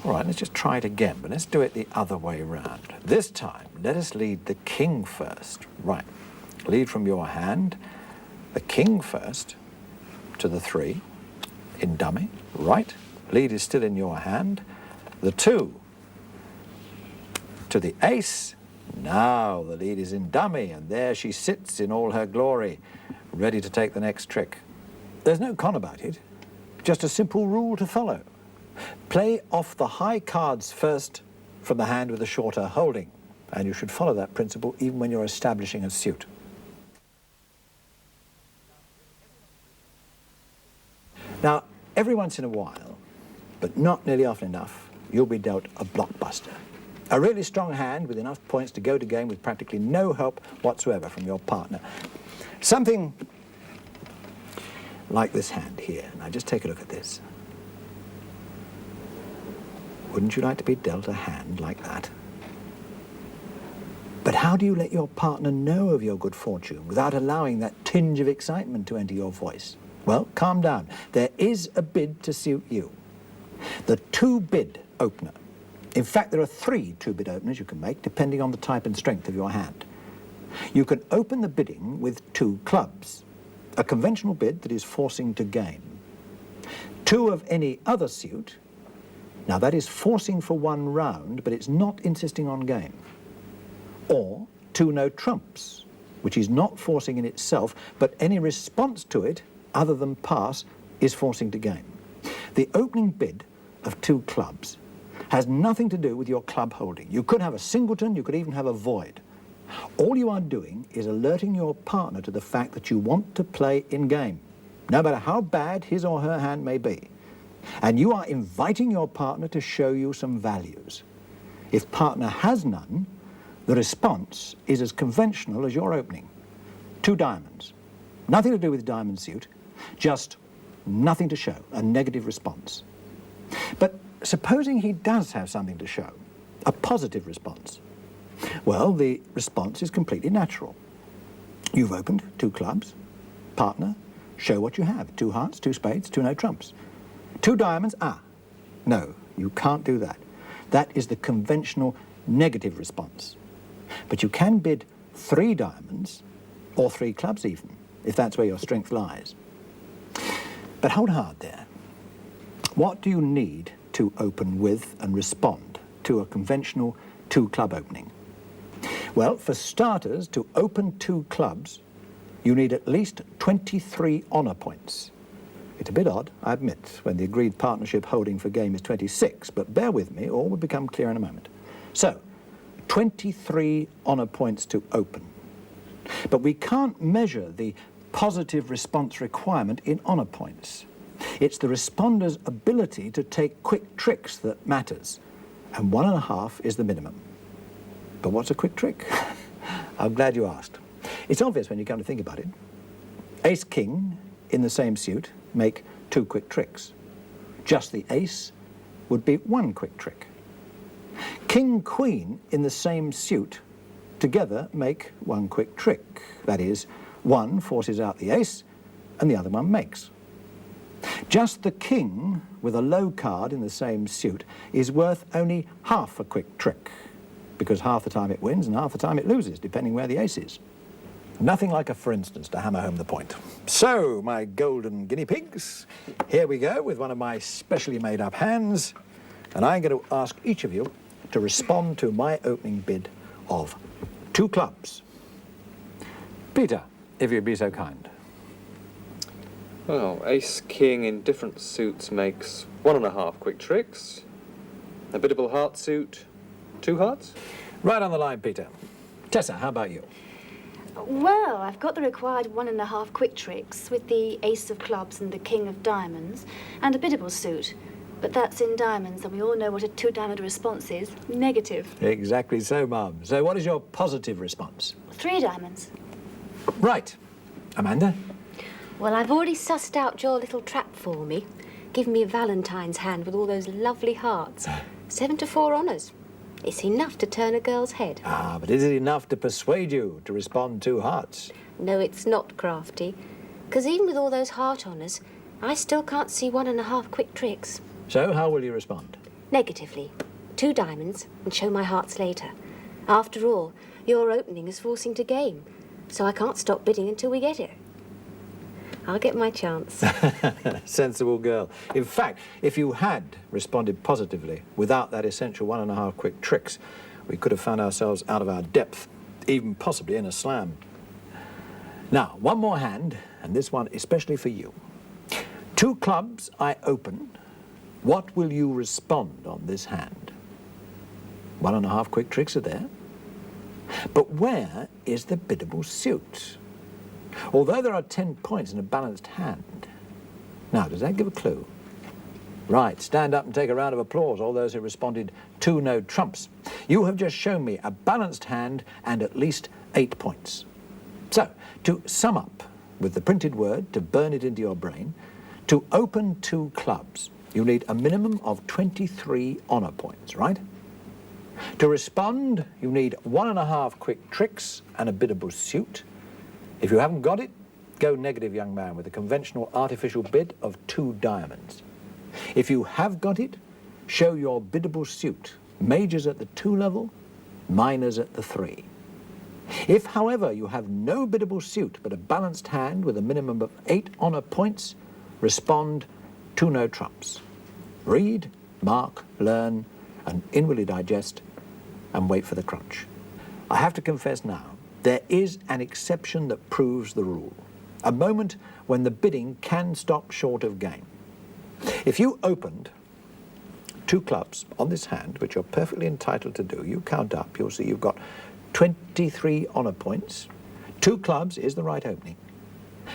All right, let's just try it again, but let's do it the other way round. This time, let us lead the king first. Right, lead from your hand, the king first, to the 3, in dummy, right. Lead is still in your hand, the 2, to the ace. Now the lead is in dummy, and there she sits in all her glory, ready to take the next trick. There's no con about it, just a simple rule to follow. Play off the high cards first from the hand with the shorter holding, and you should follow that principle even when you're establishing a suit. Now, every once in a while, but not nearly often enough, you'll be dealt a blockbuster. A really strong hand with enough points to go to game with practically no help whatsoever from your partner. Something like this hand here. Now just take a look at this. Wouldn't you like to be dealt a hand like that? But how do you let your partner know of your good fortune without allowing that tinge of excitement to enter your voice? Well, calm down. There is a bid to suit you. The 2-bid opener. In fact, there are 3 2-bid openers you can make, depending on the type and strength of your hand. You can open the bidding with 2 clubs, a conventional bid that is forcing to game. 2 of any other suit, now that is forcing for 1 round, but it's not insisting on game. Or 2 no trumps, which is not forcing in itself, but any response to it, other than pass, is forcing to game. The opening bid of 2 clubs has nothing to do with your club holding. You could have a singleton, you could even have a void. All you are doing is alerting your partner to the fact that you want to play in game, no matter how bad his or her hand may be. And you are inviting your partner to show you some values. If partner has none, the response is as conventional as your opening. 2 diamonds. Nothing to do with diamond suit, just nothing to show, a negative response. But supposing he does have something to show, a positive response. Well, the response is completely natural. You've opened 2 clubs. Partner, show what you have. 2 hearts, 2 spades, 2 no trumps. 2 diamonds, no, you can't do that. That is the conventional negative response. But you can bid 3 diamonds, or 3 clubs even, if that's where your strength lies. But hold hard there. What do you need to open with and respond to a conventional 2 club opening? Well, for starters, to open 2 clubs, you need at least 23 honour points. It's a bit odd, I admit, when the agreed partnership holding for game is 26, but bear with me, all will become clear in a moment. So, 23 honour points to open. But we can't measure the positive response requirement in honour points. It's the responder's ability to take quick tricks that matters, and 1.5 is the minimum. But what's a quick trick? I'm glad you asked. It's obvious when you come to think about it. Ace-king in the same suit make 2 quick tricks. Just the ace would be 1 quick trick. King-queen in the same suit together make 1 quick trick. That is, one forces out the ace and the other one makes. Just the king with a low card in the same suit is worth only half a quick trick, because half the time it wins and half the time it loses, depending where the ace is. Nothing like a for instance to hammer home the point. So, my golden guinea pigs, here we go with one of my specially made up hands, and I'm going to ask each of you to respond to my opening bid of 2 clubs. Peter, if you'd be so kind. Well, ace-king in different suits makes 1.5 quick tricks. A biddable heart suit, 2 hearts? Right on the line, Peter. Tessa, how about you? Well, I've got the required 1.5 quick tricks with the ace of clubs and the king of diamonds, and a biddable suit. But that's in diamonds, and we all know what a 2-diamond response is. Negative. Exactly so, Mum. So what is your positive response? 3 diamonds. Right. Amanda? Well, I've already sussed out your little trap for me. Give me a Valentine's hand with all those lovely hearts. 7 to 4 honours. It's enough to turn a girl's head. But is it enough to persuade you to respond 2 hearts? No, it's not, Crafty. Because even with all those heart honours, I still can't see 1.5 quick tricks. So how will you respond? Negatively. 2 diamonds and show my hearts later. After all, your opening is forcing to game, so I can't stop bidding until we get it. I'll get my chance. Sensible girl. In fact, if you had responded positively without that essential 1.5 quick tricks, we could have found ourselves out of our depth, even possibly in a slam. Now, one more hand, and this one especially for you. 2 clubs I open. What will you respond on this hand? 1.5 quick tricks are there. But where is the biddable suit? Although there are 10 points in a balanced hand. Now, does that give a clue? Right, stand up and take a round of applause, all those who responded 2 no trumps. You have just shown me a balanced hand and at least 8 points. So, to sum up with the printed word, to burn it into your brain, to open 2 clubs, you need a minimum of 23 honour points, right? To respond, you need 1.5 quick tricks and a biddable suit. If you haven't got it, go negative, young man, with a conventional artificial bid of 2 diamonds. If you have got it, show your biddable suit, majors at the 2 level, minors at the 3. If, however, you have no biddable suit but a balanced hand with a minimum of 8 honour points, respond 2 no trumps. Read, mark, learn, and inwardly digest, and wait for the crunch. I have to confess now, there is an exception that proves the rule. A moment when the bidding can stop short of game. If you opened 2 clubs on this hand, which you're perfectly entitled to do, you count up, you'll see you've got 23 honour points. 2 clubs is the right opening.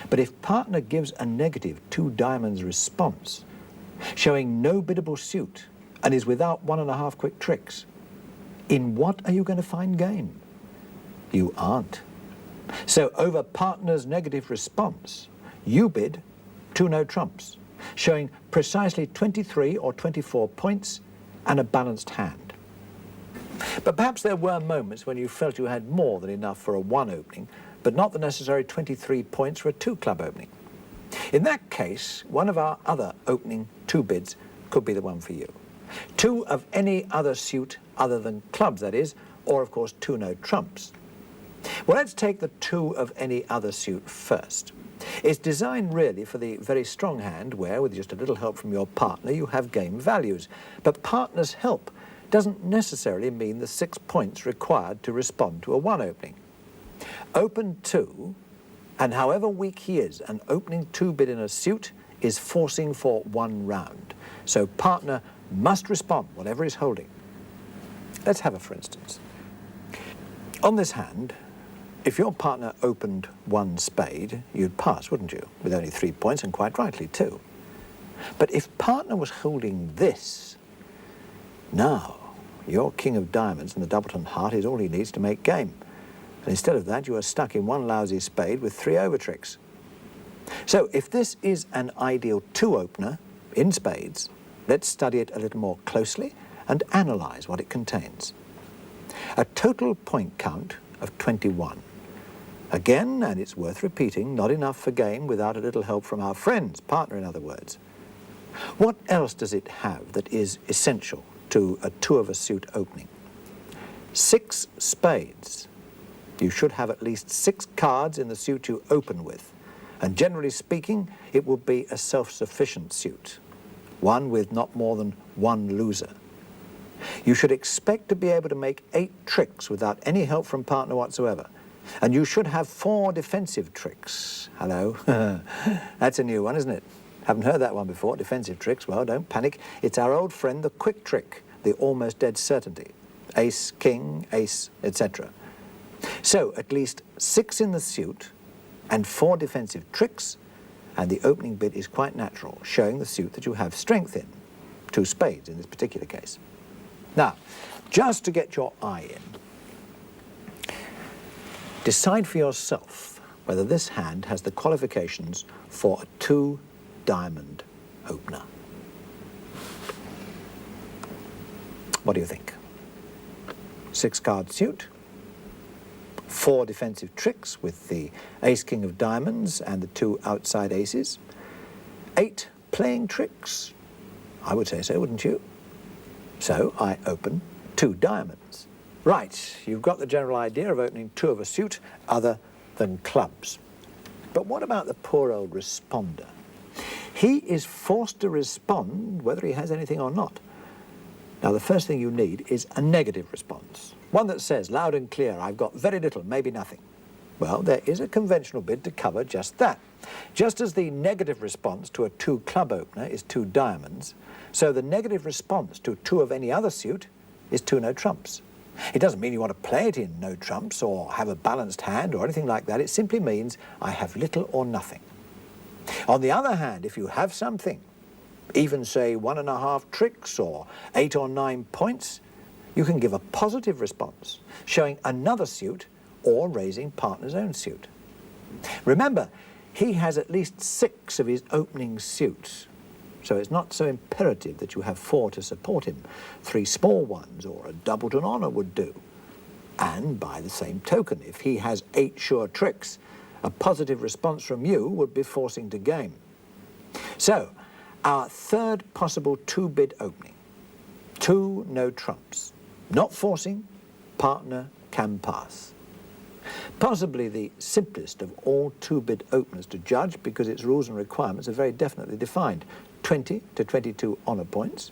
But if partner gives a negative 2 diamonds response, showing no biddable suit, and is without 1.5 quick tricks, in what are you going to find game? You aren't. So over partner's negative response, you bid 2 no trumps, showing precisely 23 or 24 points and a balanced hand. But perhaps there were moments when you felt you had more than enough for a 1 opening, but not the necessary 23 points for a 2 club opening. In that case, one of our other opening 2 bids could be the one for you. 2 of any other suit other than clubs, that is, or of course 2 no trumps. Well, let's take the 2 of any other suit first. It's designed really for the very strong hand where, with just a little help from your partner, you have game values. But partner's help doesn't necessarily mean the 6 points required to respond to a 1 opening. Open 2, and however weak he is, an opening 2 bid in a suit is forcing for 1 round. So partner must respond, whatever he's holding. Let's have a for instance. On this hand, if your partner opened 1 spade, you'd pass, wouldn't you? With only 3 points, and quite rightly too. But if partner was holding this, now your king of diamonds and the doubleton heart is all he needs to make game. And instead of that, you are stuck in 1 lousy spade with 3 overtricks. So if this is an ideal 2 opener in spades, let's study it a little more closely and analyse what it contains. A total point count of 21. Again, and it's worth repeating, not enough for game without a little help from our friends, partner in other words. What else does it have that is essential to a 2 of a suit opening? 6 spades. You should have at least 6 cards in the suit you open with, and generally speaking, it will be a self-sufficient suit, one with not more than 1 loser. You should expect to be able to make 8 tricks without any help from partner whatsoever. And you should have 4 defensive tricks. Hello. That's a new one, isn't it? Haven't heard that one before, defensive tricks. Well, don't panic. It's our old friend, the quick trick, the almost dead certainty. Ace, king, ace, etc. So, at least 6 in the suit and 4 defensive tricks, and the opening bid is quite natural, showing the suit that you have strength in. 2 spades in this particular case. Now, just to get your eye in, decide for yourself whether this hand has the qualifications for a 2 diamond opener. What do you think? 6 card suit, 4 defensive tricks with the ace king of diamonds and the 2 outside aces, 8 playing tricks. I would say so, wouldn't you? So I open 2 diamonds. Right, you've got the general idea of opening 2 of a suit other than clubs. But what about the poor old responder? He is forced to respond whether he has anything or not. Now, the first thing you need is a negative response. One that says loud and clear, I've got very little, maybe nothing. Well, there is a conventional bid to cover just that. Just as the negative response to a 2 club opener is 2 diamonds, so the negative response to 2 of any other suit is 2 no trumps. It doesn't mean you want to play it in no trumps or have a balanced hand or anything like that. It simply means I have little or nothing. On the other hand, if you have something, even say 1.5 tricks or 8 or 9 points, you can give a positive response, showing another suit or raising partner's own suit. Remember, he has at least 6 of his opening suits, so it's not so imperative that you have 4 to support him. 3 small ones or a doubleton honour would do. And by the same token, if he has 8 sure tricks, a positive response from you would be forcing to game. So, our third possible 2-bid opening, 2 no trumps. Not forcing, partner can pass. Possibly the simplest of all 2-bid openers to judge because its rules and requirements are very definitely defined. 20 to 22 honour points.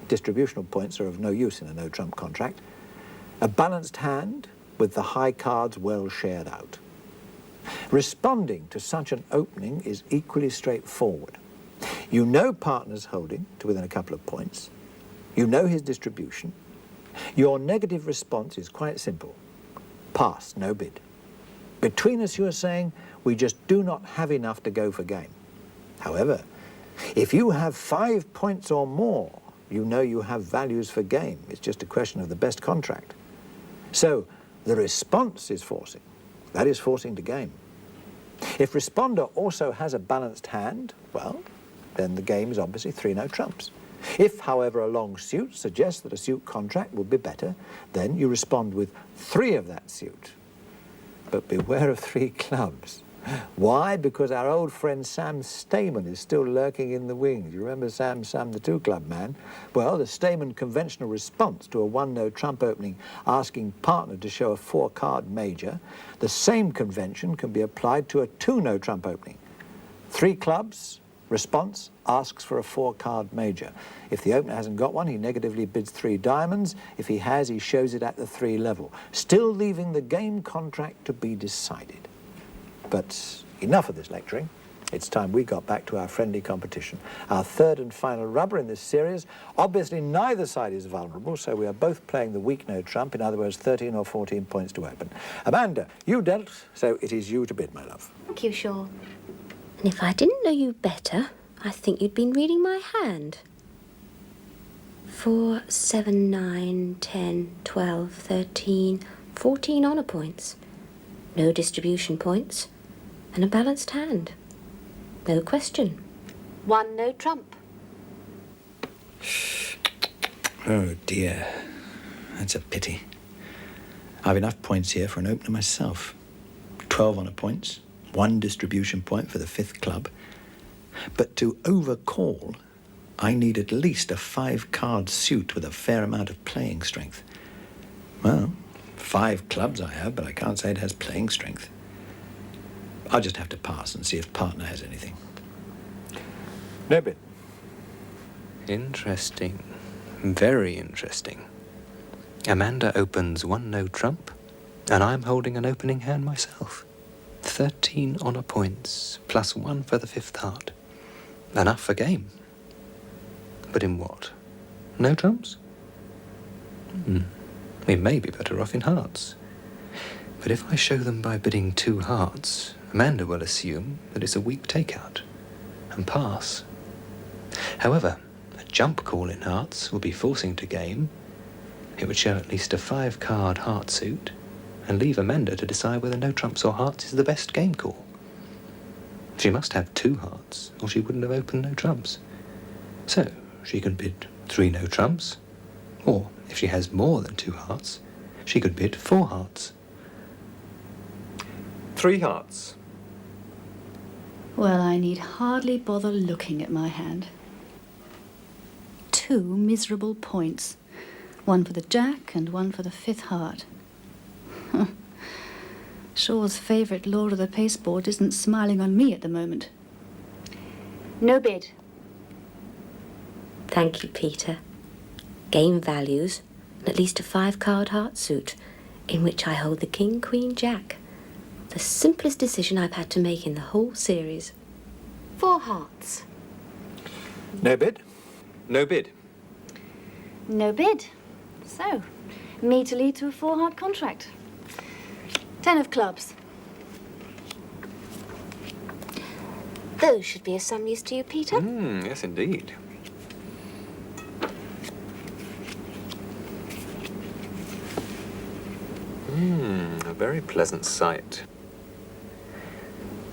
Distributional points are of no use in a no-trump contract. A balanced hand with the high cards well shared out. Responding to such an opening is equally straightforward. You know partner's holding to within a couple of points. You know his distribution. Your negative response is quite simple. Pass, no bid. Between us, you are saying, we just do not have enough to go for game. However, if you have 5 points or more, you know you have values for game. It's just a question of the best contract. So the response is forcing. That is forcing to game. If responder also has a balanced hand, well, then the game is obviously 3 no trumps. If, however, a long suit suggests that a suit contract would be better, then you respond with 3 of that suit. But beware of 3 clubs. Why? Because our old friend Sam Stayman is still lurking in the wings. You remember Sam, the 2-club man? Well, the Stayman conventional response to a 1 no trump opening asking partner to show a 4-card major, the same convention can be applied to a 2 no trump opening. 3 clubs, response, asks for a 4-card major. If the opener hasn't got one, he negatively bids 3 diamonds. If he has, he shows it at the 3 level, still leaving the game contract to be decided. But enough of this lecturing. It's time we got back to our friendly competition. Our 3rd and final rubber in this series. Obviously, neither side is vulnerable, so we are both playing the weak no trump, in other words, 13 or 14 points to open. Amanda, you dealt, so it is you to bid, my love. Thank you, Shaw. And if I didn't know you better, I think you'd been reading my hand. 4, 7, 9, 10, 12, 13, 14 honour points. No distribution points. And a balanced hand. No question. 1 no trump. Oh dear, that's a pity. I've enough points here for an opener myself. 12 honour points, 1 distribution point for the 5th club. But to overcall, I need at least a 5-card suit with a fair amount of playing strength. Well, 5 clubs I have, but I can't say it has playing strength. I'll just have to pass and see if partner has anything. No bid. Interesting. Very interesting. Amanda opens 1 no trump, and I'm holding an opening hand myself. 13 honour points, plus 1 for the 5th heart. Enough for game. But in what? No trumps? We may be better off in hearts. But if I show them by bidding 2 hearts, Amanda will assume that it's a weak takeout and pass. However, a jump call in hearts will be forcing to game. It would show at least a 5-card heart suit and leave Amanda to decide whether no trumps or hearts is the best game call. She must have 2 hearts, or she wouldn't have opened no trumps. So she can bid 3 no trumps, or if she has more than 2 hearts, she could bid 4 hearts. 3 hearts. Well, I need hardly bother looking at my hand. 2 miserable points. 1 for the jack and 1 for the 5th heart. Shaw's favourite lord of the pasteboard isn't smiling on me at the moment. No bid. Thank you, Peter. Game values, and at least a 5-card heart suit, in which I hold the king, queen, jack. The simplest decision I've had to make in the whole series. 4 hearts. No bid? No bid. No bid. So, me to lead to a 4-heart contract. 10 of clubs. Those should be of some use to you, Peter. Yes, indeed. A very pleasant sight.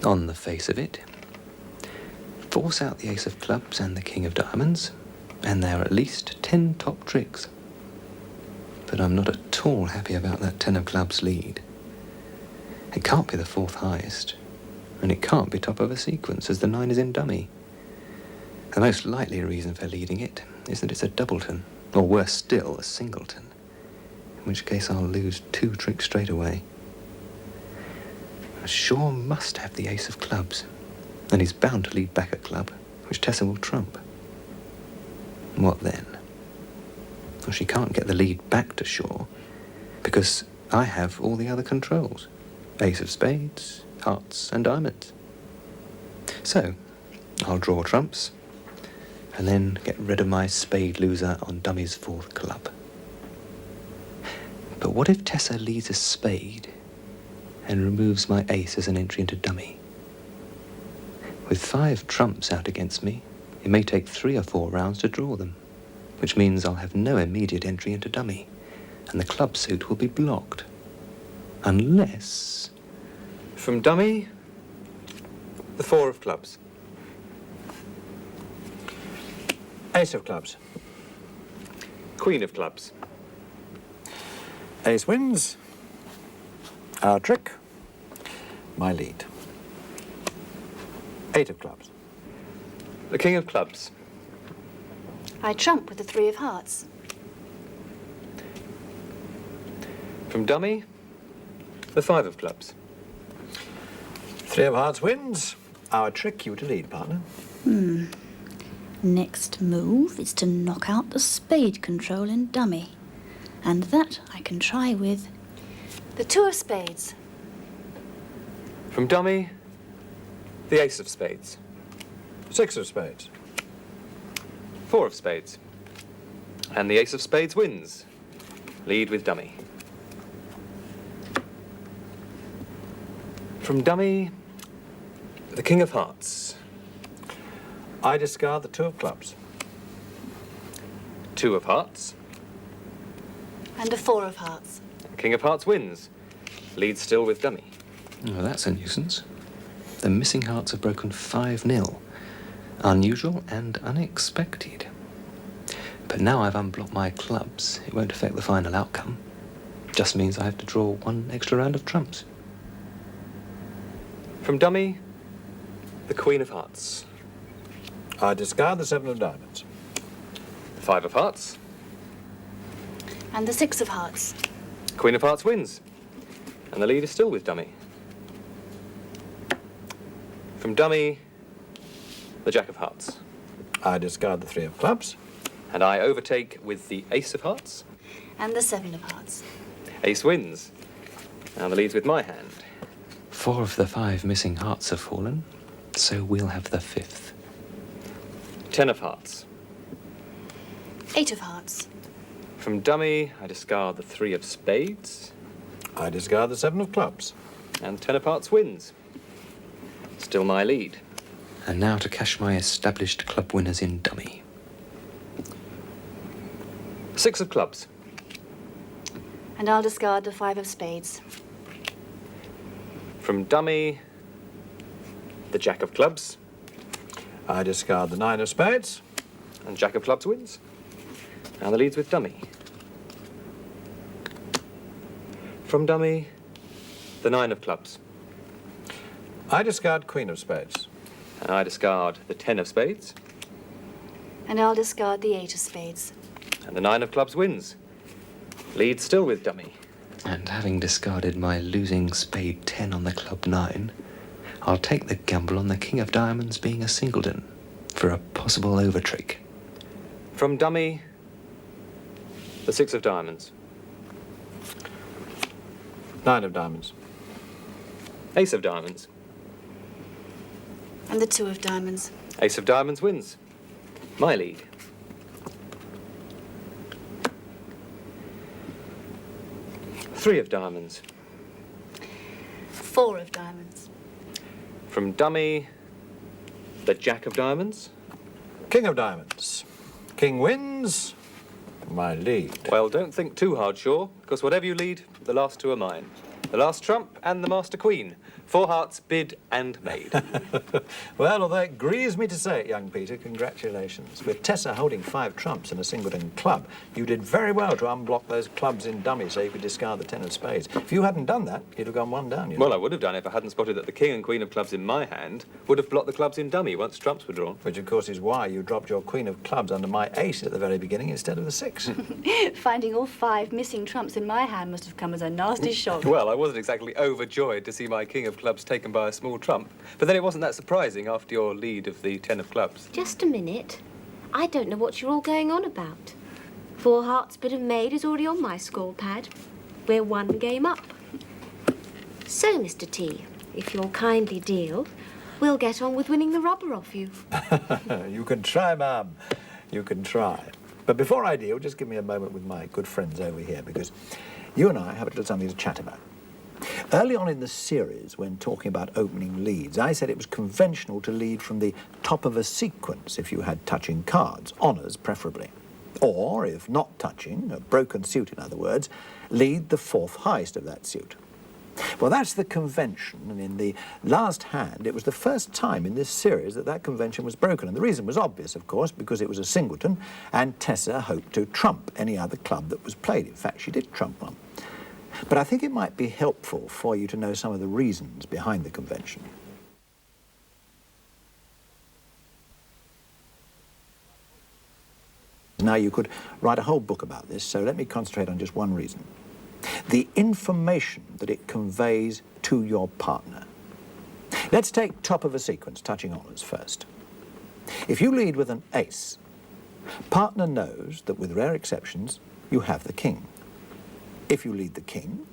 On the face of it, force out the ace of clubs and the king of diamonds, and there are at least 10 top tricks. But I'm not at all happy about that 10 of clubs lead. It can't be the 4th highest, and it can't be top of a sequence, as the 9 is in dummy. The most likely reason for leading it is that it's a doubleton, or worse still, a singleton, in which case I'll lose 2 tricks straight away. Shaw must have the ace of clubs, and he's bound to lead back a club, which Tessa will trump. What then? Well, she can't get the lead back to Shaw, because I have all the other controls. Ace of spades, hearts and diamonds. So, I'll draw trumps, and then get rid of my spade loser on dummy's fourth club. But what if Tessa leads a spade and removes my ace as an entry into dummy? With 5 trumps out against me, it may take 3 or 4 rounds to draw them, which means I'll have no immediate entry into dummy, and the club suit will be blocked. Unless... From dummy, the 4 of clubs. Ace of clubs. Queen of clubs. Ace wins. Our trick. My lead. 8 of clubs. The king of clubs. I trump with the 3 of hearts. From dummy, the 5 of clubs. 3 of hearts wins. Our trick, you to lead, partner. Next move is to knock out the spade control in dummy. And that I can try with... The 2 of spades. From dummy, the ace of spades. 6 of spades. 4 of spades. And the ace of spades wins. Lead with dummy. From dummy, the king of hearts. I discard the 2 of clubs. 2 of hearts. And a 4 of hearts. King of hearts wins. Lead still with dummy. Oh, that's a nuisance. The missing hearts have broken 5-0. Unusual and unexpected. But now I've unblocked my clubs, it won't affect the final outcome. Just means I have to draw 1 extra round of trumps. From dummy, the queen of hearts. I discard the 7 of diamonds. 5 of hearts. And the 6 of hearts. Queen of hearts wins. And the lead is still with dummy. From dummy, the jack of hearts. I discard the 3 of clubs. And I overtake with the ace of hearts. And the 7 of hearts. Ace wins. Now the lead's with my hand. 4 of the 5 missing hearts have fallen, so we'll have the 5th. 10 of hearts. 8 of hearts. From dummy, I discard the 3 of spades. I discard the 7 of clubs. And 10 of hearts wins. Still my lead. And now to cash my established club winners in dummy. 6 of clubs. And I'll discard the 5 of spades. From dummy, the jack of clubs. I discard the 9 of spades. And jack of clubs wins. Now the lead's with dummy. From dummy, the 9 of clubs. I discard queen of spades. And I discard the 10 of spades. And I'll discard the 8 of spades. And the 9 of clubs wins. Lead still with dummy. And having discarded my losing spade 10 on the club 9, I'll take the gamble on the king of diamonds being a singleton for a possible overtrick. From dummy, the 6 of diamonds. 9 of diamonds. Ace of diamonds. And the 2 of diamonds. Ace of diamonds wins. My lead. Three of diamonds. 4 of diamonds. From dummy, the jack of diamonds. King of diamonds. King wins. My lead. Well, don't think too hard, Shaw, because whatever you lead, the last 2 are mine. The last trump and the master queen. 4 hearts bid and made. Well, although it grieves me to say it, young Peter, congratulations. With Tessa holding 5 trumps and a singleton club, you did very well to unblock those clubs in dummy so you could discard the 10 of spades. If you hadn't done that, you'd have gone 1 down, you know. Well, I would have done if I hadn't spotted that the king and queen of clubs in my hand would have blocked the clubs in dummy once trumps were drawn. Which, of course, is why you dropped your queen of clubs under my ace at the very beginning instead of the 6. Finding all 5 missing trumps in my hand must have come as a nasty shock. Well, I wasn't exactly overjoyed to see my king of clubs taken by a small trump, but then it wasn't that surprising after your lead of the 10 of clubs. Just a minute. I don't know what you're all going on about. 4 hearts bid and made is already on my score pad. We're 1 game up. So, Mr. T, if you'll kindly deal, We'll get on with winning the rubber off you. You can try, ma'am. You can try. But before I do, just give me a moment with my good friends over here, because you and I have a little something to chat about. Early on in the series, when talking about opening leads, I said it was conventional to lead from the top of a sequence if you had touching cards, honours preferably. Or, if not touching, a broken suit in other words, lead the fourth highest of that suit. Well, that's the convention, and in the last hand, it was the first time in this series that that convention was broken. And the reason was obvious, of course, because it was a singleton, and Tessa hoped to trump any other club that was played. In fact, she did trump one. But I think it might be helpful for you to know some of the reasons behind the convention. Now, you could write a whole book about this, so let me concentrate on just one reason. The information that it conveys to your partner. Let's take top of a sequence, touching honours first. If you lead with an ace, partner knows that with rare exceptions, you have the king. If you lead the king,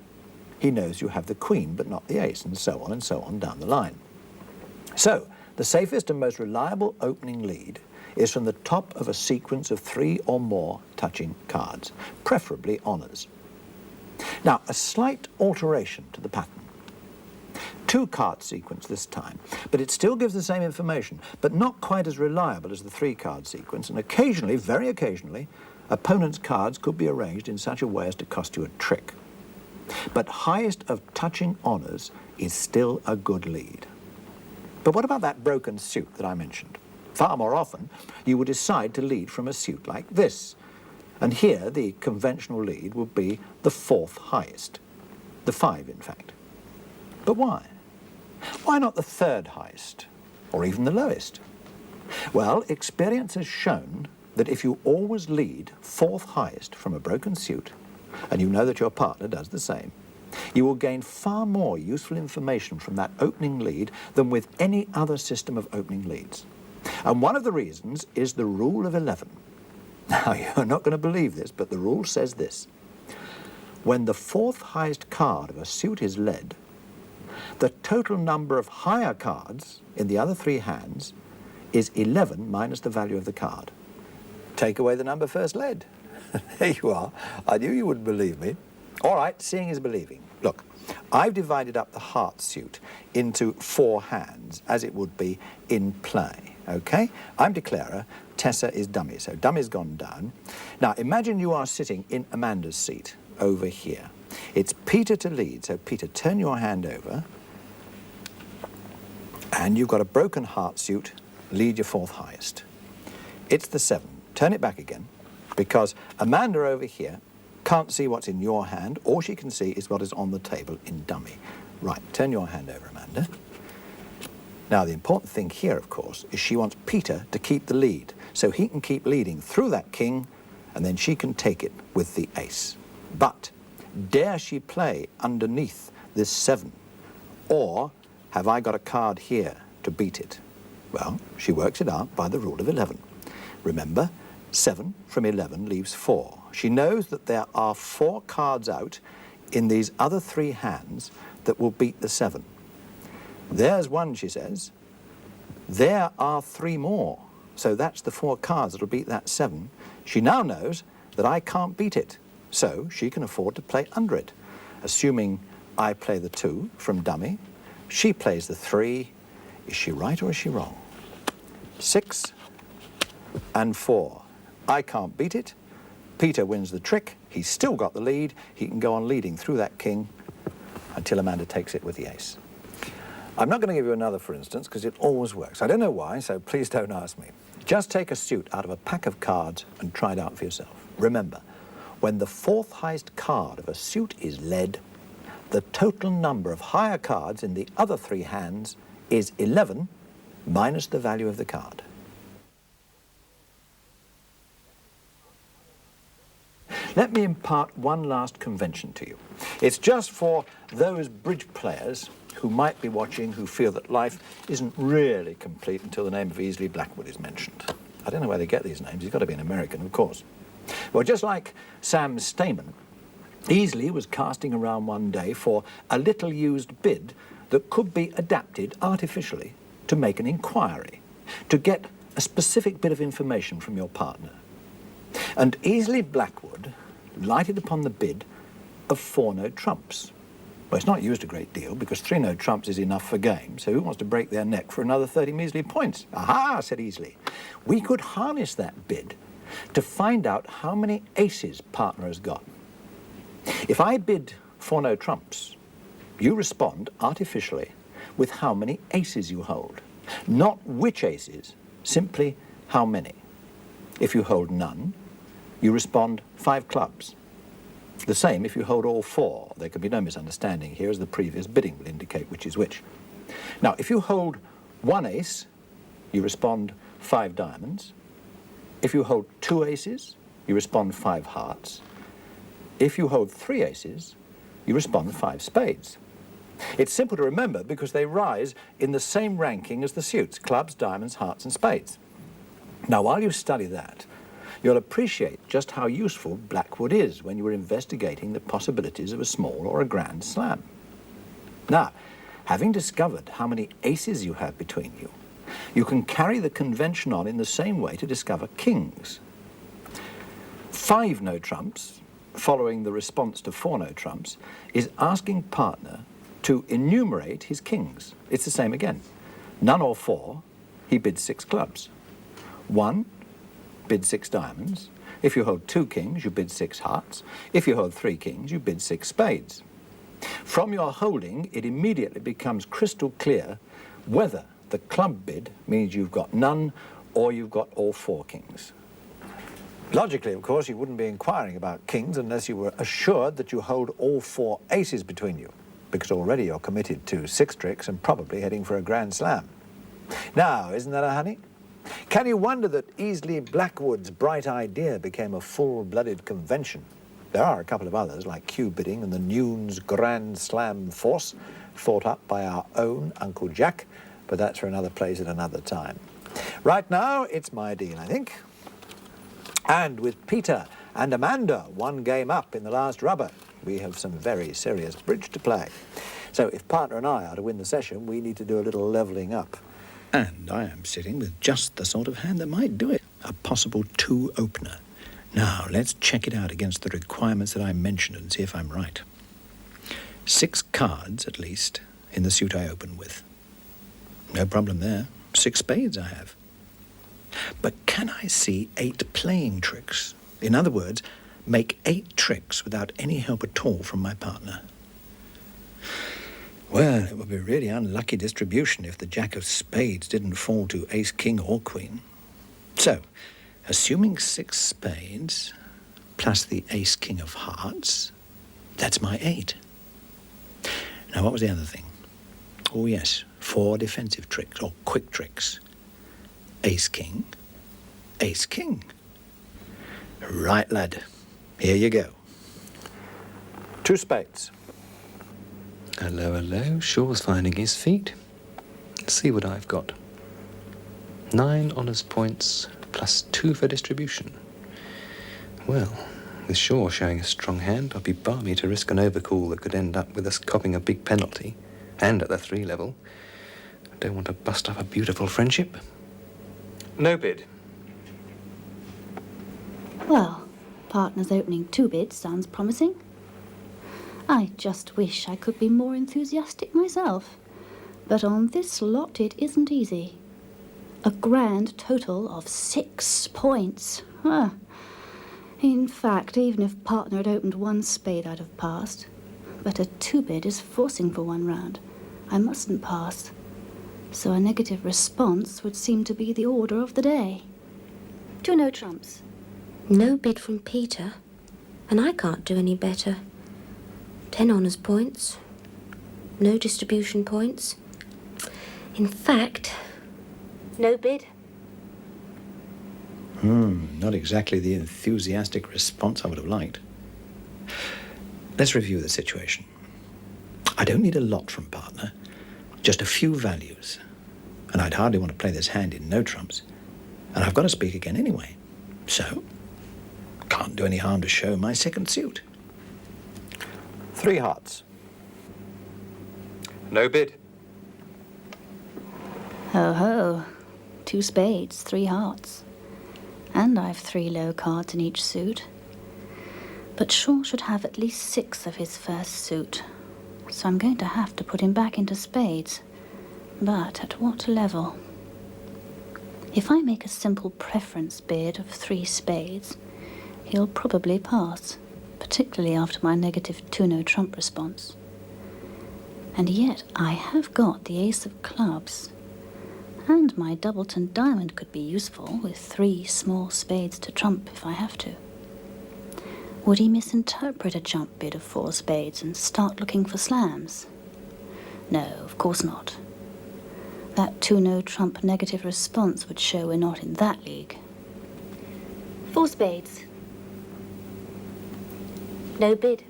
he knows you have the queen, but not the ace, and so on down the line. So, the safest and most reliable opening lead is from the top of a sequence of 3 or more touching cards, preferably honours. Now, a slight alteration to the pattern. 2-card sequence this time, but it still gives the same information, but not quite as reliable as the 3-card sequence, and occasionally, very occasionally, opponents' cards could be arranged in such a way as to cost you a trick. But highest of touching honours is still a good lead. But what about that broken suit that I mentioned? Far more often, you would decide to lead from a suit like this. And here, the conventional lead would be the 4th highest. The 5, in fact. But why? Why not the 3rd highest? Or even the lowest? Well, experience has shown that if you always lead 4th highest from a broken suit, and you know that your partner does the same, you will gain far more useful information from that opening lead than with any other system of opening leads. And one of the reasons is the rule of 11. Now, you're not going to believe this, but the rule says this. When the 4th highest card of a suit is led, the total number of higher cards in the other 3 hands is 11 minus the value of the card. Take away the number first led. There you are. I knew you wouldn't believe me. All right, seeing is believing. Look, I've divided up the heart suit into 4 hands, as it would be in play, okay? I'm declarer, Tessa is dummy, so dummy's gone down. Now, imagine you are sitting in Amanda's seat over here. It's Peter to lead, so Peter, turn your hand over. And you've got a broken heart suit, lead your 4th highest. It's the 7. Turn it back again, because Amanda over here can't see what's in your hand. All she can see is what is on the table in dummy. Right, turn your hand over, Amanda. Now, the important thing here, of course, is she wants Peter to keep the lead, so he can keep leading through that king, and then she can take it with the ace. But dare she play underneath this 7? Or have I got a card here to beat it? Well, she works it out by the rule of 11. Remember, 7 from 11 leaves 4. She knows that there are 4 cards out in these other 3 hands that will beat the 7. There's one, she says. There are 3 more. So that's the 4 cards that'll beat that 7. She now knows that I can't beat it. So she can afford to play under it. Assuming I play the 2 from dummy, she plays the 3. Is she right or is she wrong? 6 and 4. I can't beat it. Peter wins the trick. He's still got the lead. He can go on leading through that king until Amanda takes it with the ace. I'm not going to give you another, for instance, because it always works. I don't know why, so please don't ask me. Just take a suit out of a pack of cards and try it out for yourself. Remember, when the 4th highest card of a suit is led, the total number of higher cards in the other 3 hands is 11 minus the value of the card. Let me impart one last convention to you. It's just for those bridge players who might be watching who feel that life isn't really complete until the name of Blackwood is mentioned. I don't know where they get these names. He's got to be an American, of course. Well, just like Sam Stayman, Easley was casting around one day for a little used bid that could be adapted artificially to make an inquiry, to get a specific bit of information from your partner. And easily Blackwood lighted upon the bid of 4 no trumps. Well, it's not used a great deal because 3 no trumps is enough for game, so who wants to break their neck for another 30 measly points? Aha, said Easley. We could harness that bid to find out how many aces partner has got. If I bid 4 no trumps, you respond artificially with how many aces you hold. Not which aces, simply how many. If you hold none, you respond 5 clubs. The same if you hold all 4. There can be no misunderstanding here, as the previous bidding will indicate which is which. Now, if you hold 1 ace, you respond 5 diamonds. If you hold 2 aces, you respond 5 hearts. If you hold 3 aces, you respond 5 spades. It's simple to remember because they rise in the same ranking as the suits: clubs, diamonds, hearts and spades. Now, while you study that, you'll appreciate just how useful Blackwood is when you are investigating the possibilities of a small or a grand slam. Now, having discovered how many aces you have between you, you can carry the convention on in the same way to discover kings. 5 no trumps, following the response to 4 no trumps, is asking partner to enumerate his kings. It's the same again. None or 4, he bids 6 clubs. 1, bid 6 diamonds. If you hold 2 kings, you bid 6 hearts. If you hold 3 kings, you bid 6 spades. From your holding, it immediately becomes crystal clear whether the club bid means you've got none or you've got all 4 kings. Logically, of course, you wouldn't be inquiring about kings unless you were assured that you hold all 4 aces between you, because already you're committed to 6 tricks and probably heading for a grand slam. Now, isn't that a honey? Can you wonder that Easley Blackwood's bright idea became a full-blooded convention? There are a couple of others, like cue bidding and the Nunes Grand Slam Force, thought up by our own Uncle Jack, but that's for another place at another time. Right now, it's my deal, I think. And with Peter and Amanda 1 game up in the last rubber, we have some very serious bridge to play. So if partner and I are to win the session, we need to do a little levelling up. And I am sitting with just the sort of hand that might do it. A possible 2 opener. Now, let's check it out against the requirements that I mentioned and see if I'm right. 6 cards, at least, in the suit I open with. No problem there. 6 spades I have. But can I see 8 playing tricks? In other words, make 8 tricks without any help at all from my partner? Well, it would be a really unlucky distribution if the jack of spades didn't fall to ace, king or queen. So, assuming 6 spades plus the ace, king of hearts, that's my 8. Now, what was the other thing? Oh, yes, 4 defensive tricks, or quick tricks. Ace, king, ace, king. Right, lad. Here you go. 2 spades. Hello, hello. Shaw's finding his feet. Let's see what I've got. 9 honours points plus 2 for distribution. Well, with Shaw showing a strong hand, I'd be balmy to risk an overcall that could end up with us copping a big penalty, and at the 3 level. I don't want to bust up a beautiful friendship. No bid. Well, partner's opening 2 bids sounds promising. I just wish I could be more enthusiastic myself. But on this lot it isn't easy. A grand total of 6 points. In fact, even if partner had opened 1 spade, I'd have passed. But a 2 bid is forcing for 1 round. I mustn't pass. So a negative response would seem to be the order of the day. 2 no trumps. No bid from Peter, and I can't do any better. 10 honours points. No distribution points. In fact, No bid. Not exactly the enthusiastic response I would have liked. Let's review the situation. I don't need a lot from partner, just a few values. And I'd hardly want to play this hand in no trumps. And I've got to speak again anyway. So, can't do any harm to show my second suit. 3 hearts. No bid. Ho ho. 2 spades, 3 hearts. And I've 3 low cards in each suit. But Shaw should have at least 6 of his first suit. So I'm going to have to put him back into spades. But at what level? If I make a simple preference bid of 3 spades, he'll probably pass, particularly after my negative 2-no trump response. And yet I have got the ace of clubs, and my doubleton diamond could be useful with 3 small spades to trump if I have to. Would he misinterpret a jump bid of 4 spades and start looking for slams? No, of course not. That 2-no trump negative response would show we're not in that league. 4 spades. No bid.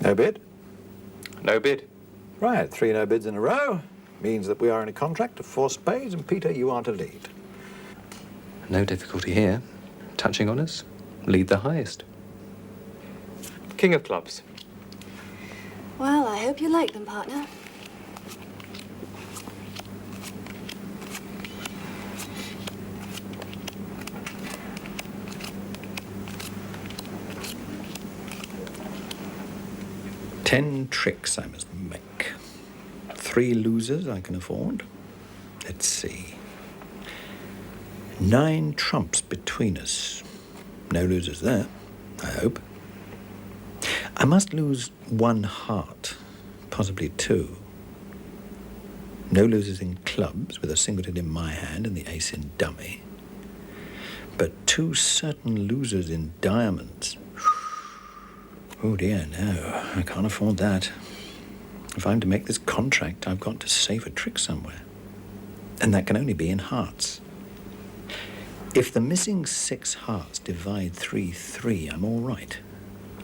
No bid? No bid. Right, 3 no bids in a row. Means that we are in a contract of 4 spades, and Peter, you are to lead. No difficulty here. Touching honours, lead the highest. King of clubs. Well, I hope you like them, partner. Ten tricks I must make. 3 losers I can afford. Let's see. 9 trumps between us. No losers there, I hope. I must lose 1 heart, possibly 2. No losers in clubs, with a singleton in my hand and the ace in dummy. But 2 certain losers in diamonds. Oh dear, no, I can't afford that. If I'm to make this contract, I've got to save a trick somewhere. And that can only be in hearts. If the missing 6 hearts divide 3-3, I'm all right.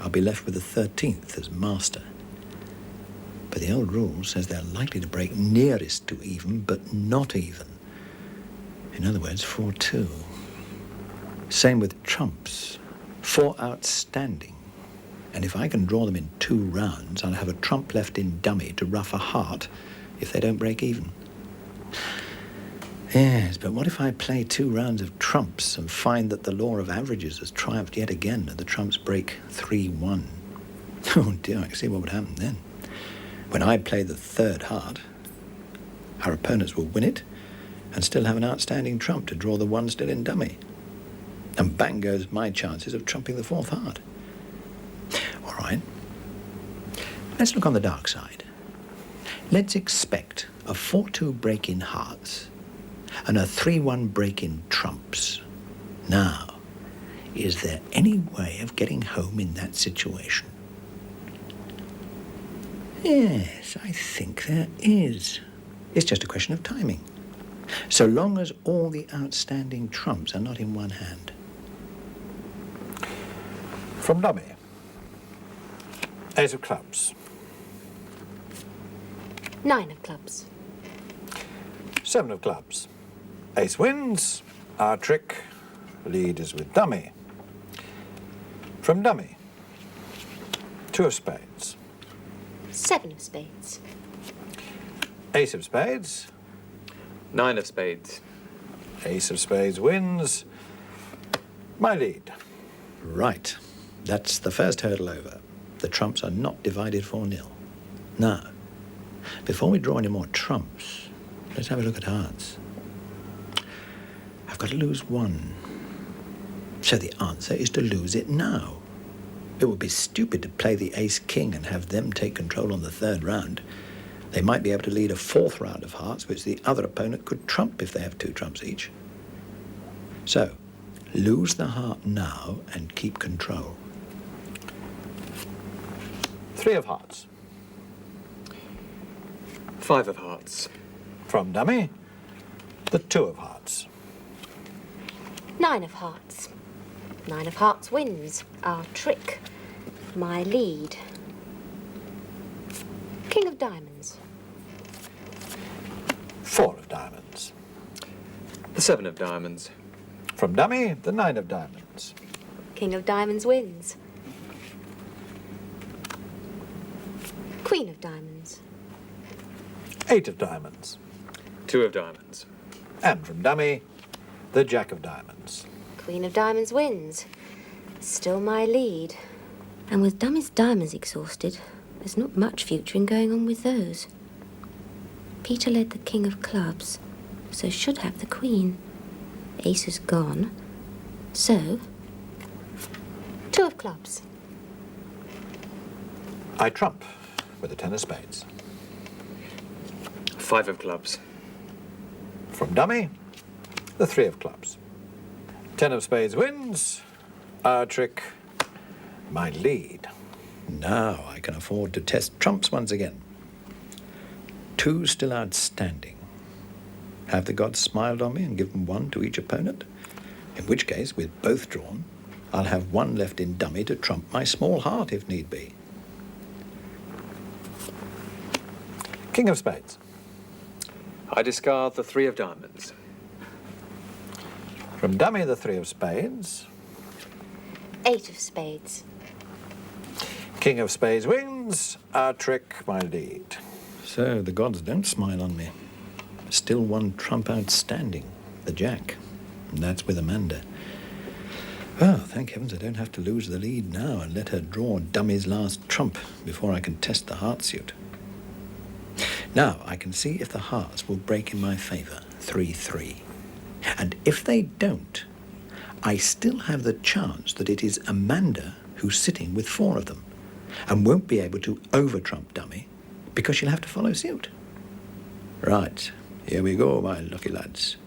I'll be left with the 13th as master. But the old rule says they're likely to break nearest to even, but not even. In other words, 4-2. Same with trumps. 4 outstanding. And if I can draw them in 2 rounds, I'll have a trump left in dummy to ruff a heart if they don't break even. Yes, but what if I play 2 rounds of trumps and find that the law of averages has triumphed yet again and the trumps break 3-1? Oh dear, I can see what would happen then. When I play the 3rd heart, our opponents will win it and still have an outstanding trump to draw the 1 still in dummy. And bang goes my chances of trumping the 4th heart. All right, let's look on the dark side. Let's expect a 4-2 break in hearts and a 3-1 break in trumps. Now, is there any way of getting home in that situation? Yes, I think there is. It's just a question of timing. So long as all the outstanding trumps are not in one hand. From dummy. Ace of clubs. 9 of clubs. 7 of clubs. Ace wins. Our trick. Lead is with dummy. From dummy. 2 of spades. 7 of spades. Ace of spades. 9 of spades. Ace of spades wins. My lead. Right. That's the first hurdle over. The trumps are not divided 4-0. Now, before we draw any more trumps, let's have a look at hearts. I've got to lose 1. So the answer is to lose it now. It would be stupid to play the ace-king and have them take control on the 3rd round. They might be able to lead a 4th round of hearts, which the other opponent could trump if they have 2 trumps each. So, lose the heart now and keep control. 3 of hearts. 5 of hearts. From dummy, the 2 of hearts. 9 of hearts. 9 of hearts wins. Our trick. My lead. King of diamonds. 4 of diamonds. The 7 of diamonds. From dummy, the 9 of diamonds. King of diamonds wins. Queen of diamonds. 8 of diamonds. 2 of diamonds. And from dummy, the Jack of Diamonds. Queen of Diamonds wins. Still my lead. And with Dummy's diamonds exhausted, there's not much future in going on with those. Peter led the King of Clubs, so should have the Queen. Ace is gone, so 2 of Clubs. I trump with the 10 of Spades. 5 of clubs. From dummy, the 3 of Clubs. 10 of Spades wins. Our trick, my lead. Now I can afford to test trumps once again. 2 still outstanding. Have the gods smiled on me and given 1 to each opponent? In which case, with both drawn, I'll have 1 left in dummy to trump my small heart if need be. King of Spades. I discard the 3 of diamonds. From dummy, the 3 of Spades. 8 of Spades. King of Spades wins. Our trick, my lead. So the gods don't smile on me. Still 1 trump outstanding, the Jack. And that's with Amanda. Well, thank heavens I don't have to lose the lead now and let her draw dummy's last trump before I can test the heart suit. Now I can see if the hearts will break in my favour, 3-3. And if they don't, I still have the chance that it is Amanda who's sitting with 4 of them and won't be able to over-trump dummy because she'll have to follow suit. Right, here we go, my lucky lads.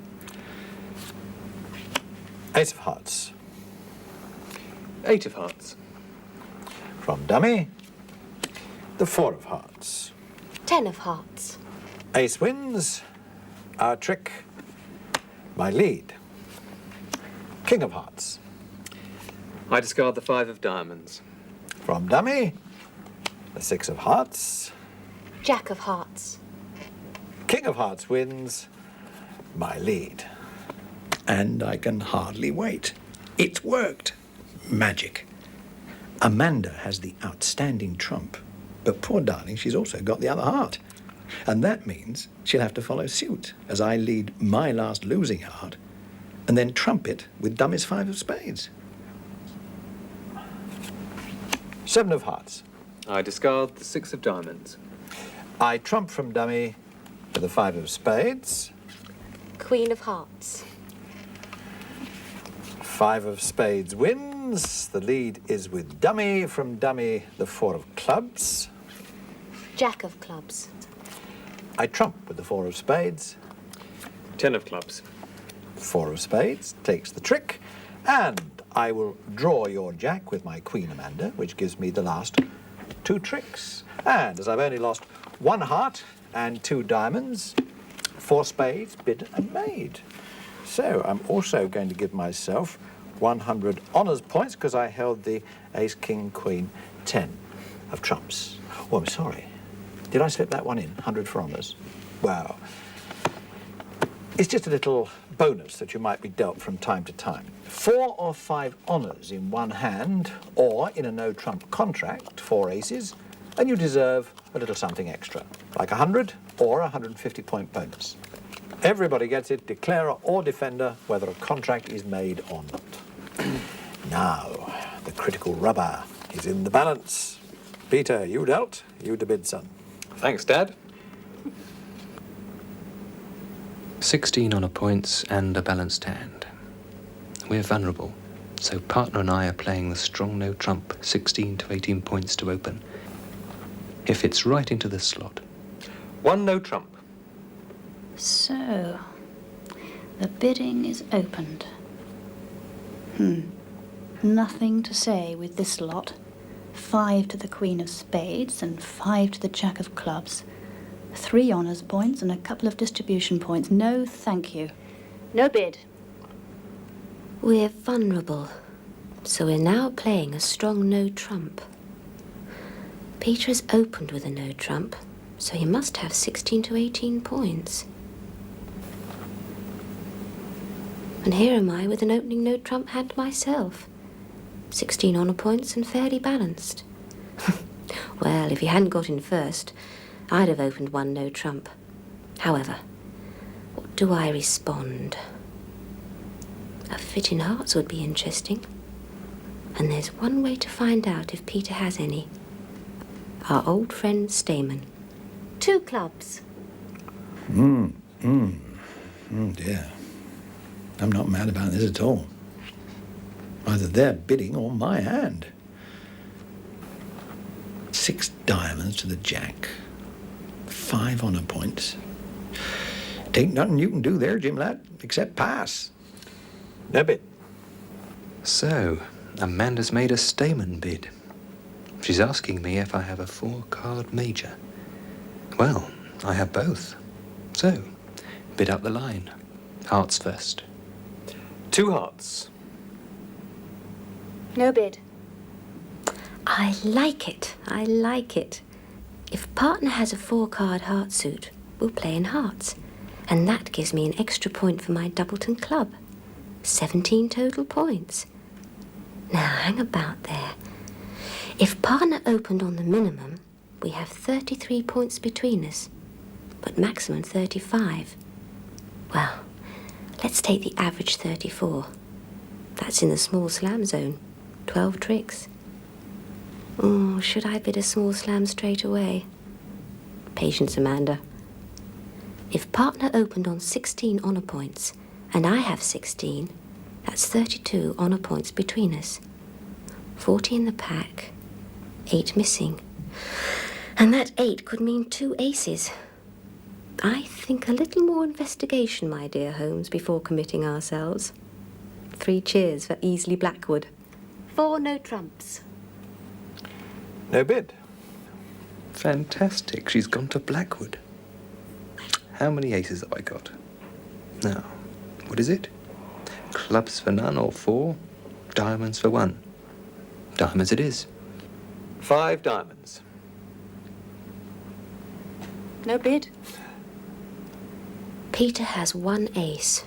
Ace of Hearts. 8 of hearts. From dummy, the 4 of Hearts. 10 of Hearts. Ace wins. Our trick, my lead. King of Hearts. I discard the 5 of diamonds. From dummy, the 6 of Hearts. Jack of Hearts. King of Hearts wins. My lead. And I can hardly wait. It's worked. Magic. Amanda has the outstanding trump, but poor darling, she's also got the other heart. And that means she'll have to follow suit as I lead my last losing heart and then trump it with dummy's 5 of Spades. 7 of Hearts. I discard the 6 of diamonds. I trump from dummy for the 5 of Spades. Queen of Hearts. 5 of Spades wins. The lead is with dummy. From dummy, the 4 of Clubs. Jack of Clubs. I trump with the 4 of Spades. 10 of clubs. 4 of Spades takes the trick, and I will draw your Jack with my Queen Amanda, which gives me the last 2 tricks. And as I've only lost 1 heart and 2 diamonds, 4 spades bid and made. So I'm also going to give myself 100 honours points because I held the Ace, King, Queen, 10 of trumps. Oh, I'm sorry. Did I slip that one in? 100 for honours. Well, it's just a little bonus that you might be dealt from time to time. 4 or 5 honours in one hand, or in a no-trump contract, 4 aces, and you deserve a little something extra, like 100 or a 150-point bonus. Everybody gets it, declarer or defender, whether a contract is made or not. Now, the critical rubber is in the balance. Peter, you dealt, you debid, son. Thanks, Dad. 16 honour points and a balanced hand. We're vulnerable, so partner and I are playing the strong no trump, 16 to 18 points to open. If it's right into the slot. 1 no trump. So, the bidding is opened. Nothing to say with this lot. 5 to the Queen of Spades and 5 to the Jack of Clubs. 3 honours points and a couple of distribution points. No, thank you. No bid. We're vulnerable, so we're now playing a strong no trump. Peter has opened with a no trump, so he must have 16 to 18 points. And here am I with an opening no trump hand myself. 16 honour points and fairly balanced. Well, if he hadn't got in first, I'd have opened 1 no trump. However, what do I respond? A fit in hearts would be interesting. And there's one way to find out if Peter has any. Our old friend Stayman. 2 clubs. Oh dear. I'm not mad about this at all. Either their bidding or my hand. 6 diamonds to the jack. 5 honour points. Ain't nothing you can do there, Jim lad, except pass. No bid. So, Amanda's made a Stayman bid. She's asking me if I have a 4-card major. Well, I have both. So, bid up the line. Hearts first. 2 hearts. No bid. I like it. I like it. If partner has a 4-card heart suit, we'll play in hearts. And that gives me an extra point for my Doubleton club. 17 total points. Now, hang about there. If partner opened on the minimum, we have 33 points between us, but maximum 35. Well, let's take the average 34. That's in the small slam zone. 12 tricks. Oh, should I bid a small slam straight away? Patience, Amanda. If partner opened on 16 honour points, and I have 16, that's 32 honour points between us. 40 in the pack, 8 missing. And that 8 could mean 2 aces. I think a little more investigation, my dear Holmes, before committing ourselves. 3 cheers for Easley Blackwood. 4 no trumps. No bid. Fantastic, she's gone to Blackwood. How many aces have I got? Now, what is it? Clubs for none or 4, diamonds for 1. Diamonds it is. 5 diamonds. No bid. Peter has 1 ace.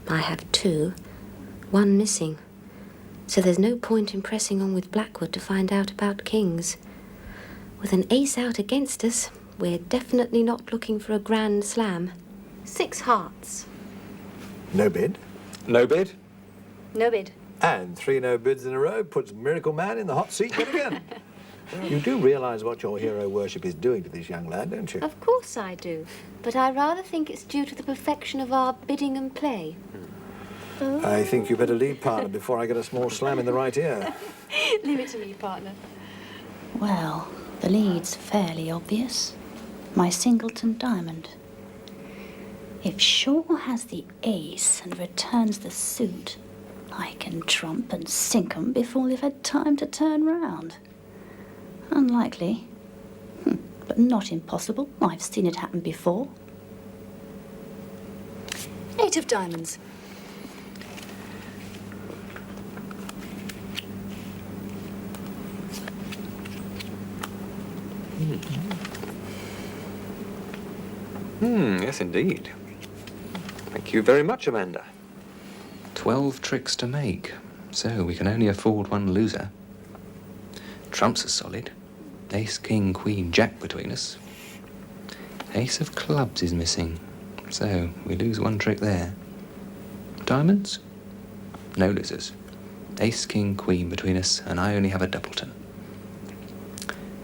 I have 2, 1 missing. So there's no point in pressing on with Blackwood to find out about kings. With an ace out against us, we're definitely not looking for a grand slam. 6 hearts. No bid. No bid. No bid. And 3 no bids in a row puts Miracle Man in the hot seat yet again. You do realise what your hero worship is doing to this young lad, don't you? Of course I do. But I rather think it's due to the perfection of our bidding and play. I think you better leave, partner, before I get a small slam in the right ear. Leave it to me, partner. Well, the lead's fairly obvious. My singleton diamond. If Shaw has the ace and returns the suit, I can trump and sink 'em before they've had time to turn round. Unlikely, but not impossible. I've seen it happen before. 8 of diamonds. Yes, indeed. Thank you very much, Amanda. 12 tricks to make, so we can only afford 1 loser. Trumps are solid. Ace, king, queen, jack between us. Ace of clubs is missing, so we lose 1 trick there. Diamonds? No losers. Ace, king, queen between us, and I only have a doubleton.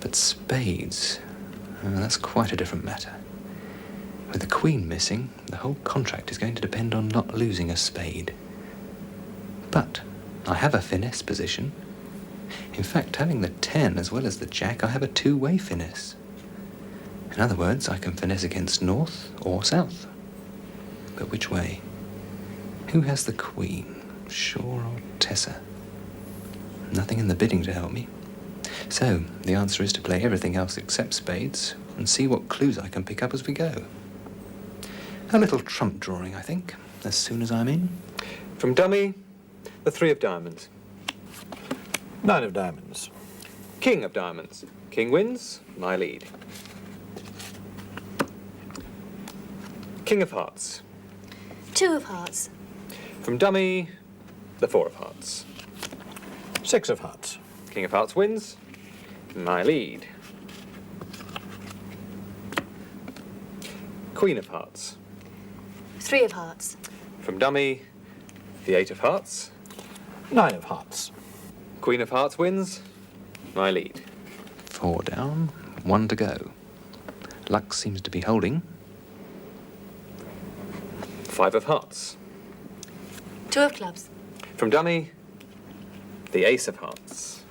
But spades, that's quite a different matter. With the queen missing, the whole contract is going to depend on not losing a spade. But I have a finesse position. In fact, having the 10 as well as the jack, I have a 2-way finesse. In other words, I can finesse against north or south. But which way? Who has the queen? Shaw or Tessa? Nothing in the bidding to help me. So, the answer is to play everything else except spades and see what clues I can pick up as we go. A little trump drawing, I think, as soon as I'm in. From dummy, the 3 of diamonds. 9 of diamonds. King of diamonds. King wins, my lead. King of hearts. 2 of hearts. From dummy, the 4 of hearts. 6 of hearts. King of hearts wins, my lead. Queen of hearts. 3 of hearts. From dummy, the 8 of hearts. 9 of hearts. Queen of hearts wins. My lead. 4 down, 1 to go. Luck seems to be holding. 5 of hearts. 2 of clubs. From dummy, the ace of hearts.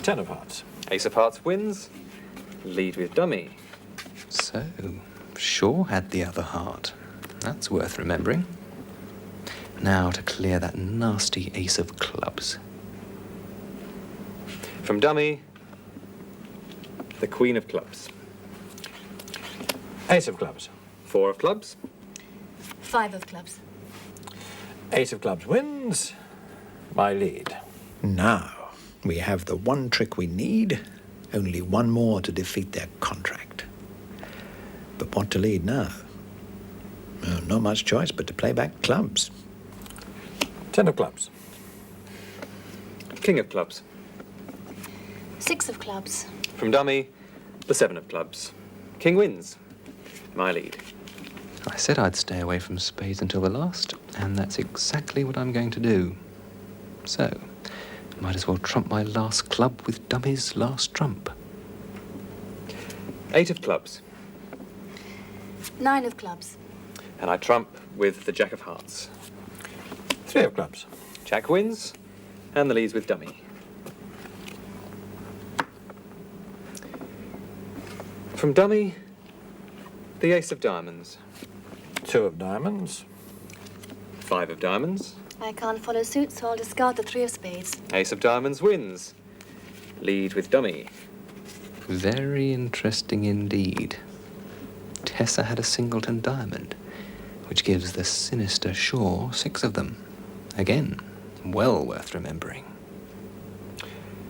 10 of hearts. Ace of hearts wins. Lead with dummy. So, Shaw had the other heart. That's worth remembering. Now to clear that nasty ace of clubs. From dummy, the queen of clubs. Ace of clubs. 4 of clubs. 5 of clubs. Ace of clubs wins. My lead. Now, we have the one trick we need. Only one more to defeat their contract. But what to lead now? Well, not much choice but to play back clubs. 10 of clubs. King of clubs. 6 of clubs. From dummy, the 7 of clubs. King wins. My lead. I said I'd stay away from spades until the last, and that's exactly what I'm going to do. So, might as well trump my last club with dummy's last trump. 8 of clubs. 9 of clubs. And I trump with the jack of hearts. 3 of clubs. Jack wins, and the leads with dummy. From dummy, the ace of diamonds. 2 of diamonds. 5 of diamonds. I can't follow suit, so I'll discard the 3 of spades. Ace of diamonds wins. Lead with dummy. Very interesting indeed. Tessa had a singleton diamond, which gives the sinister Shaw 6 of them. Again, well worth remembering.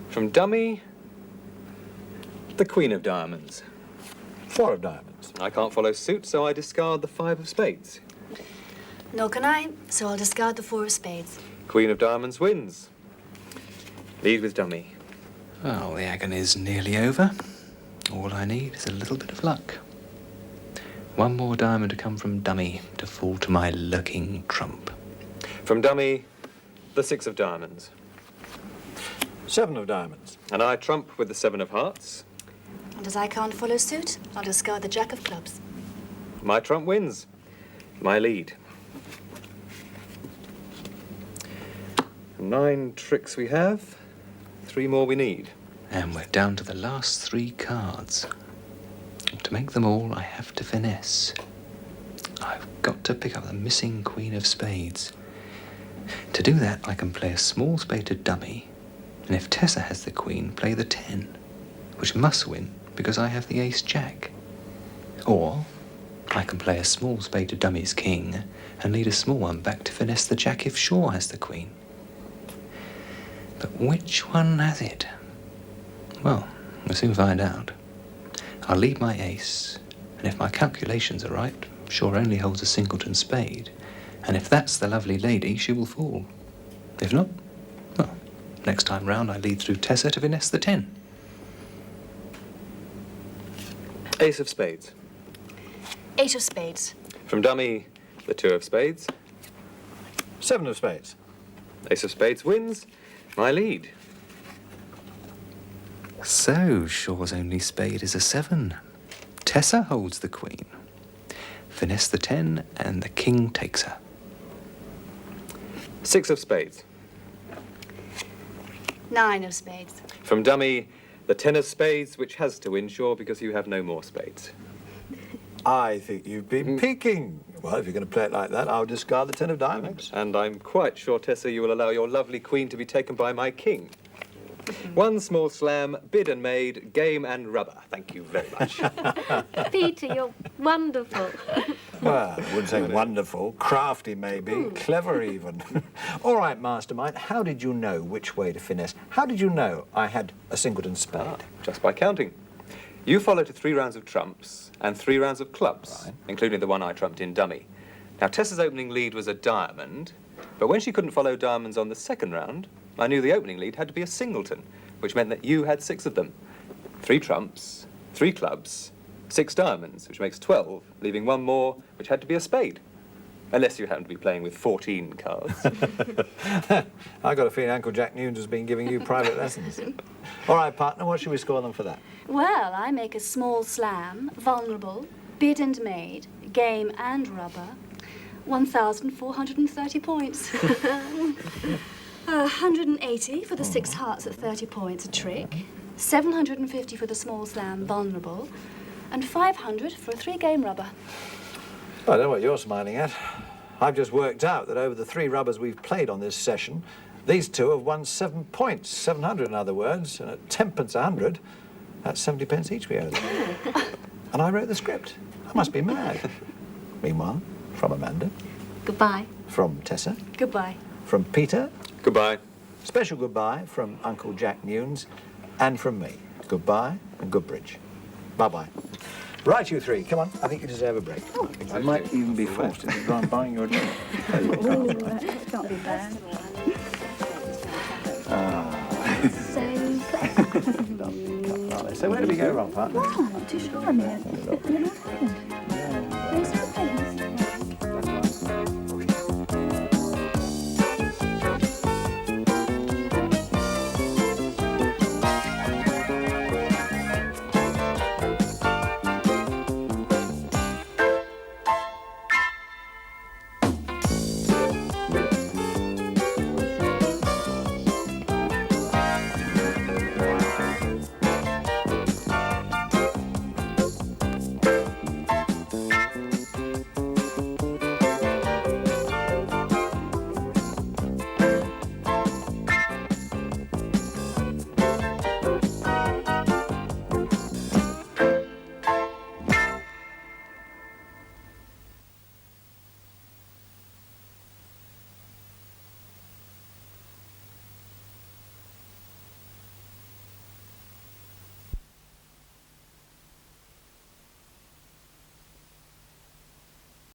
From dummy, the queen of diamonds. 4 of diamonds. I can't follow suit, so I discard the 5 of spades. Nor can I, so I'll discard the 4 of spades. Queen of diamonds wins. Lead with dummy. Well, the agony's nearly over. All I need is a little bit of luck. One more diamond to come from dummy to fall to my lurking trump. From dummy, the 6 of diamonds. 7 of diamonds. And I trump with the 7 of hearts. And as I can't follow suit, I'll discard the jack of clubs. My trump wins. My lead. 9 tricks we have. 3 more we need. And we're down to the last 3 cards. To make them all, I have to finesse. I've got to pick up the missing queen of spades. To do that, I can play a small spade to dummy, and if Tessa has the queen, play the 10, which must win because I have the ace-jack. Or I can play a small spade to dummy's king and lead a small one back to finesse the jack if Shaw has the queen. But which one has it? Well, we'll soon find out. I'll lead my ace, and if my calculations are right, Shaw only holds a singleton spade, and if that's the lovely lady, she will fall. If not, well, next time round I lead through Tessa to finesse the 10. Ace of spades. 8 of spades. From dummy, the 2 of spades. 7 of spades. Ace of spades wins. My lead. So, Shaw's only spade is a 7. Tessa holds the queen. Finesse the 10, and the king takes her. 6 of spades. 9 of spades. From dummy, the 10 of spades, which has to win, Shaw, because you have no more spades. I think you've been peeking. Well, if you're going to play it like that, I'll discard the 10 of diamonds. And I'm quite sure, Tessa, you will allow your lovely queen to be taken by my king. 1 small slam, bid and made, game and rubber. Thank you very much. Peter, you're wonderful. Well, I wouldn't say wonderful. Crafty, maybe. Clever, even. All right, Mastermind, how did you know which way to finesse? How did you know I had a singleton spade? Just by counting. You followed to 3 rounds of trumps and 3 rounds of clubs, Right. including the one I trumped in dummy. Now, Tessa's opening lead was a diamond, but when she couldn't follow diamonds on the second round, I knew the opening lead had to be a singleton, which meant that you had 6 of them. 3 trumps, 3 clubs, 6 diamonds, which makes 12, leaving 1 more, which had to be a spade. Unless you happen to be playing with 14 cards. I got a feeling Uncle Jack Newnes has been giving you private lessons. All right, partner, what should we score them for that? Well, I make a small slam, vulnerable, bid and made, game and rubber. 1,430 points. 180 for the 6 hearts at 30 points a trick. 750 for the small slam, vulnerable. And 500 for a 3-game rubber. I don't know what you're smiling at. I've just worked out that over the 3 rubbers we've played on this session, these 2 have won 7 points, 700 in other words, and at 10 pence a 100, that's 70 pence each we owe them. And I wrote the script. I must be mad. Meanwhile, from Amanda. Goodbye. From Tessa. Goodbye. From Peter. Goodbye. Special goodbye from Uncle Jack Newnes. And from me. Goodbye and good bridge. Bye-bye. Right, you 3. Come on. I think you deserve a break. I might even be forced into go on buying your drink. That can't be bad. So where do we go wrong, partner? I'm not too sure, I'm here.